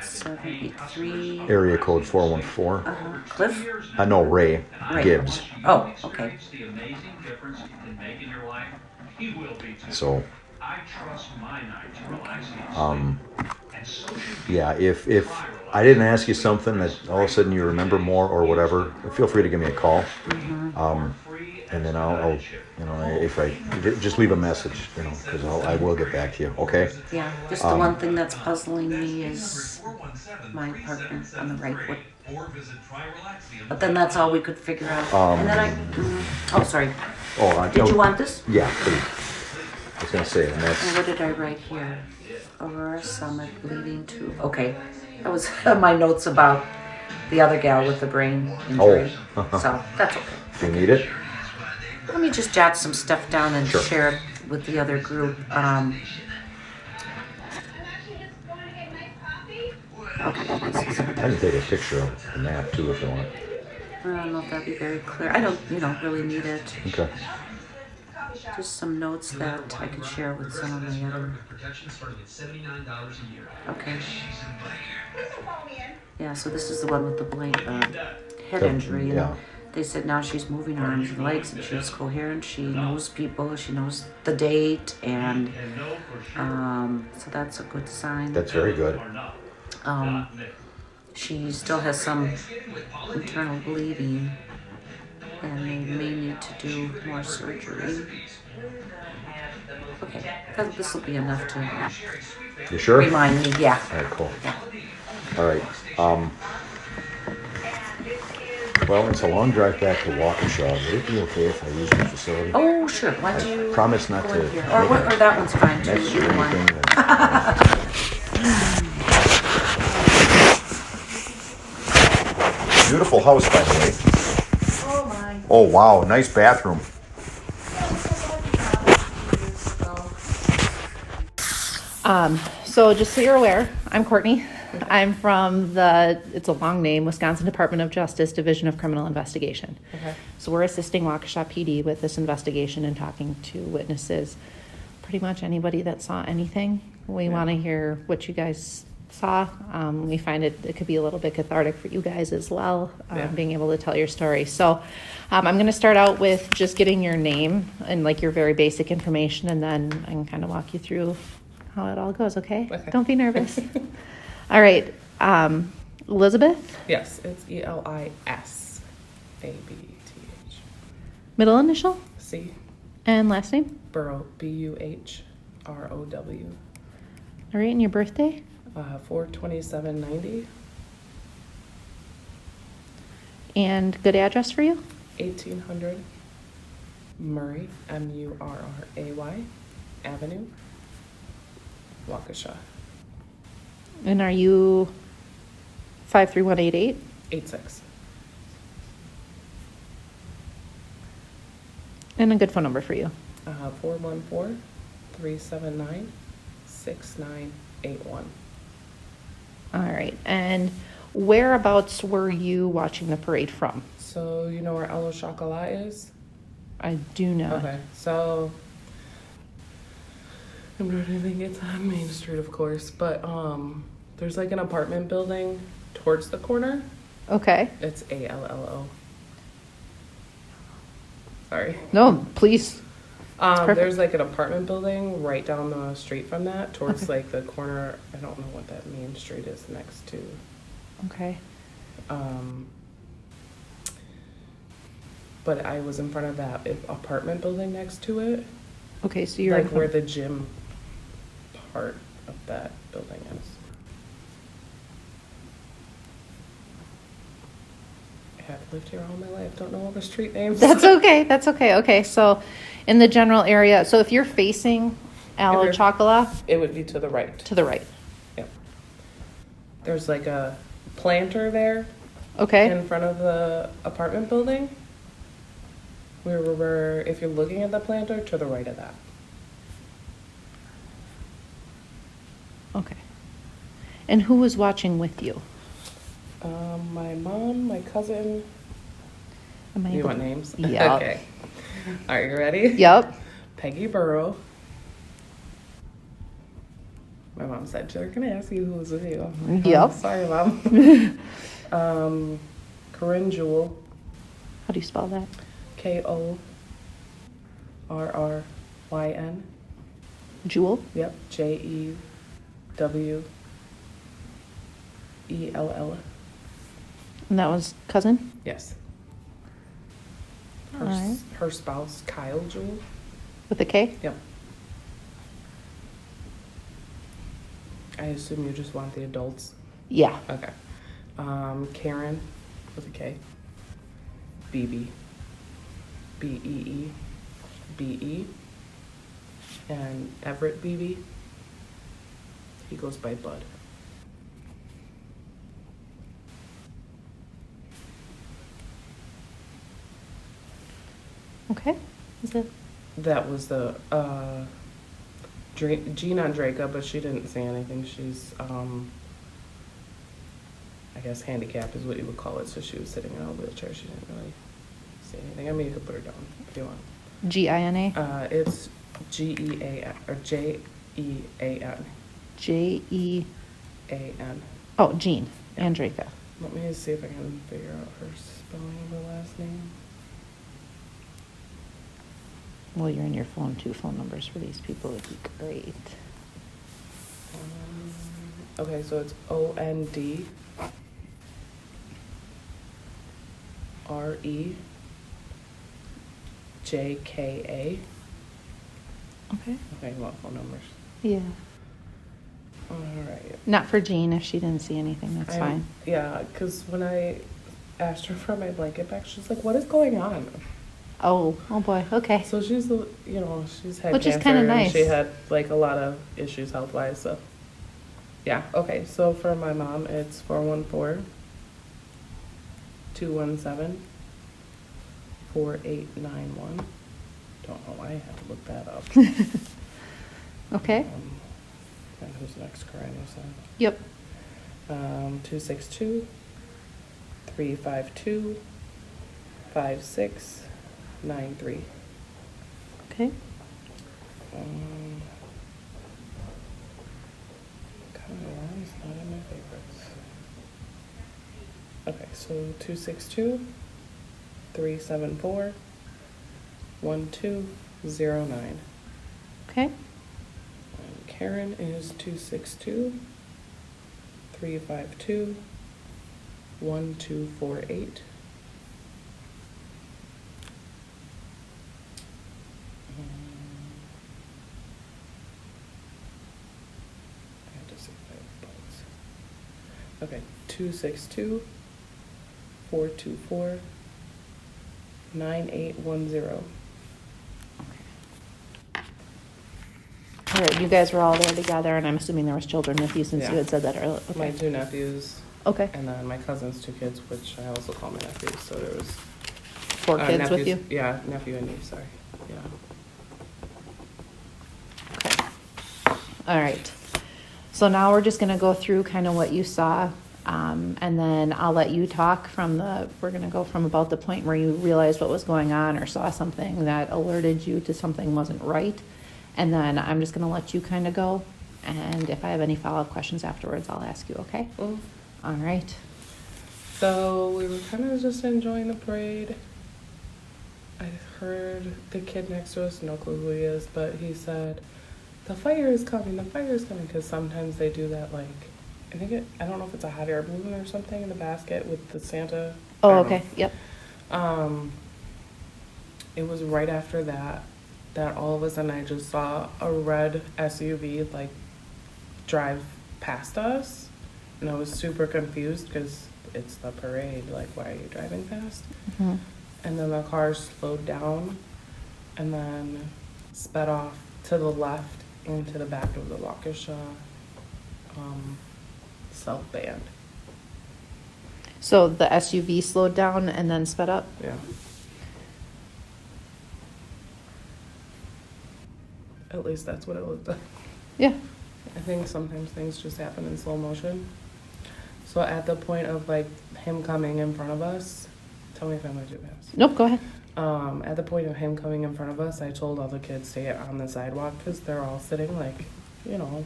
783. Area code 414. Cliff? No, Ray Gibbs. Oh, okay. So. Yeah, if I didn't ask you something that all of a sudden you remember more or whatever, feel free to give me a call. And then I'll you know, if I just leave a message, you know, because I will get back to you. Okay? Yeah. Just the one thing that's puzzling me is my partner on the right. But then that's all we could figure out. And then oh, sorry. Did you want this? Yeah, please. I was gonna say, and that's. And what did I write here? Aurora Summit leading to. Okay, that was my notes about the other gal with the brain injury. So that's okay. Do you need it? Let me just jot some stuff down and Sure. share it with the other group. Okay, this is. I can take a picture of the map too if you want. I don't know if that'd be very clear. I don't, really need it. Okay. Just some notes that I can share with some of the other. Okay. Yeah, so this is the one with the head injury. Yeah. They said now she's moving her arms and legs and she's coherent. She knows people. She knows the date, and so that's a good sign. That's very good. She still has some internal bleeding, and they may need to do more surgery. Okay, this will be enough to You sure? remind me. Yeah. All right, cool. All right. Well, it's a long drive back to Waukesha. Would it be okay if I use your facility? Oh, sure. Why don't you promise not go to in here? Or that one's fine too. mess or Either one. anything. Beautiful house, by the way. Oh my. Oh, wow. Nice bathroom. So just so you're aware, I'm Courtney. I'm from it's a long name, Wisconsin Department of Justice, Division of Criminal Investigation. Okay. So we're assisting Waukesha PD with this investigation and talking to witnesses. Pretty much anybody that saw anything. We want to hear what you guys saw. We find it could be a little bit cathartic for you guys as well, being able to tell your story. So I'm going to start out with just getting your name and like your very basic information, and then I can kind of walk you through how it all goes, okay? Don't be nervous. All right. Elizabeth? Yes, it's ELISABETH. Middle initial? C. And last name? Burrow, BUHROW. All right, and your birthday? 4/27/90. And good address for you? 1800 Murray, MURRAY Avenue, Waukesha. And are you 53188? 86. And a good phone number for you? 414-379-6981. All right. And whereabouts were you watching the parade from? So you know where Elo Chocolat is? I do not. Okay, so I'm trying to think. It's on Main Street, of course, but there's like an apartment building towards the corner. Okay. It's ALLO. Sorry. No, please. There's like an apartment building right down the street from that, towards like the corner. I don't know what that main street is next to. Okay. But I was in front of that apartment building next to it. Okay, so you're like where the gym part of that building is. I've lived here all my life. Don't know all the street names. That's okay. That's okay. Okay, so in the general area, so if you're facing Elo Chocolat, it would be to the right. To the right. Yep. There's like a planter there. Okay. In front of the apartment building. We're if you're looking at the planter, to the right of that. Okay. And who was watching with you? My mom, my cousin. You want names? Yeah. Okay. Are you ready? Yep. Peggy Burrow. My mom said they're gonna ask you who was with you. Yep. Sorry, Mom. Corinne Jewell. How do you spell that? KORRYN. Jewel? Yep. JEWELL. And that was cousin? Yes. All right. Her spouse, Kyle Jewell. With a K? Yep. I assume you just want the adults? Yeah. Okay. Karen with a K. BB. BEE. BE. And Everett BB. He goes by Bud. Okay. Is it? That was the Jean Andreka, but she didn't say anything. She's I guess handicapped is what you would call it. So she was sitting in a wheelchair. She didn't really say anything. I mean, you could put her down if you want. G-I-N-A? It's G-E-A-N or J-E-A-N. J-E-A-N. Oh, Jean Andreka. Let me see if I can figure out her spelling of her last name. Well, you're in your phone, 2 phone numbers for these people would be great. Okay, so it's O-N-D R-E-J-K-A. Okay. Okay, you want phone numbers? Yeah. All right. Not for Jean, if she didn't see anything, that's fine. Yeah, because when I asked her for my blanket back, she's like, what is going on? Oh boy, okay. So she's, she's had Which is cancer kinda and nice. she had like a lot of issues health-wise, so. Yeah, okay, so for my mom, it's 414-217-4891. Don't know why I had to look that up. Okay. And who's next, Corinne, you said? Yep. 262-352-5693. Okay. It's not in my favorites. Okay, so 262-374-1209. Okay. And Karen is 262-352-1248. Okay, 262-424-9810. All right, you guys were all there together, and I'm assuming there was children with you since Yeah. you had said that earlier. Okay. My 2 nephews. Okay. And then my cousin's 2 kids, which I also call my nephews. So there was 4 kids with nephews, you? Yeah, nephew and niece, sorry. Yeah. Okay. All right. So now we're just gonna go through kind of what you saw, and then I'll let you talk we're gonna go from about the point where you realized what was going on or saw something that alerted you to something wasn't right. And then I'm just gonna let you kind of go. And if I have any follow-up questions afterwards, I'll ask you, okay? Mm. All right. So we were kind of just enjoying the parade. I heard the kid next to us, no clue who he is, but he said, the fire is coming, because sometimes they do that, like, I don't know if it's a hot air balloon or something in the basket with the Santa. Oh, okay, yep. It was right after that all of a sudden I just saw a red SUV, like, drive past us, and I was super confused, because it's the parade, like, why are you driving fast? Mm-hmm. And then the car slowed down, and then sped off to the left into the back of the Waukesha South Band. So the SUV slowed down and then sped up? Yeah. At least that's what it looked like. Yeah. I think sometimes things just happen in slow motion. So at the point of like him coming in front of us, tell me if I'm going too fast. Nope, go ahead. At the point of him coming in front of us, I told all the kids to get on the sidewalk because they're all sitting like,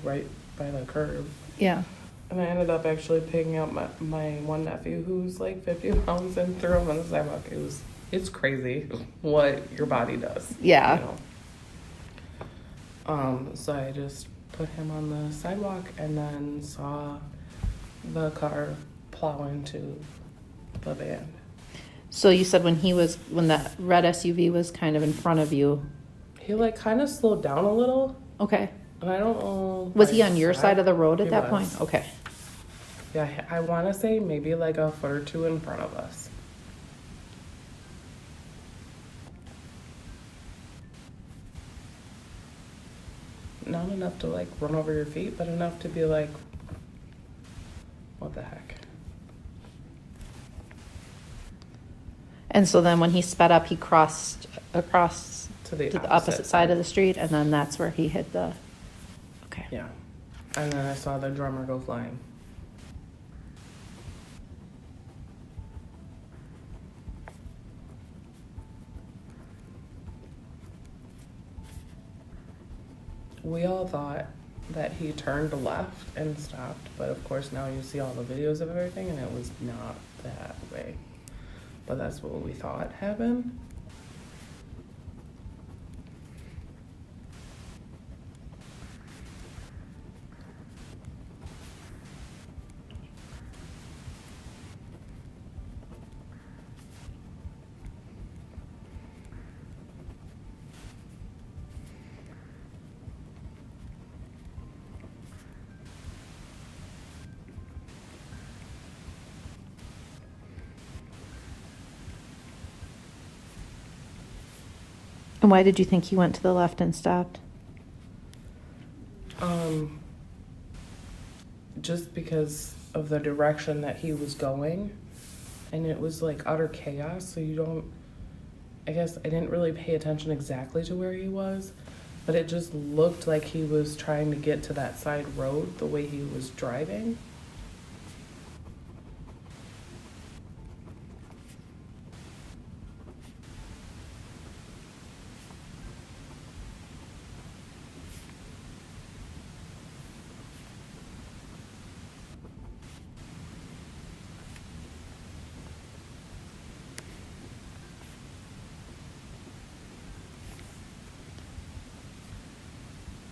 right by the curb. Yeah. And I ended up actually picking up my one nephew who's like 50 pounds and threw him on the sidewalk. It's crazy what your body does. Yeah. So I just put him on the sidewalk and then saw the car plow into the van. So you said when that red SUV was kind of in front of you. He like kind of slowed down a little. Okay. And I don't know. Was he on your side of the road at that point? Okay. Yeah, I want to say maybe like a foot or two in front of us. Not enough to like run over your feet, but enough to be like, what the heck? And so then when he sped up, he crossed across To the opposite opposite side of the street, and then that's where he hit the, okay. Yeah. And then I saw the drummer go flying. We all thought that he turned left and stopped, but of course now you see all the videos of everything and it was not that way. But that's what we thought happened. And why did you think he went to the left and stopped? Just because of the direction that he was going, and it was like utter chaos, so you don't, I guess I didn't really pay attention exactly to where he was, but it just looked like he was trying to get to that side road the way he was driving.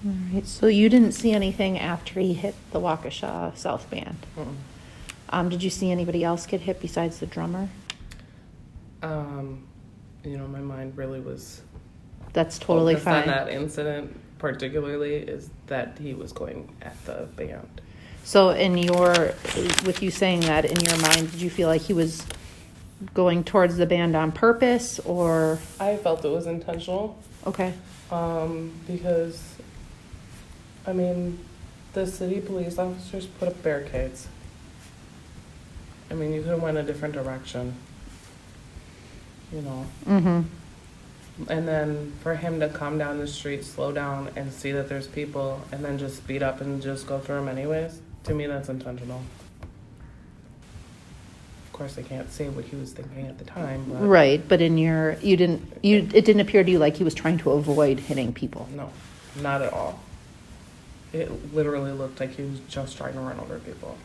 All right, so you didn't see anything after he hit the Waukesha South Band? Did you see anybody else get hit besides the drummer? You know, my mind really was That's totally focused on fine. that incident particularly, is that he was going at the band. So with you saying that, in your mind, did you feel like he was going towards the band on purpose, or? I felt it was intentional. Okay. Because, I mean, the city police officers put up barricades. I mean, you could have went a different direction, you know. Mm-hmm. And then for him to come down the street, slow down, and see that there's people, and then just speed up and just go through them anyways, to me that's intentional. Of course, I can't say what he was thinking at the time, but... Right, but it didn't appear to you like he was trying to avoid hitting people? No, not at all. It literally looked like he was just trying to run over people.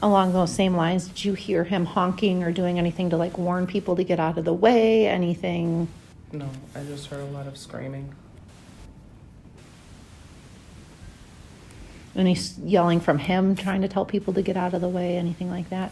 Along those same lines, did you hear him honking or doing anything to like warn people to get out of the way? Anything? No, I just heard a lot of screaming. Any yelling from him, trying to tell people to get out of the way? Anything like that?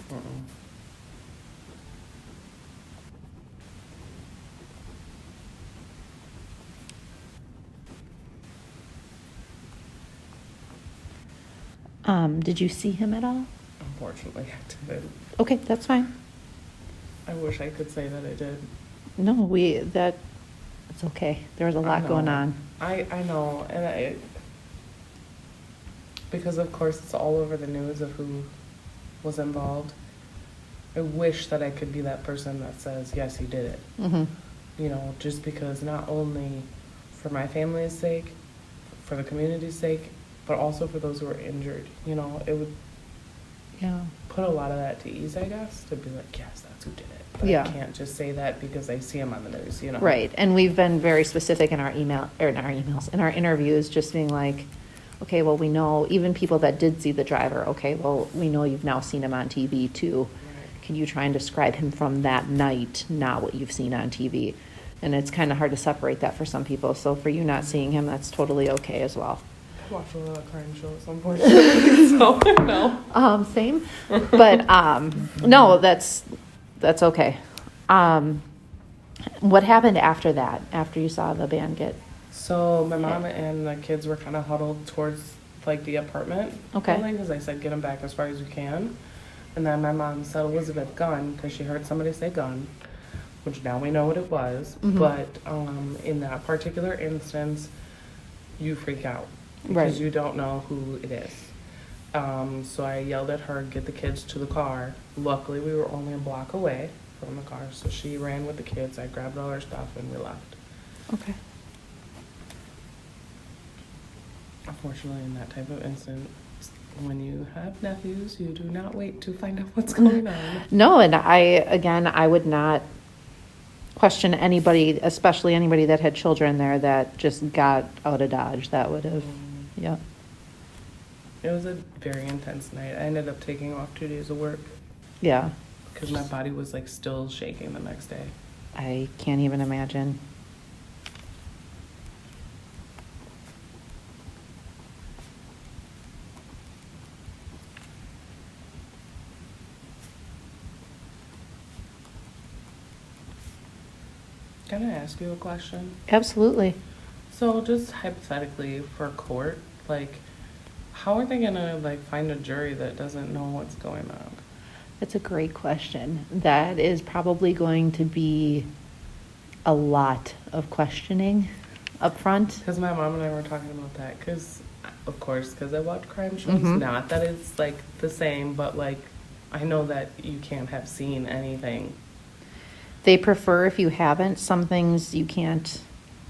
Did you see him at all? Unfortunately, I didn't. Okay, that's fine. I wish I could say that I did. No, it's okay. There was a lot going on. I know, and because of course it's all over the news of who was involved. I wish that I could be that person that says, yes, he did it. Mm-hmm. You know, just because not only for my family's sake, for the community's sake, but also for those who are injured. You know, it would put a lot of that to ease, I guess, to be like, yes, that's who did it. But I can't just say that because I see him on the news, you know. Right, and we've been very specific in our interviews, just being like, okay, well, we know, even people that did see the driver, okay, well, we know you've now seen him on TV too. Can you try and describe him from that night, not what you've seen on TV? And it's kind of hard to separate that for some people. So for you not seeing him, that's totally okay as well. I watch a lot of crime shows, unfortunately, so no. Same. But no, that's okay. What happened after that, after you saw the band get... So my mom and the kids were kind of huddled towards like the apartment building, because I said get them back as far as you can. And then my mom said Elizabeth gun, because she heard somebody say gun, which now we know what it was. But in that particular instance, you freak out because you don't know who it is. So I yelled at her, get the kids to the car. Luckily, we were only a block away from the car, so she ran with the kids. I grabbed all her stuff and we left. Okay. Unfortunately, in that type of instance, when you have nephews, you do not wait to find out what's going on. No, and I would not question anybody, especially anybody that had children there that just got out of Dodge. That would have, yeah. It was a very intense night. I ended up taking off 2 days of work. Yeah. Because my body was like still shaking the next day. I can't even imagine. Can I ask you a question? Absolutely. So just hypothetically for court, like how are they gonna like find a jury that doesn't know what's going on? That's a great question. That is probably going to be a lot of questioning up front. Because my mom and I were talking about that. Because, of course, because I watch crime shows. Not that it's like the same, but like I know that you can't have seen anything. They prefer if you haven't. Some things you can't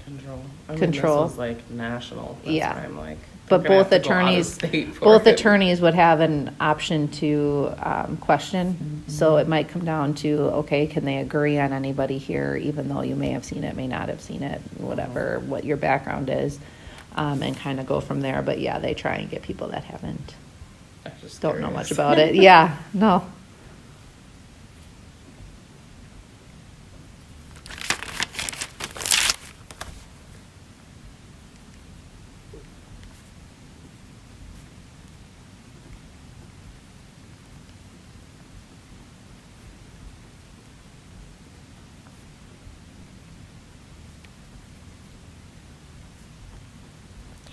control. This is like national. That's yeah. why I'm like, but both attorneys would have an option to question. So it might come down to, okay, can they agree on anybody here, even though you may have seen it, may not have seen it, whatever, what your background is, and kind of go from there. But yeah, they try and get people that don't know much about it. Yeah, no.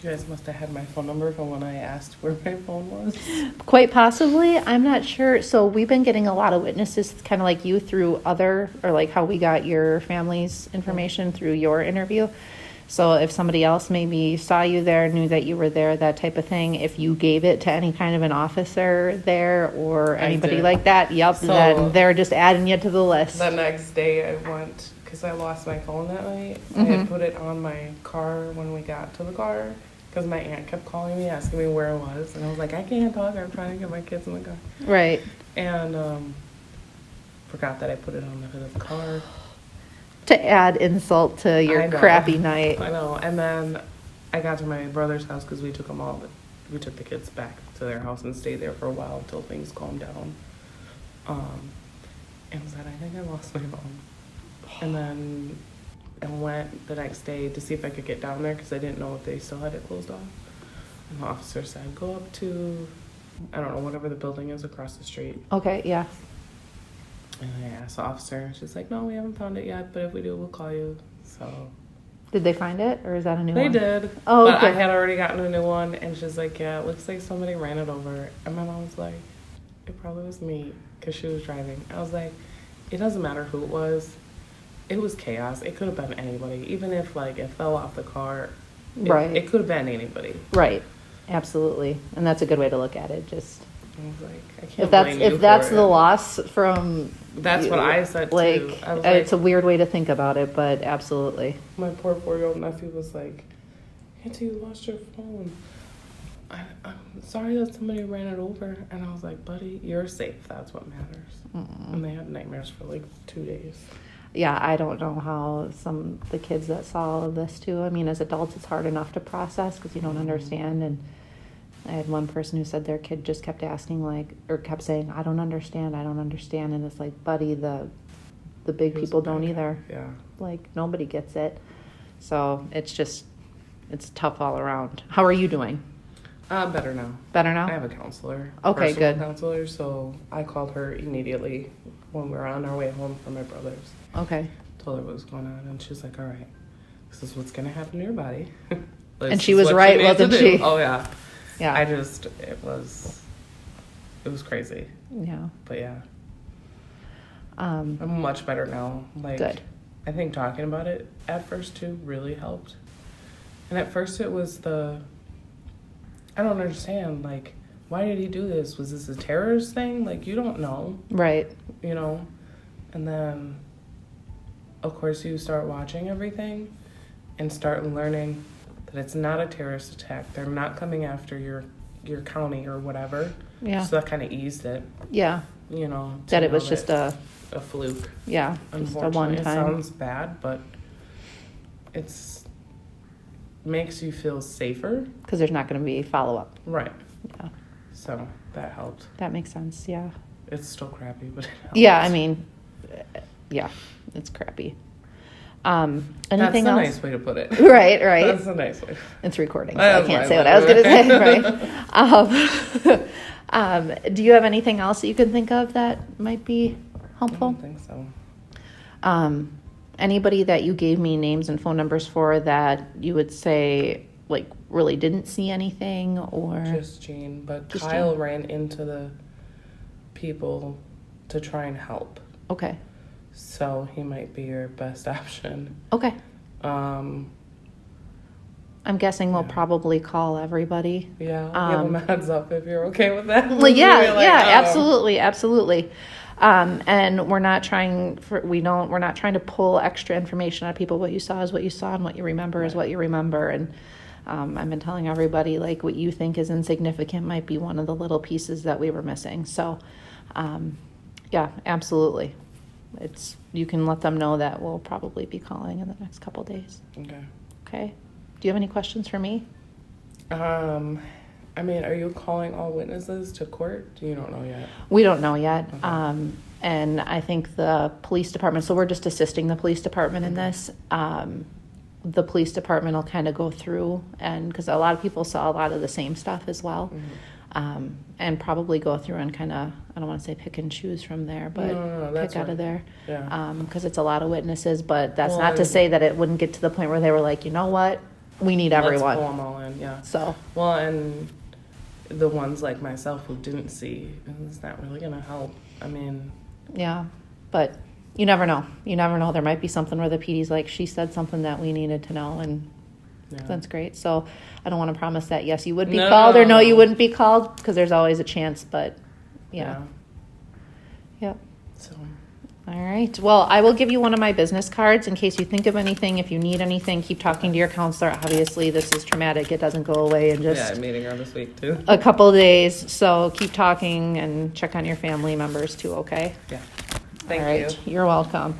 You guys must have had my phone number from when I asked where my phone was. Quite possibly. I'm not sure. So we've been getting a lot of witnesses, kind of like you, through or like how we got your family's information through your interview. So if somebody else maybe saw you there, knew that you were there, that type of thing, if you gave it to any kind of an officer there or anybody like that, then they're just adding you to the list. The next day I went, because I lost my phone that night, I had put it on my car when we got to the car, because my aunt kept calling me, asking me where I was, and I was like, I can't talk, I'm trying to get my kids in the car. Right. And forgot that I put it on the hood of the car. To add insult to your crappy night. I know. And then I got to my brother's house because we took we took the kids back to their house and stayed there for a while until things calmed down. And was that I think I lost my phone. And then I went the next day to see if I could get down there because I didn't know if they still had it closed off. And the officer said, go up to, I don't know, whatever the building is across the street. Okay, yeah. And I asked the officer, she's like, no, we haven't found it yet, but if we do, we'll call you. So. Did they find it, or is that a new one? They did. Oh, but okay. I had already gotten a new one, and she's like, yeah, it looks like somebody ran it over. And my mom was like, it probably was me, because she was driving. I was like, it doesn't matter who it was. It was chaos. It could have been anybody. Even if, like, it fell off the car, it could have been anybody. Right. Absolutely. And that's a good way to look at it, just... I was like, I can't blame you if that's the loss from... That's what I said, like, too. I was it's a weird way to think about it, but absolutely. My poor 4-year-old nephew was like, Auntie, you lost your phone. I'm sorry that somebody ran it over. And I was like, buddy, you're safe. That's what matters. And they had nightmares for like 2 days. Yeah, I don't know how the kids that saw all of this too. I mean, as adults, it's hard enough to process because you don't understand. And I had one person who said their kid just kept asking, like, or kept saying, I don't understand, and it's like, buddy, the big people don't either. Yeah. Like, nobody gets it. So it's tough all around. How are you doing? Better now. Better now? I have a counselor. Okay, personal good. Counselor, so I called her immediately when we were on our way home from my brother's. Okay. Told her what was going on, and she's like, all right, this is what's going to happen to your body. And she was right, wasn't she? Oh, yeah. Yeah. It was crazy. Yeah. But yeah. I'm much better now. Like, good. I think talking about it at first too really helped. And at first it was I don't understand, like, why did he do this? Was this a terrorist thing? Like, you don't know. Right. You know? And then, of course, you start watching everything and start learning that it's not a terrorist attack. They're not coming after your county or whatever. Yeah. So that kind of eased it. Yeah. You know. That it was just a fluke. Yeah. Just a Unfortunately, one time. it sounds bad, but makes you feel safer. Because there's not going to be follow-up. Right. Yeah. So that helped. That makes sense, yeah. It's still crappy, but it helps. Yeah, I mean, yeah, it's crappy. Anything That's a else? nice way to put it. Right. That's a nice way. It's recording, so I can't say what I was going to say, right? Do you have anything else that you can think of that might be helpful? I don't think so. Anybody that you gave me names and phone numbers for that you would say, like, really didn't see anything, or? Just Jean, but Just Kyle Jean. ran into the people to try and help. Okay. So he might be your best option. Okay. Um, I'm guessing we'll probably call everybody. Yeah, give them a heads up if you're okay with that. Well, yeah, Like, absolutely. And we're not trying to pull extra information out of people. What you saw is what you saw, and what you remember is what you remember. And I've been telling everybody, like, what you think is insignificant might be one of the little pieces that we were missing. So, yeah, absolutely. You can let them know that we'll probably be calling in the next couple days. Okay. Okay. Do you have any questions for me? I mean, are you calling all witnesses to court? You don't know yet. We don't know yet. Okay. And I think the police department, so we're just assisting the police department in this. The police department will kind of go through, and because a lot of people saw a lot of the same stuff as well. Mm-hmm. And probably go through and kind of, I don't want to say pick and choose from there, but No, that's pick out of there. Yeah. Because it's a lot of witnesses, but that's Well, not to say that it wouldn't get to the point where they were like, you know what, we need everyone. Let's pull them all in, yeah. So. Well, and the ones like myself who didn't see, it's not really going to help. I mean. Yeah, but you never know. You never know. There might be something where the PD's like, she said something that we needed to know, and that's great. So I don't want to promise that, yes, you would be called, or no, you wouldn't be called, because there's always a chance, but yeah. Yep. So. All right. Well, I will give you one of my business cards in case you think of anything. If you need anything, keep talking to your counselor. Obviously, this is traumatic. It doesn't go away in just I'm meeting her this week, too. a couple of days. So keep talking and check on your family members, too, okay? Yeah. Thank you. You're welcome.